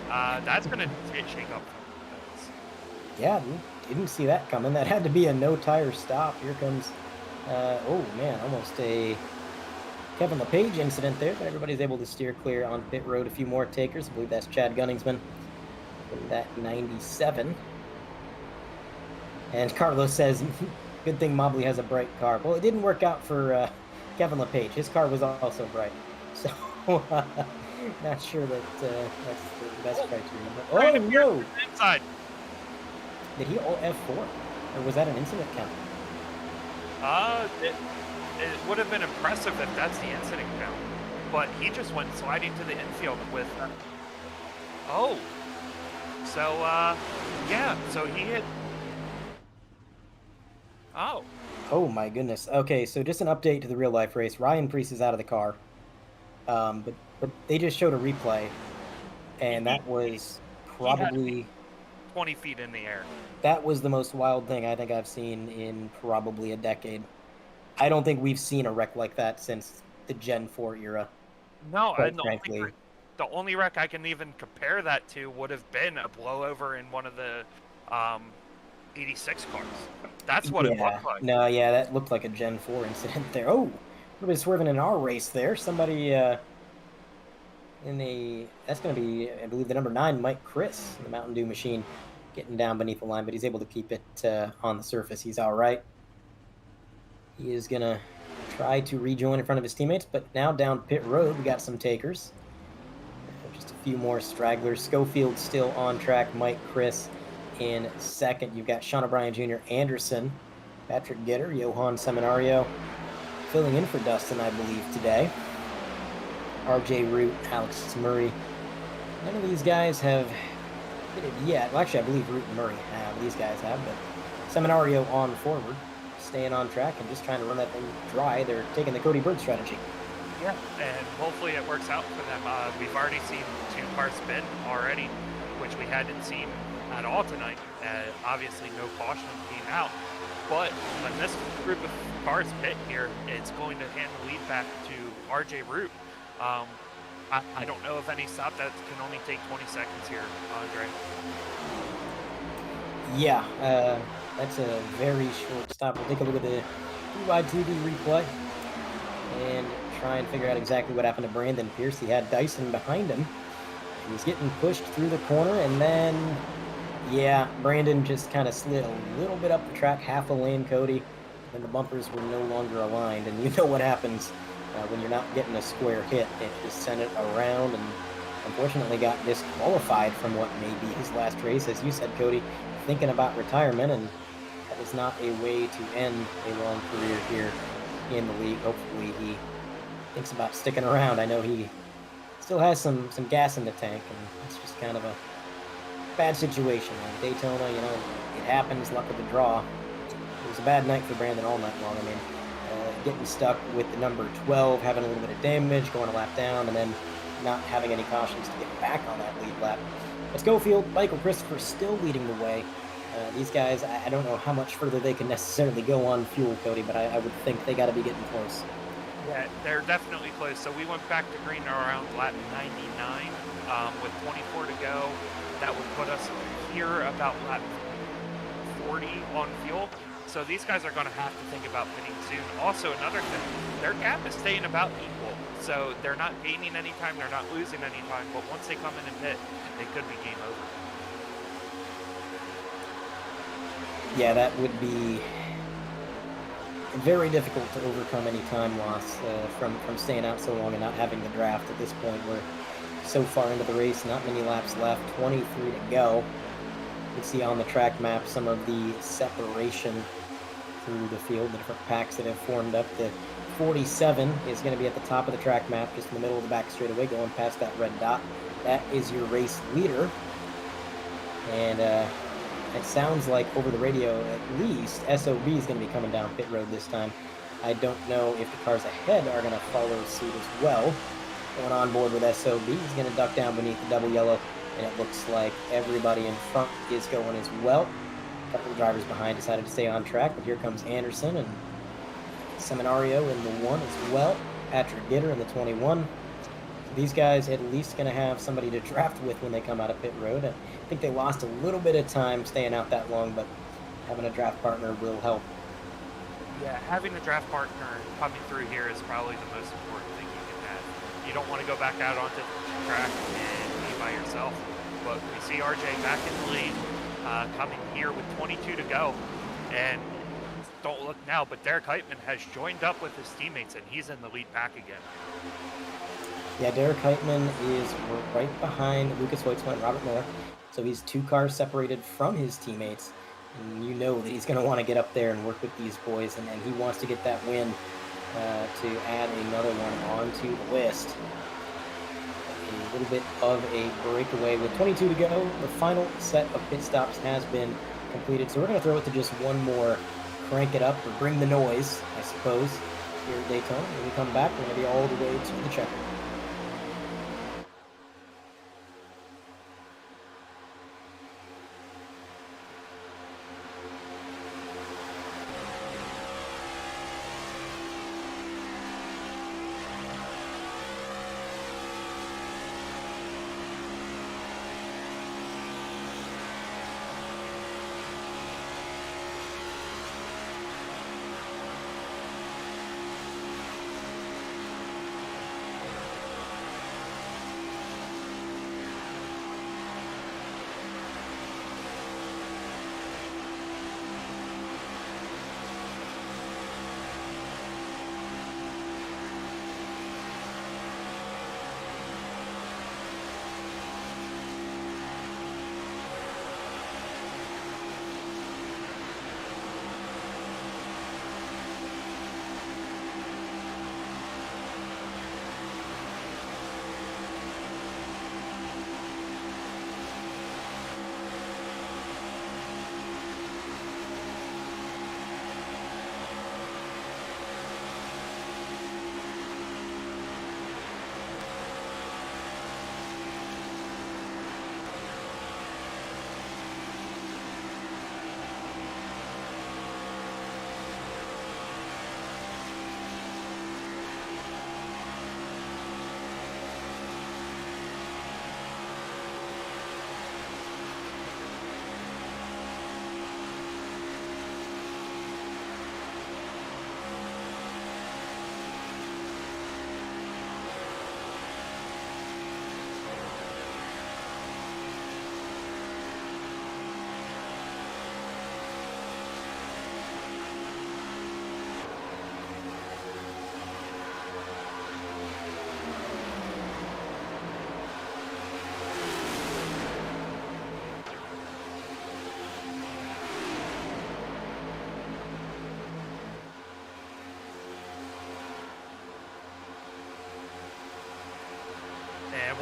that's going to shake up. Yeah, didn't see that coming. That had to be a no-tire stop. Here comes, oh man, almost a Kevin LePage incident there, but everybody's able to steer clear on pit road. A few more takers. I believe that's Chad Gunningsman. That 97. And Carlos says, good thing Mobley has a bright car. Well, it didn't work out for Kevin LePage. His car was also bright. So, not sure that that's the best criteria. But, oh, no! Inside. Did he F4? Or was that an incident count? It would have been impressive if that's the incident count. But he just went sliding to the infield with... oh. So, yeah. So he hit... oh. Oh my goodness. Okay, so just an update to the real life race. Ryan Preece is out of the car. But they just showed a replay, and that was probably 20 feet in the air. That was the most wild thing I think I've seen in probably a decade. I don't think we've seen a wreck like that since the Gen 4 era. No, quite and frankly. the only wreck I can even compare that to would have been a blowover in one of the um, 86 cars. That's what it Yeah, looked like. no, yeah, that looked like a Gen 4 incident there. Oh, a little bit swerving in our race there. Somebody that's going to be, I believe, the number 9, Mike Chris, in the Mountain Dew machine, getting down beneath the line, but he's able to keep it on the surface. He's all right. He is going to try to rejoin in front of his teammates, but now down pit road, we got some takers. Just a few more stragglers. Schofield still on track. Mike Chris in second. You've got Sean O'Brien Jr., Anderson, Patrick Gitter, Johan Seminario filling in for Dustin, I believe, today. RJ Root, Alex Murray. None of these guys have pitted yet. Well, actually, I believe Root and Murray have. These guys have, but Seminario on forward, staying on track and just trying to run that thing dry. They're taking the Cody Bird strategy. Yeah, and hopefully it works out for them. We've already seen 2 cars spin already, which we hadn't seen at all tonight. Obviously, no caution came out. But when this group of cars pit here, it's going to hand the lead back to RJ Root. I don't know of any stop that can only take 20 seconds here, Andre. Yeah, that's a very short stop. We'll take a look at the TV replay and try and figure out exactly what happened to Brandon Pierce. He had Dyson behind him. He was getting pushed through the corner, and then, yeah, Brandon just kind of slid a little bit up the track, half a lane, Cody, and the bumpers were no longer aligned. And you know what happens when you're not getting a square hit. It just sent it around and unfortunately got disqualified from what may be his last race. As you said, Cody, thinking about retirement, and that is not a way to end a long career here in the league. Hopefully he thinks about sticking around. I know he still has some gas in the tank, and it's just kind of a bad situation. Daytona, you know, it happens, luck of the draw. It was a bad night for Brandon all night long. I mean, getting stuck with the number 12, having a little bit of damage, going a lap down, and then not having any cautions to get back on that lead lap. But Schofield, Michael Christopher still leading the way. These guys, I don't know how much further they can necessarily go on fuel, Cody, but I would think they got to be getting close. Yeah, they're definitely close. So we went back to green around lap 99 with 24 to go. That would put us here about lap 40 on fuel. So these guys are going to have to think about pitting soon. Also, another thing, their gap is staying about equal. So they're not gaining any time, they're not losing any time. But once they come in and pit, it could be game over. Yeah, that would be very difficult to overcome any time loss from staying out so long and not having the draft at this point. We're so far into the race, not many laps left, 23 to go. You can see on the track map some of the separation through the field, the different packs that have formed up. The 47 is going to be at the top of the track map, just in the middle of the back straightaway, going past that red dot. That is your race leader. And it sounds like over the radio, at least, SOB is going to be coming down pit road this time. I don't know if the cars ahead are going to follow suit as well. Going on board with SOB, he's going to duck down beneath the double yellow, and it looks like everybody in front is going as well. A couple of drivers behind decided to stay on track, but here comes Anderson and Seminario in the 1 as well. Patrick Gitter in the 21. These guys at least going to have somebody to draft with when they come out of pit road. I think they lost a little bit of time staying out that long, but having a draft partner will help. Yeah, having a draft partner coming through here is probably the most important thing you can have. You don't want to go back out onto the track and be by yourself. But we see RJ back in the lead, coming here with 22 to go. And don't look now, but Derek Heitman has joined up with his teammates, and he's in the lead pack again. Yeah, Derek Heitman is right behind Lucas Hoytsma and Robert Miller. So he's 2 cars separated from his teammates. And you know that he's going to want to get up there and work with these boys, and he wants to get that win to add another one onto the list. A little bit of a breakaway with 22 to go. The final set of pit stops has been completed, so we're going to throw it to just one more crank it up or bring the noise, I suppose, here at Daytona. When we come back, we're going to be all the way to the checker.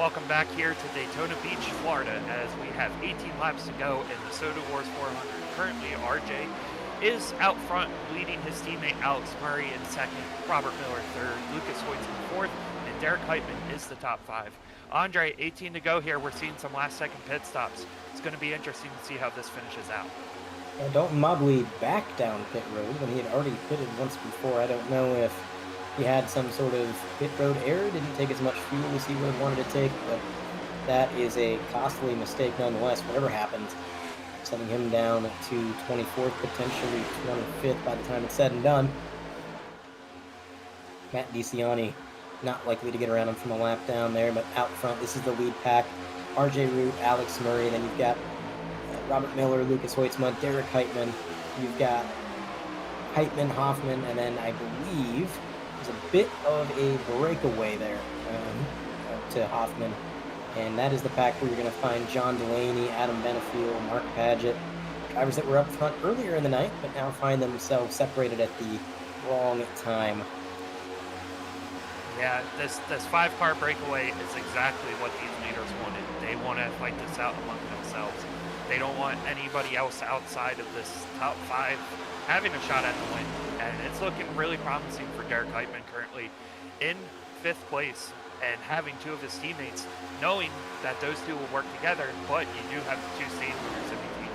Welcome back here to Daytona Beach, Florida, as we have 18 laps to go in the Soda Wars 400. Currently, RJ is out front, leading his teammate Alex Murray in second, Robert Miller third, Lucas Hoytson fourth, and Derek Heitman is the top 5. Andre, 18 to go here. We're seeing some last-second pit stops. It's going to be interesting to see how this finishes out. Dalton Mobley back down pit road when he had already pitted once before. I don't know if he had some sort of pit road error, didn't take as much fuel as he would have wanted to take, but that is a costly mistake nonetheless, whatever happens, sending him down to 24th, potentially 25th by the time it's said and done. Matt DeCiani not likely to get around him from a lap down there, but out front, this is the lead pack. RJ Root, Alex Murray, then you've got Robert Miller, Lucas Hoytsma, Derek Heitman. You've got Heitman, Hoffman, and then I believe there's a bit of a breakaway there to Hoffman. And that is the pack where you're going to find John Delaney, Adam Benefiel, Mark Paget, drivers that were up front earlier in the night, but now find themselves separated at the wrong time. Yeah, this 5-car breakaway is exactly what these leaders wanted. They want to fight this out among themselves. They don't want anybody else outside of this top 5 having a shot at the win. And it's looking really promising for Derek Heitman currently in 5th place and having 2 of his teammates, knowing that those 2 will work together, but you do have the 2 stage winners in between.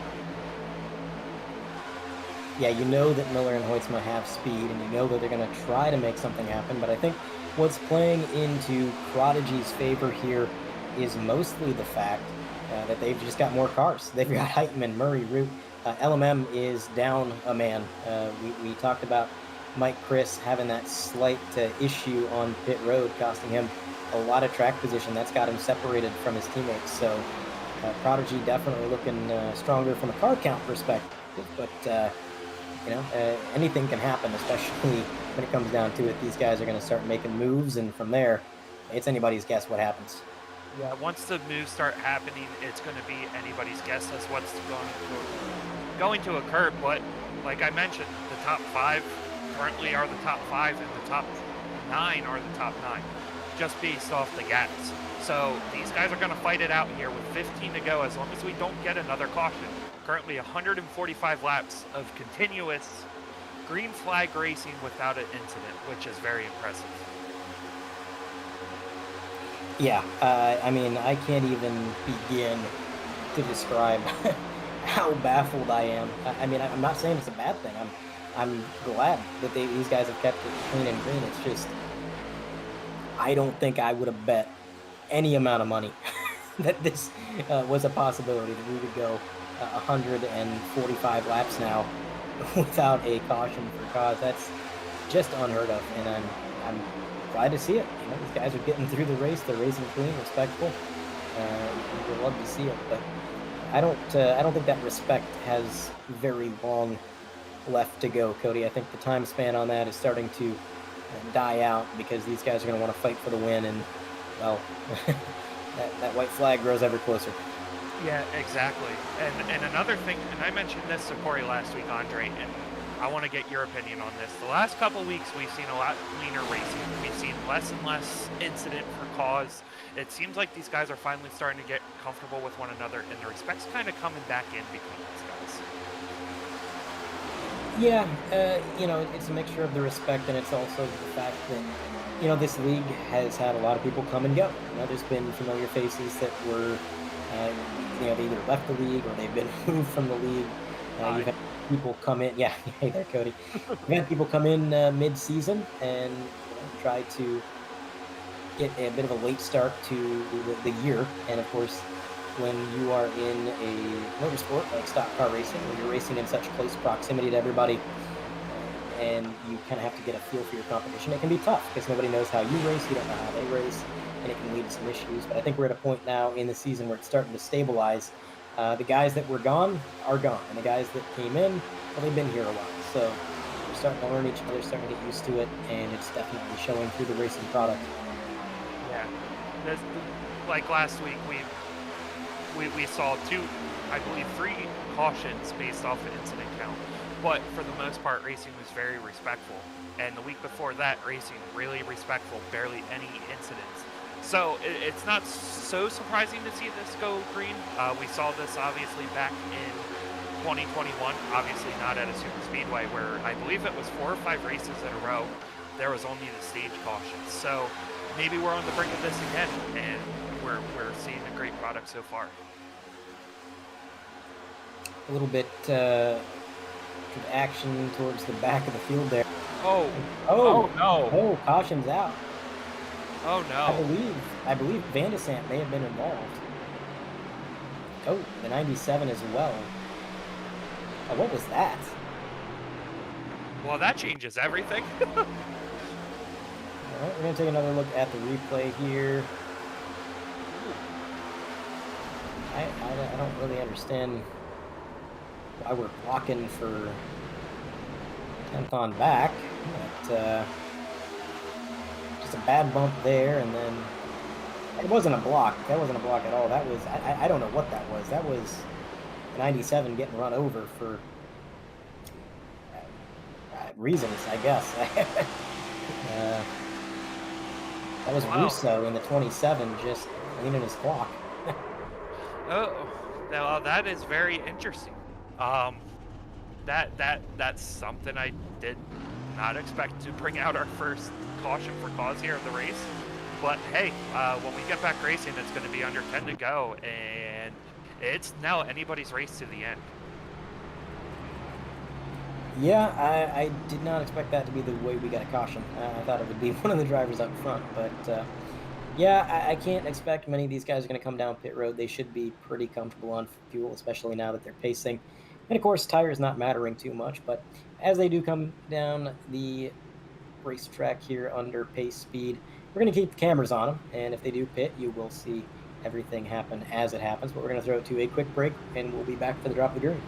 Yeah, you know that Miller and Hoytsma have speed, and you know that they're going to try to make something happen, but I think what's playing into Prodigy's favor here is mostly the fact that they've just got more cars. They've got Heitman, Murray, Root. LMM is down a man. We talked about Mike Chris having that slight issue on pit road, costing him a lot of track position. That's got him separated from his teammates. So Prodigy definitely looking stronger from a car count perspective. But, anything can happen, especially when it comes down to it. These guys are going to start making moves, and from there, it's anybody's guess what happens. Yeah, once the moves start happening, it's going to be anybody's guess as what's going to occur. But like I mentioned, the top 5 currently are the top 5, and the top 9 are the top 9, just based off the gaps. So these guys are going to fight it out here with 15 to go as long as we don't get another caution. Currently 145 laps of continuous green flag racing without an incident, which is very impressive. Yeah, I mean, I can't even begin to describe how baffled I am. I mean, I'm not saying it's a bad thing. I'm glad that these guys have kept it clean and green. It's just, I don't think I would have bet any amount of money that this was a possibility, that we would go 145 laps now without a caution for cause. That's just unheard of, and I'm glad to see it. These guys are getting through the race. They're racing clean, respectful. We'd love to see it, but I don't think that respect has very long left to go, Cody. I think the time span on that is starting to die out, because these guys are going to want to fight for the win, and well, that white flag grows ever closer. Yeah, exactly. And another thing, and I mentioned this to Corey last week, Andre, and I want to get your opinion on this. The last couple of weeks, we've seen a lot cleaner racing. We've seen less and less incident for cause. It seems like these guys are finally starting to get comfortable with one another, and the respect's kind of coming back in between these guys. Yeah, it's a mixture of the respect, and it's also the fact that, this league has had a lot of people come and go. There's been familiar faces that were, they either left the league or they've been moved from the league. You've had people come in. Yeah, hey there, Cody. You've had people come in mid-season and try to get a bit of a late start to the year. And of course, when you are in a motorsport like stock car racing, where you're racing in such close proximity to everybody, and you kind of have to get a feel for your competition, it can be tough because nobody knows how you race, you don't know how they race, and it can lead to some issues. But I think we're at a point now in the season where it's starting to stabilize. The guys that were gone are gone, and the guys that came in, well, they've been here a while. So we're starting to learn each other, starting to get used to it, and it's definitely showing through the racing product. Yeah, like last week, we saw 2, I believe 3 cautions based off an incident count. But for the most part, racing was very respectful. And the week before that, racing really respectful, barely any incidents. So it's not so surprising to see this go green. We saw this obviously back in 2021, obviously not at a super speedway where I believe it was 4 or 5 races in a row. There was only the stage caution. So maybe we're on the brink of this again, and we're seeing a great product so far. A little bit of action towards the back of the field there. Oh, Oh, no! oh, caution's out. oh no. I believe Van de Sant may have been involved. Oh, the 97 as well. Oh, what was that? Well, that changes everything. All right, we're gonna take another look at the replay here. I don't really understand why we're blocking for 10th on back, but just a bad bump there, and then it wasn't a block. That wasn't a block at all. That was I don't know what that was. That was 97 getting run over for reasons, I guess. That was Wow. Russo in the 27 just cleaning his clock. Oh, now that is very interesting. That's something I did not expect to bring out our first caution for cause here of the race. But hey, when we get back racing, it's going to be under 10 to go, and it's now anybody's race to the end. Yeah, I did not expect that to be the way we got a caution. I thought it would be one of the drivers up front, but yeah, I can't expect many of these guys are going to come down pit road. They should be pretty comfortable on fuel, especially now that they're pacing. And of course, tires not mattering too much, but as they do come down the racetrack here under pace speed, we're going to keep the cameras on them, and if they do pit, you will see everything happen as it happens. But we're going to throw it to a quick break, and we'll be back for the drop of the green.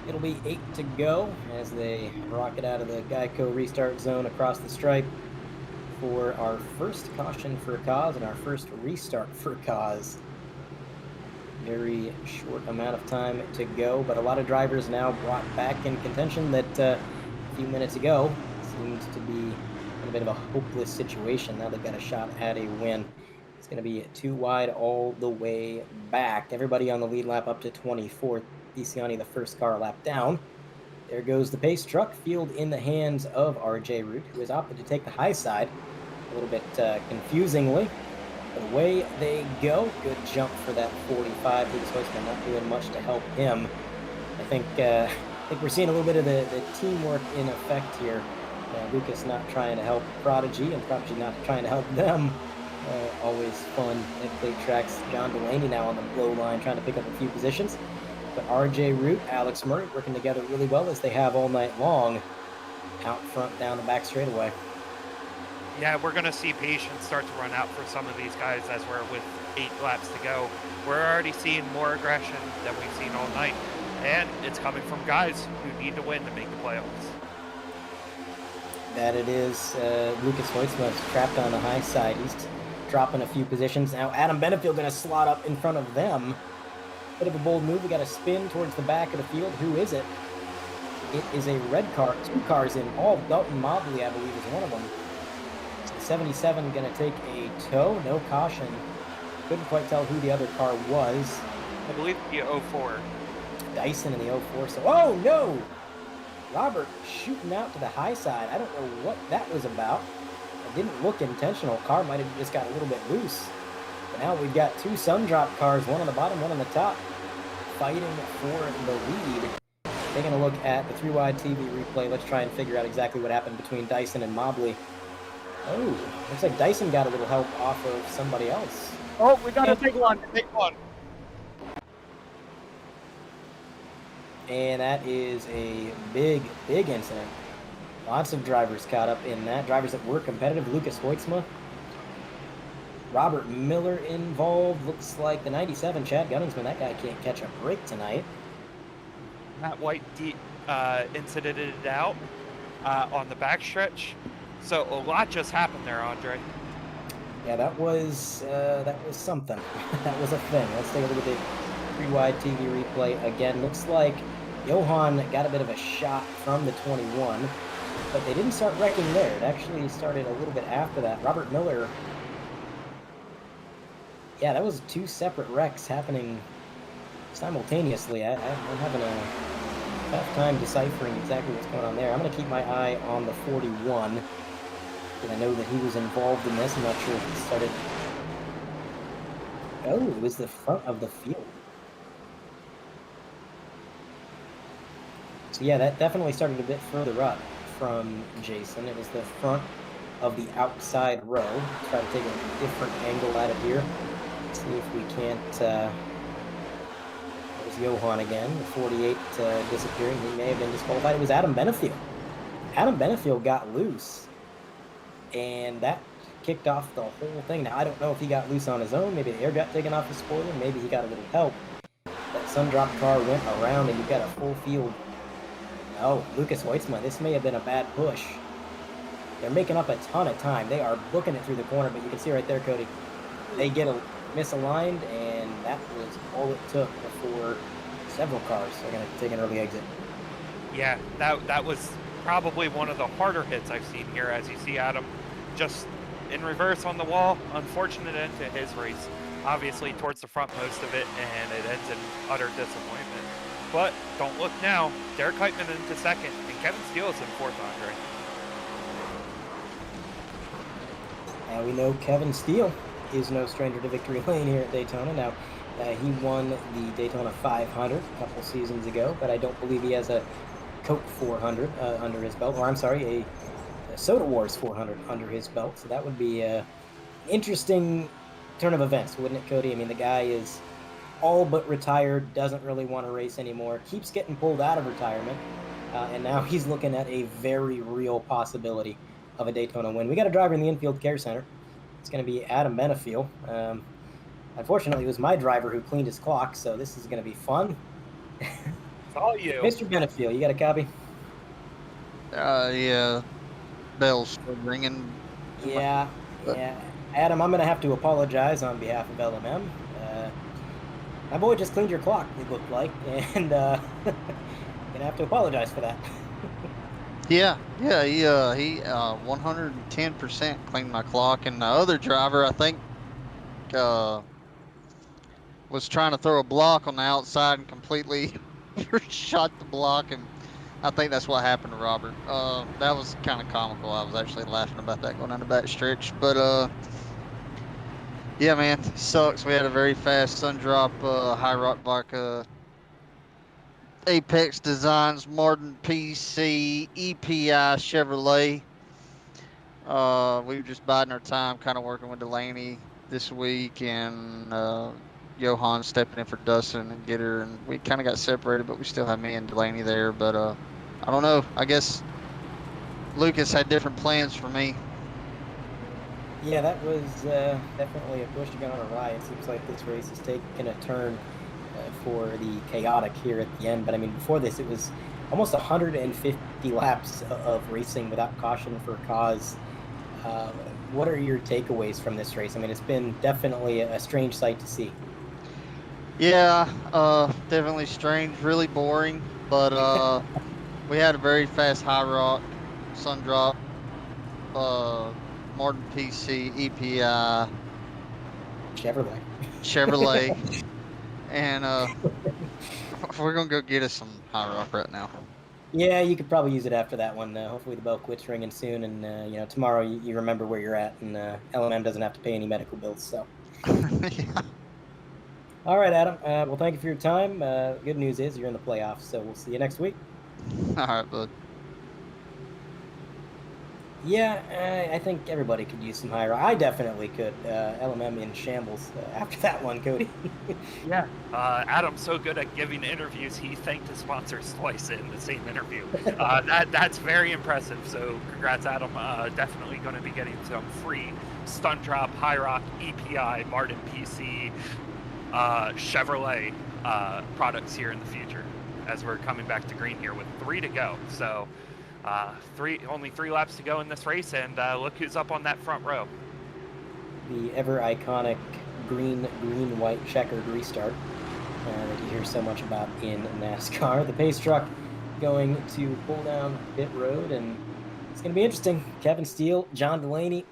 It'll be 8 to go as they rocket out of the Geico restart zone across the stripe for our first caution for a cause and our first restart for a cause. Very short amount of time to go, but a lot of drivers now brought back in contention that a few minutes ago seemed to be in a bit of a hopeless situation. Now they've got a shot at a win. It's going to be 2 wide all the way back. Everybody on the lead lap up to 24th. DeCiani, the first car lap down. There goes the pace truck, field in the hands of RJ Root, who has opted to take the high side a little bit confusingly. But away they go. Good jump for that 45. Lucas Hoisman not doing much to help him. I think we're seeing a little bit of the teamwork in effect here. Lucas not trying to help Prodigy, and Prodigy not trying to help them. Always fun at Clay Tracks. John Delaney now on the blow line, trying to pick up a few positions. But RJ Root, Alex Murray working together really well as they have all night long. Out front, down the back straightaway. Yeah, we're going to see patience start to run out for some of these guys as we're with 8 laps to go. We're already seeing more aggression than we've seen all night. And it's coming from guys who need to win to make the playoffs. That it is. Lucas Hoitzma is trapped on the high side. He's dropping a few positions. Now Adam Benefield going to slot up in front of them. Bit of a bold move. We got a spin towards the back of the field. Who is it? It is a red car. 2 cars involved. Dalton Mobley, I believe, is one of them. So 77 going to take a tow. No caution. Couldn't quite tell who the other car was. I believe the 04. Dyson in the 04. So, oh no! Robert shooting out to the high side. I don't know what that was about. It didn't look intentional. Car might have just got a little bit loose. But now we've got 2 Sundrop cars, one on the bottom, one on the top, fighting for the lead. Taking a look at the 3-wide TV replay. Let's try and figure out exactly what happened between Dyson and Mobley. Oh, looks like Dyson got a little help off of somebody else. Oh, we got a big one. Big one. And that is a big, big incident. Lots of drivers caught up in that. Drivers that were competitive. Lucas Hoitzma. Robert Miller involved. Looks like the 97, Chad Gunningsman. That guy can't catch a break tonight. Matt White incidented it out on the backstretch. So a lot just happened there, Andre. Yeah, that was something. That was a thing. Let's take a look at the 3-wide TV replay again. Looks like Johan got a bit of a shot from the 21, but they didn't start wrecking there. It actually started a little bit after that. Robert Miller. Yeah, that was 2 separate wrecks happening simultaneously. I'm having a tough time deciphering exactly what's going on there. I'm going to keep my eye on the 41, because I know that he was involved in this. I'm not sure if it started. Oh, it was the front of the field. So yeah, that definitely started a bit further up from Jason. It was the front of the outside row. Let's try to take a different angle at it here. See if we can't. There's Johan again, the 48 disappearing. He may have been disqualified. It was Adam Benefield. Adam Benefield got loose, and that kicked off the whole thing. Now, I don't know if he got loose on his own. Maybe the air got taken off the spoiler. Maybe he got a little help. That Sundrop car went around, and you've got a full field. Oh, Lucas Hoitzma, this may have been a bad push. They're making up a ton of time. They are booking it through the corner, but you can see right there, Cody, they get misaligned, and that was all it took before several cars are going to take an early exit. Yeah, that was probably one of the harder hits I've seen here, as you see Adam just in reverse on the wall. Unfortunate end to his race. Obviously towards the front most of it, and it ends in utter disappointment. But don't look now. Derek Heitman into second, and Kevin Steele is in fourth, Andre. And we know Kevin Steele is no stranger to victory lane here at Daytona. Now, he won the Daytona 500 a couple seasons ago, but I don't believe he has a Coke 400 under his belt. Or I'm sorry, a Soda Wars 400 under his belt. So that would be an interesting turn of events, wouldn't it, Cody? I mean, the guy is all but retired, doesn't really want to race anymore, keeps getting pulled out of retirement, and now he's looking at a very real possibility of a Daytona win. We got a driver in the infield care center. It's going to be Adam Benefield. Unfortunately, it was my driver who cleaned his clock, so this is going to be fun. saw you. Mr. Benefield, you got a copy? Yeah. Bell's still ringing. Yeah, yeah. Adam, I'm going to have to apologize on behalf of LMM. My boy just cleaned your clock, it looked like, and going to have to apologize for that. Yeah, he 110% cleaned my clock, and the other driver, I think, was trying to throw a block on the outside and completely shot the block, and I think that's what happened to Robert. That was kind of comical. I was actually laughing about that going down the back stretch, but yeah, man, sucks. We had a very fast sun drop, high rock vodka, Apex Designs, Martin PC, EPI Chevrolet. We were just biding our time, kind of working with Delaney this week, and Johan stepping in for Dustin and Gitter, and we kind of got separated, but we still have me and Delaney there. But I don't know. I guess Lucas had different plans for me. Yeah, that was definitely a push to get on a ride. It seems like this race has taken a turn for the chaotic here at the end. But I mean, before this, it was almost 150 laps of racing without caution for cause. What are your takeaways from this race? I mean, it's been definitely a strange sight to see. Yeah, definitely strange, really boring, but we had a very fast high rock, sun drop, Martin PC, EPI, Chevrolet, and we're gonna go get us some high rock right now. Yeah, you could probably use it after that one. Hopefully the bell quits ringing soon, and tomorrow you remember where you're at, and LMM doesn't have to pay any medical bills. So. Yeah. All right, Adam. Well, thank you for your time. Good news is you're in the playoffs, so we'll see you next week. All right, bud. Yeah, I think everybody could use some higher. I definitely could. LMM in shambles after that one, Cody. Yeah. Adam's so good at giving interviews, he thanked his sponsors twice in the same interview. That's very impressive. So congrats, Adam. Definitely going to be getting some free Stunt Drop, High Rock, EPI, Martin PC, Chevrolet products here in the future as we're coming back to green here with 3 to go. So only 3 laps to go in this race, and look who's up on that front row. The ever iconic green, white checkered restart that you hear so much about in NASCAR. The pace truck going to pull down pit road, and it's going to be interesting. Kevin Steele, John Delaney,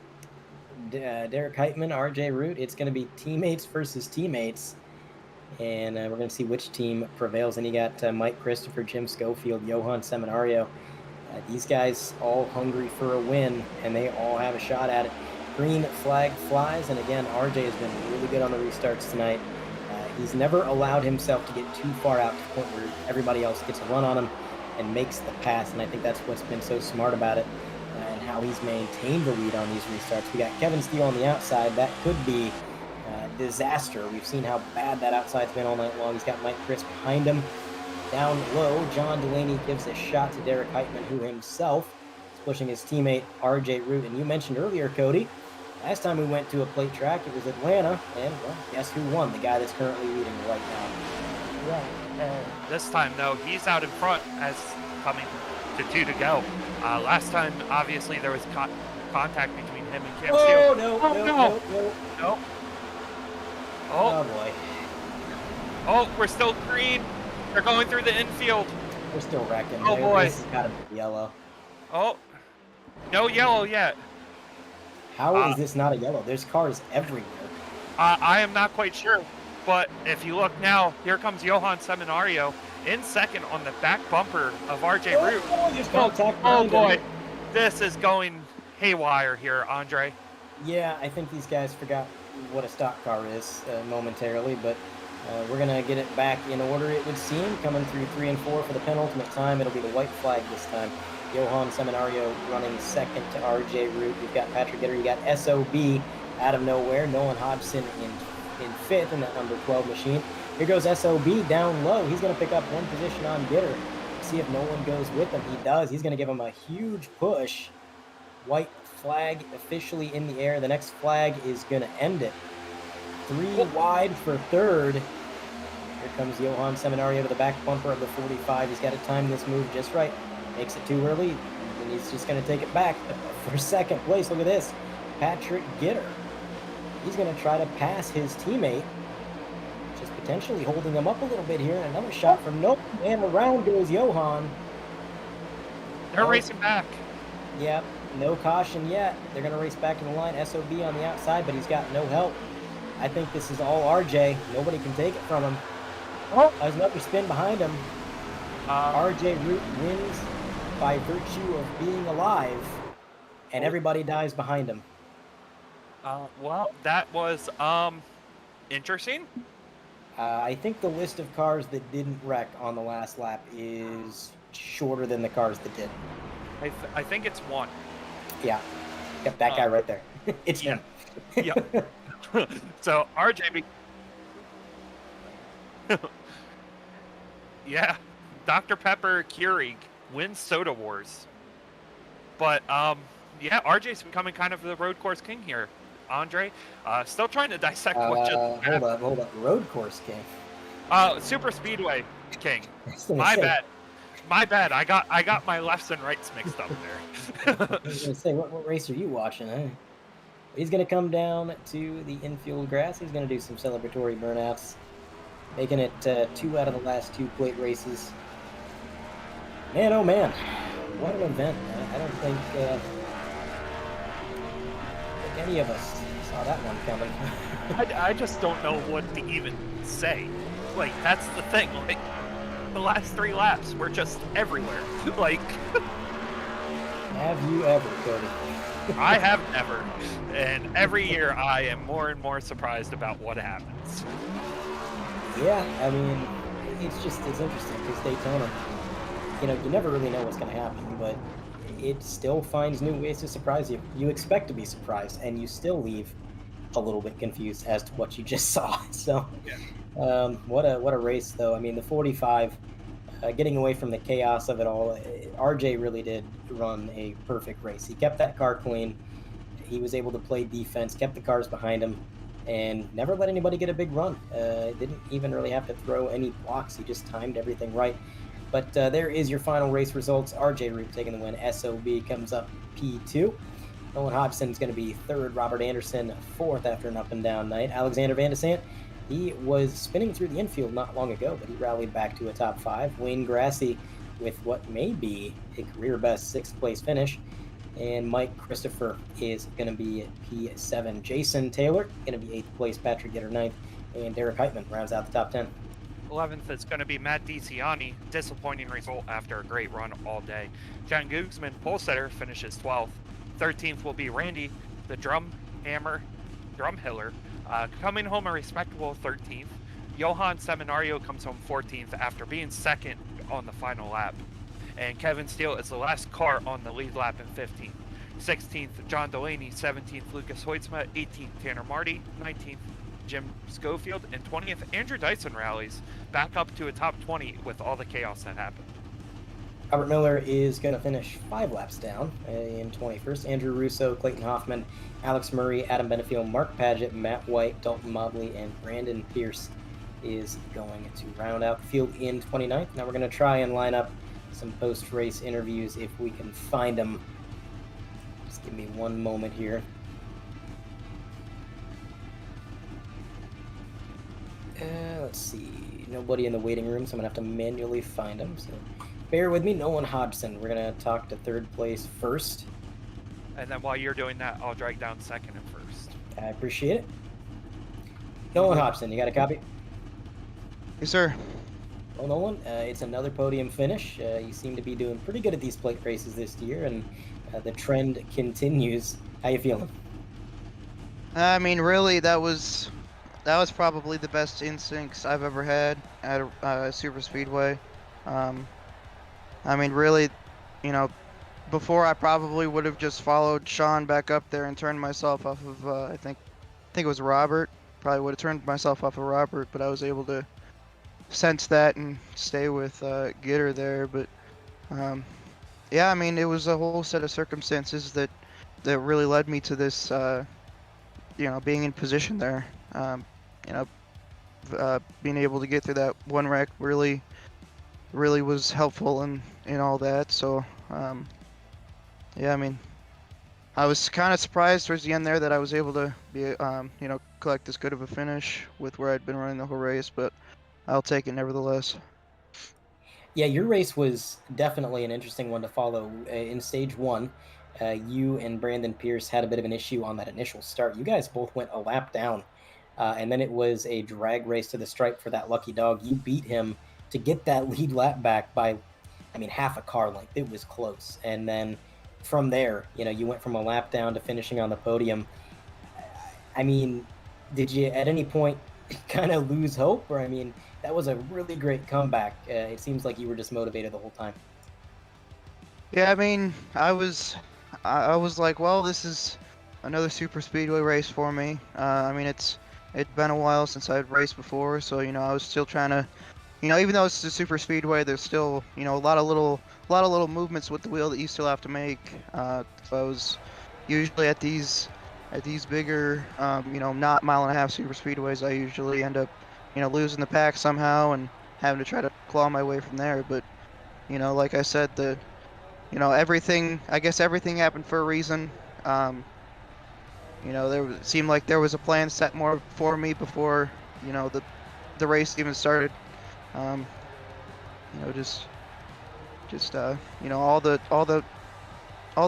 Derek Heitman, RJ Root. It's going to be teammates versus teammates, and we're going to see which team prevails. And you got Mike Christopher, Jim Schofield, Johan Seminario. These guys all hungry for a win, and they all have a shot at it. Green flag flies, and again, RJ has been really good on the restarts tonight. He's never allowed himself to get too far out to the point where everybody else gets a run on him and makes the pass, and I think that's what's been so smart about it and how he's maintained the lead on these restarts. We got Kevin Steele on the outside. That could be disaster. We've seen how bad that outside's been all night long. He's got Mike Chris behind him. Down low, John Delaney gives a shot to Derek Heitman, who himself is pushing his teammate RJ Root. And you mentioned earlier, Cody, last time we went to a plate track, it was Atlanta, and well, guess who won? The guy that's currently leading right now. Yeah. This time, though, he's out in front as coming to 2 to go. Last time, obviously, there was contact between him and Cam Steele. No. Oh, boy. Oh, we're still green. They're going through the infield. We're still wrecking. Oh, boy. This has got to be yellow. Oh, no yellow yet. How is this not a yellow? There's cars everywhere. I am not quite sure, but if you look now, here comes Johan Seminario in second on the back bumper of RJ Root. There's contact Oh, behind him. boy. This is going haywire here, Andre. Yeah, I think these guys forgot what a stock car is momentarily, but we're going to get it back in order, it would seem. Coming through 3 and 4 for the penultimate time. It'll be the white flag this time. Johan Seminario running second to RJ Root. You've got Patrick Gitter. You got SOB out of nowhere. Nolan Hodgson in fifth in that number 12 machine. Here goes SOB down low. He's going to pick up one position on Gitter. See if Nolan goes with him. He does. He's going to give him a huge push. White flag officially in the air. The next flag is going to end it. 3 wide for third. Here comes Johan Seminario to the back bumper of the 45. He's got to time this move just right. Makes it too early, and he's just going to take it back. For second place, look at this. Patrick Gitter. He's going to try to pass his teammate, just potentially holding him up a little bit here. Another shot from Nope, and around goes Johan. They're racing back. Yep, no caution yet. They're going to race back to the line. SOB on the outside, but he's got no help. I think this is all RJ. Nobody can take it from him. Oh, there's another spin behind him. RJ Root wins by virtue of being alive, and everybody dies behind him. Well, that was interesting. I think the list of cars that didn't wreck on the last lap is shorter than the cars that did. I think it's one. Yeah, yep, that guy right there. It's him. Yep. So RJ, yeah, Dr. Pepper Keurig wins Soda Wars, but yeah, RJ's becoming kind of the road course king here. Andre, still trying to dissect what just happened. Hold up, road course king. Super Speedway king. My bad. I got my lefts and rights mixed up there. I was gonna say, what race are you watching? Huh? He's gonna come down to the infield grass. He's gonna do some celebratory burnouts, making it 2 out of the last 2 plate races. Man, oh man, what an event! I don't think any of us saw that one coming. I just don't know what to even say. Like, that's the thing. Like, the last 3 laps were just everywhere. Like, have you ever, Cody? I have never. And every year I am more and more surprised about what happens. Yeah, I mean, it's interesting because Daytona, you never really know what's going to happen, but it still finds new ways to surprise you. You expect to be surprised, and you still leave a little bit confused as to what you just saw. So, yeah. What a race, though. I mean, the 45, getting away from the chaos of it all, RJ really did run a perfect race. He kept that car clean. He was able to play defense, kept the cars behind him, and never let anybody get a big run. Didn't even really have to throw any blocks. He just timed everything right. But there is your final race results. RJ Root taking the win. SOB comes up P2. Owen Hodgson's going to be 3rd. Robert Anderson 4th after an up-and-down night. Alexander Van de Sant, he was spinning through the infield not long ago, but he rallied back to a top 5. Wayne Grassy with what may be a career-best 6th-place finish. And Mike Christopher is going to be at P7. Jason Taylor going to be 8th place. Patrick Gitter 9th. And Derek Heitman rounds out the top 10. 11th is going to be Matt DiCiani. Disappointing result after a great run all day. John Googsman, pole setter, finishes 12th. 13th will be Randy, the drum hiller, coming home a respectable 13th. Johan Seminario comes home 14th after being 2nd on the final lap. And Kevin Steele is the last car on the lead lap in 15th. 16th, John Delaney. 17th, Lucas Hoytsma. 18th, Tanner Marty. 19th, Jim Schofield. And 20th, Andrew Dyson rallies back up to a top 20 with all the chaos that happened. Robert Miller is going to finish 5 laps down in 21st. Andrew Russo, Clayton Hoffman, Alex Murray, Adam Benefield, Mark Paget, Matt White, Dalton Mobley, and Brandon Pierce is going to round out the field in 29th. Now we're going to try and line up some post-race interviews if we can find them. Just give me one moment here. Let's see. Nobody in the waiting room, so I'm going to have to manually find them. So bear with me. Nolan Hodgson. We're going to talk to 3rd place first. And then while you're doing that, I'll drag down 2nd and 1st. I appreciate it. Nolan Hodgson, you got a copy? Yes, sir. Well, Nolan, it's another podium finish. You seem to be doing pretty good at these plate races this year, and the trend continues. How you feeling? I mean, really, that was probably the best instincts I've ever had at a super speedway. I mean, really, before I probably would have just followed Sean back up there and turned myself off of I think it was Robert. Probably would have turned myself off of Robert, but I was able to sense that and stay with Gitter there. But yeah, I mean, it was a whole set of circumstances that really led me to this being in position there. being able to get through that one wreck really was helpful in all that. So yeah, I mean, I was kind of surprised towards the end there that I was able to be collect this good of a finish with where I'd been running the whole race, but I'll take it nevertheless. Yeah, your race was definitely an interesting one to follow. In stage one, you and Brandon Pierce had a bit of an issue on that initial start. You guys both went a lap down, and then it was a drag race to the stripe for that lucky dog. You beat him to get that lead lap back by, I mean, half a car length. It was close. And then from there, you went from a lap down to finishing on the podium. I mean, did you at any point kind of lose hope? Or, I mean, that was a really great comeback. It seems like you were just motivated the whole time. Yeah, I mean, I was like, well, this is another super speedway race for me. I mean, it's been a while since I'd raced before, so I was still trying to, even though it's a super speedway, there's still a lot of little movements with the wheel that you still have to make. If I was usually at these bigger, not mile-and-a-half super speedways, I usually end up losing the pack somehow and having to try to claw my way from there. But like I said, everything happened for a reason. It seemed like there was a plan set more for me before the race even started. All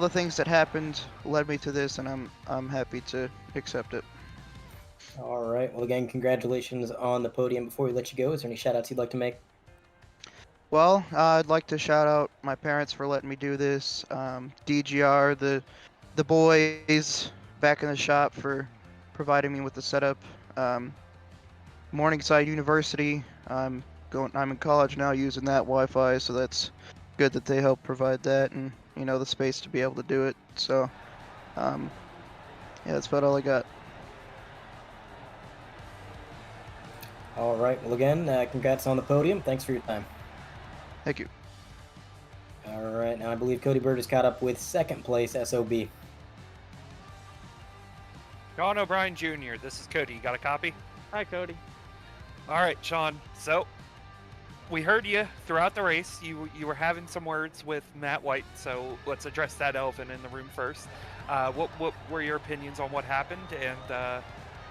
the things that happened led me to this, and I'm happy to accept it. All right. Well, again, congratulations on the podium. Before we let you go, is there any shout-outs you'd like to make? Well, I'd like to shout out my parents for letting me do this. DGR, the boys back in the shop for providing me with the setup. Morningside University. I'm in college now using that Wi-Fi, so that's good that they help provide that and the space to be able to do it. So yeah, that's about all I got. All right. Well, again, congrats on the podium. Thanks for your time. Thank you. All right. Now I believe Cody Bird is caught up with second place SOB. Sean O'Brien Jr., this is Cody. You got a copy? Hi, Cody. All right, Sean. So we heard you throughout the race. You were having some words with Matt White, so let's address that elephant in the room first. What were your opinions on what happened, and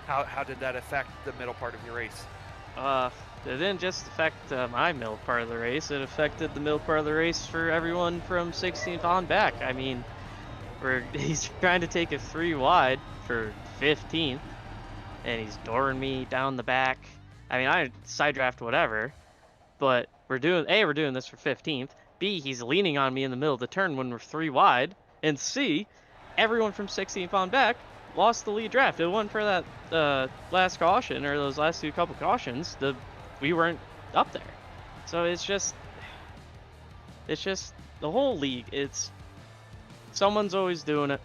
how did that affect the middle part of your race? It didn't just affect my middle part of the race. It affected the middle part of the race for everyone from 16th on back. I mean, he's trying to take it 3 wide for 15th, and he's dooring me down the back. I mean, I side draft whatever, but we're doing this for 15th. B, he's leaning on me in the middle of the turn when we're 3 wide, and C, everyone from 16th on back lost the lead draft. It wasn't for that last caution or those last couple cautions, we weren't up there. So it's just the whole league. Someone's always doing it.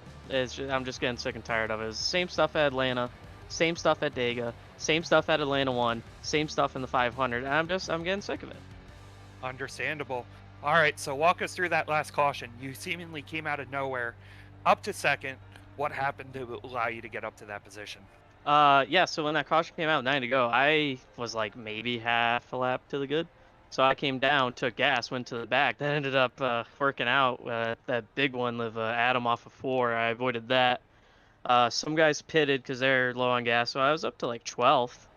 I'm just getting sick and tired of it. It's the same stuff at Atlanta, same stuff at Dega, same stuff at Atlanta 1, same stuff in the 500. And I'm getting sick of it. Understandable. All right, so walk us through that last caution. You seemingly came out of nowhere, up to second. What happened to allow you to get up to that position? Yeah, so when that caution came out 9 to go, I was like maybe half a lap to the good. So I came down, took gas, went to the back. That ended up working out. That big one with Adam off of 4, I avoided that. Some guys pitted because they're low on gas, so I was up to like 12th.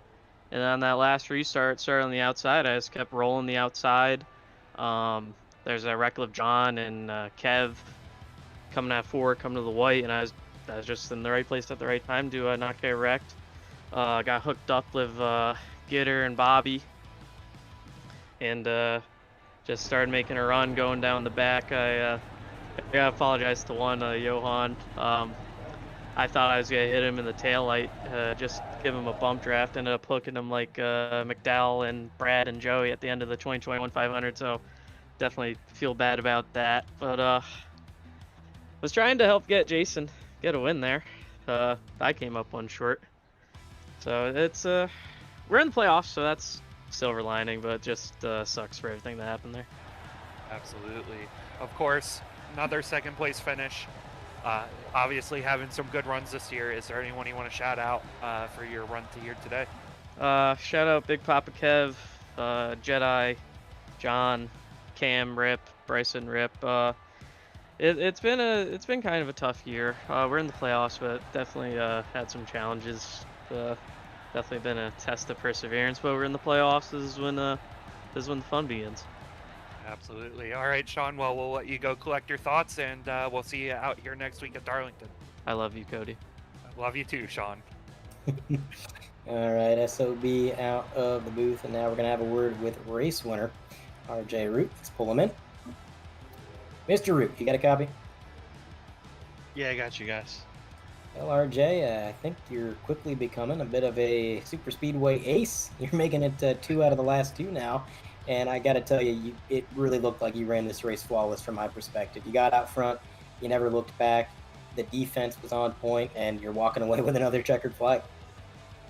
And then on that last restart, started on the outside. I just kept rolling the outside. There's a Reckless John and Kev coming at 4, coming to the white, and I was just in the right place at the right time to not get wrecked. Got hooked up with Gitter and Bobby, and just started making a run going down the back. I gotta apologize to one, Johan. I thought I was gonna hit him in the taillight, just give him a bump draft. Ended up hooking him like McDowell and Brad and Joey at the end of the 2021 500. So definitely feel bad about that. But was trying to help get Jason get a win there. I came up 1 short. So it's we're in the playoffs, so that's silver lining, but it just sucks for everything that happened there. Absolutely. Of course, another second place finish. Obviously having some good runs this year. Is there anyone you want to shout out for your run to here today? Shout out Big Papa Kev, Jedi, John, Cam, Rip, Bryson, Rip. It's been kind of a tough year. We're in the playoffs, but definitely had some challenges. Definitely been a test of perseverance. But we're in the playoffs. This is when the fun begins. Absolutely. All right, Sean. Well, we'll let you go collect your thoughts, and we'll see you out here next week at Darlington. I love you, Cody. I love you too, Sean. All right, SOB out of the booth, and now we're going to have a word with race winner, RJ Root. Let's pull him in. Mr. Root, you got a copy? Yeah, I got you guys. Well, RJ, I think you're quickly becoming a bit of a super speedway ace. You're making it 2 out of the last 2 now, and I got to tell you, it really looked like you ran this race flawless from my perspective. You got out front, you never looked back, the defense was on point, and you're walking away with another checkered flag.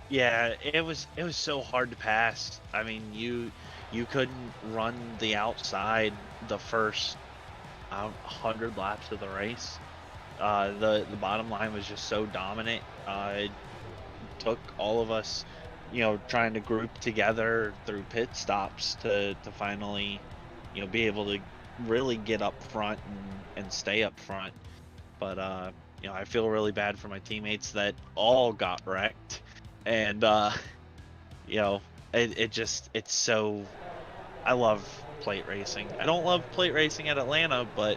Yeah, it was so hard to pass. I mean, you couldn't run the outside the first 100 laps of the race. The bottom line was just so dominant. It took all of us, trying to group together through pit stops to finally, be able to really get up front and stay up front. But I feel really bad for my teammates that all got wrecked, and it's so. I love plate racing. I don't love plate racing at Atlanta, but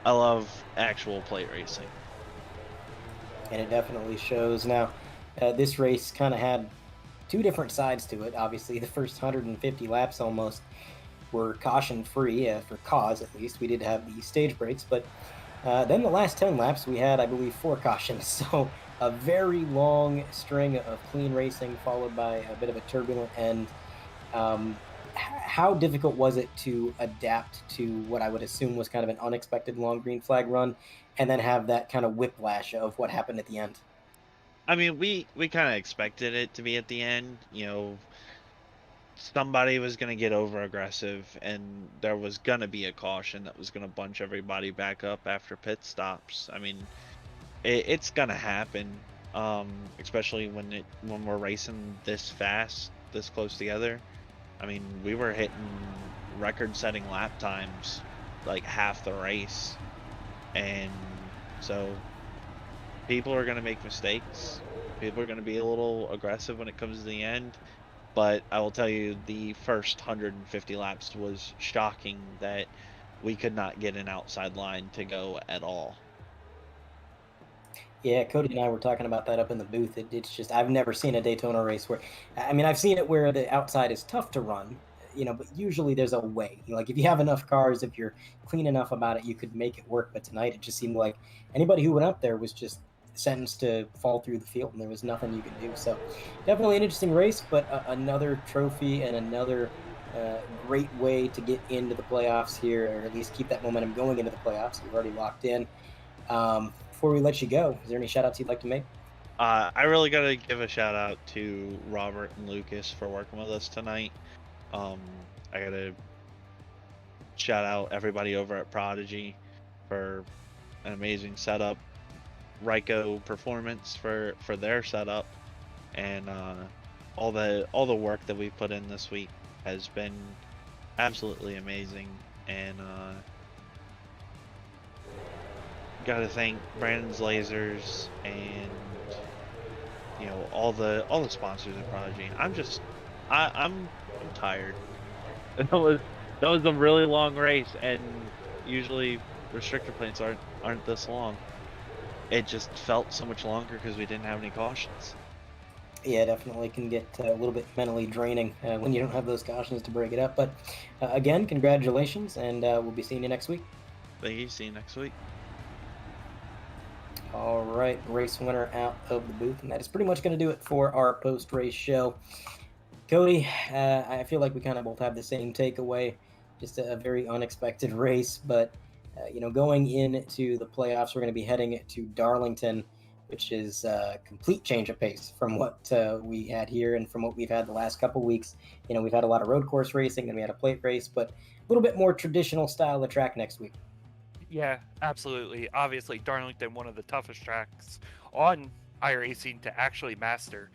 I love actual plate racing. And it definitely shows. Now, this race kind of had 2 different sides to it. Obviously, the first 150 laps almost were caution-free, for cause at least. We did have the stage breaks, but then the last 10 laps, we had, I believe, 4 cautions. So a very long string of clean racing followed by a bit of a turbulent end. How difficult was it to adapt to what I would assume was kind of an unexpected long green flag run, and then have that kind of whiplash of what happened at the end? I mean, we kind of expected it to be at the end. Somebody was going to get over aggressive, and there was going to be a caution that was going to bunch everybody back up after pit stops. I mean, it's going to happen, especially when we're racing this fast, this close together. I mean, we were hitting record-setting lap times like half the race, and so people are going to make mistakes. People are going to be a little aggressive when it comes to the end. But I will tell you, the first 150 laps was shocking that we could not get an outside line to go at all. Yeah, Cody and I were talking about that up in the booth. It's just, I've never seen a Daytona race where, I mean, I've seen it where the outside is tough to run, but usually there's a way. Like, if you have enough cars, if you're clean enough about it, you could make it work. But tonight, it just seemed like anybody who went up there was just sentenced to fall through the field, and there was nothing you could do. So definitely an interesting race, but another trophy and another great way to get into the playoffs here, or at least keep that momentum going into the playoffs. You've already locked in. Before we let you go, is there any shout outs you'd like to make? I really got to give a shout out to Robert and Lucas for working with us tonight. I got to shout out everybody over at Prodigy for an amazing setup. Ryko Performance for their setup, and all the work that we've put in this week has been absolutely amazing. And gotta thank Brandon's Lasers and all the sponsors of Prodigy. I'm tired. That was a really long race, and usually restrictor plates aren't this long. It just felt so much longer because we didn't have any cautions. Yeah, definitely can get a little bit mentally draining when you don't have those cautions to break it up. But again, congratulations, and we'll be seeing you next week. Thank you. See you next week. All right, race winner out of the booth, and that is pretty much going to do it for our post-race show. Cody, I feel like we kind of both have the same takeaway, just a very unexpected race, but going into the playoffs, we're going to be heading to Darlington, which is a complete change of pace from what we had here and from what we've had the last couple weeks. We've had a lot of road course racing, and we had a plate race, but a little bit more traditional style of track next week. Yeah, absolutely. Obviously, Darlington, one of the toughest tracks on iRacing to actually master.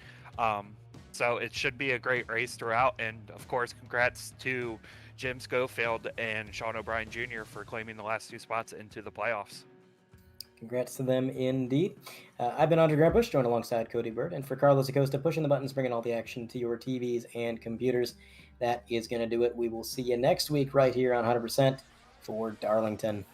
So it should be a great race throughout. And of course, congrats to Jim Schofield and Sean O'Brien Jr. for claiming the last 2 spots into the playoffs. Congrats to them indeed. I've been Andre Grandpush, joined alongside Cody Bird, and for Carlos Acosta, pushing the buttons, bringing all the action to your TVs and computers. That is going to do it. We will see you next week right here on 100% for Darlington.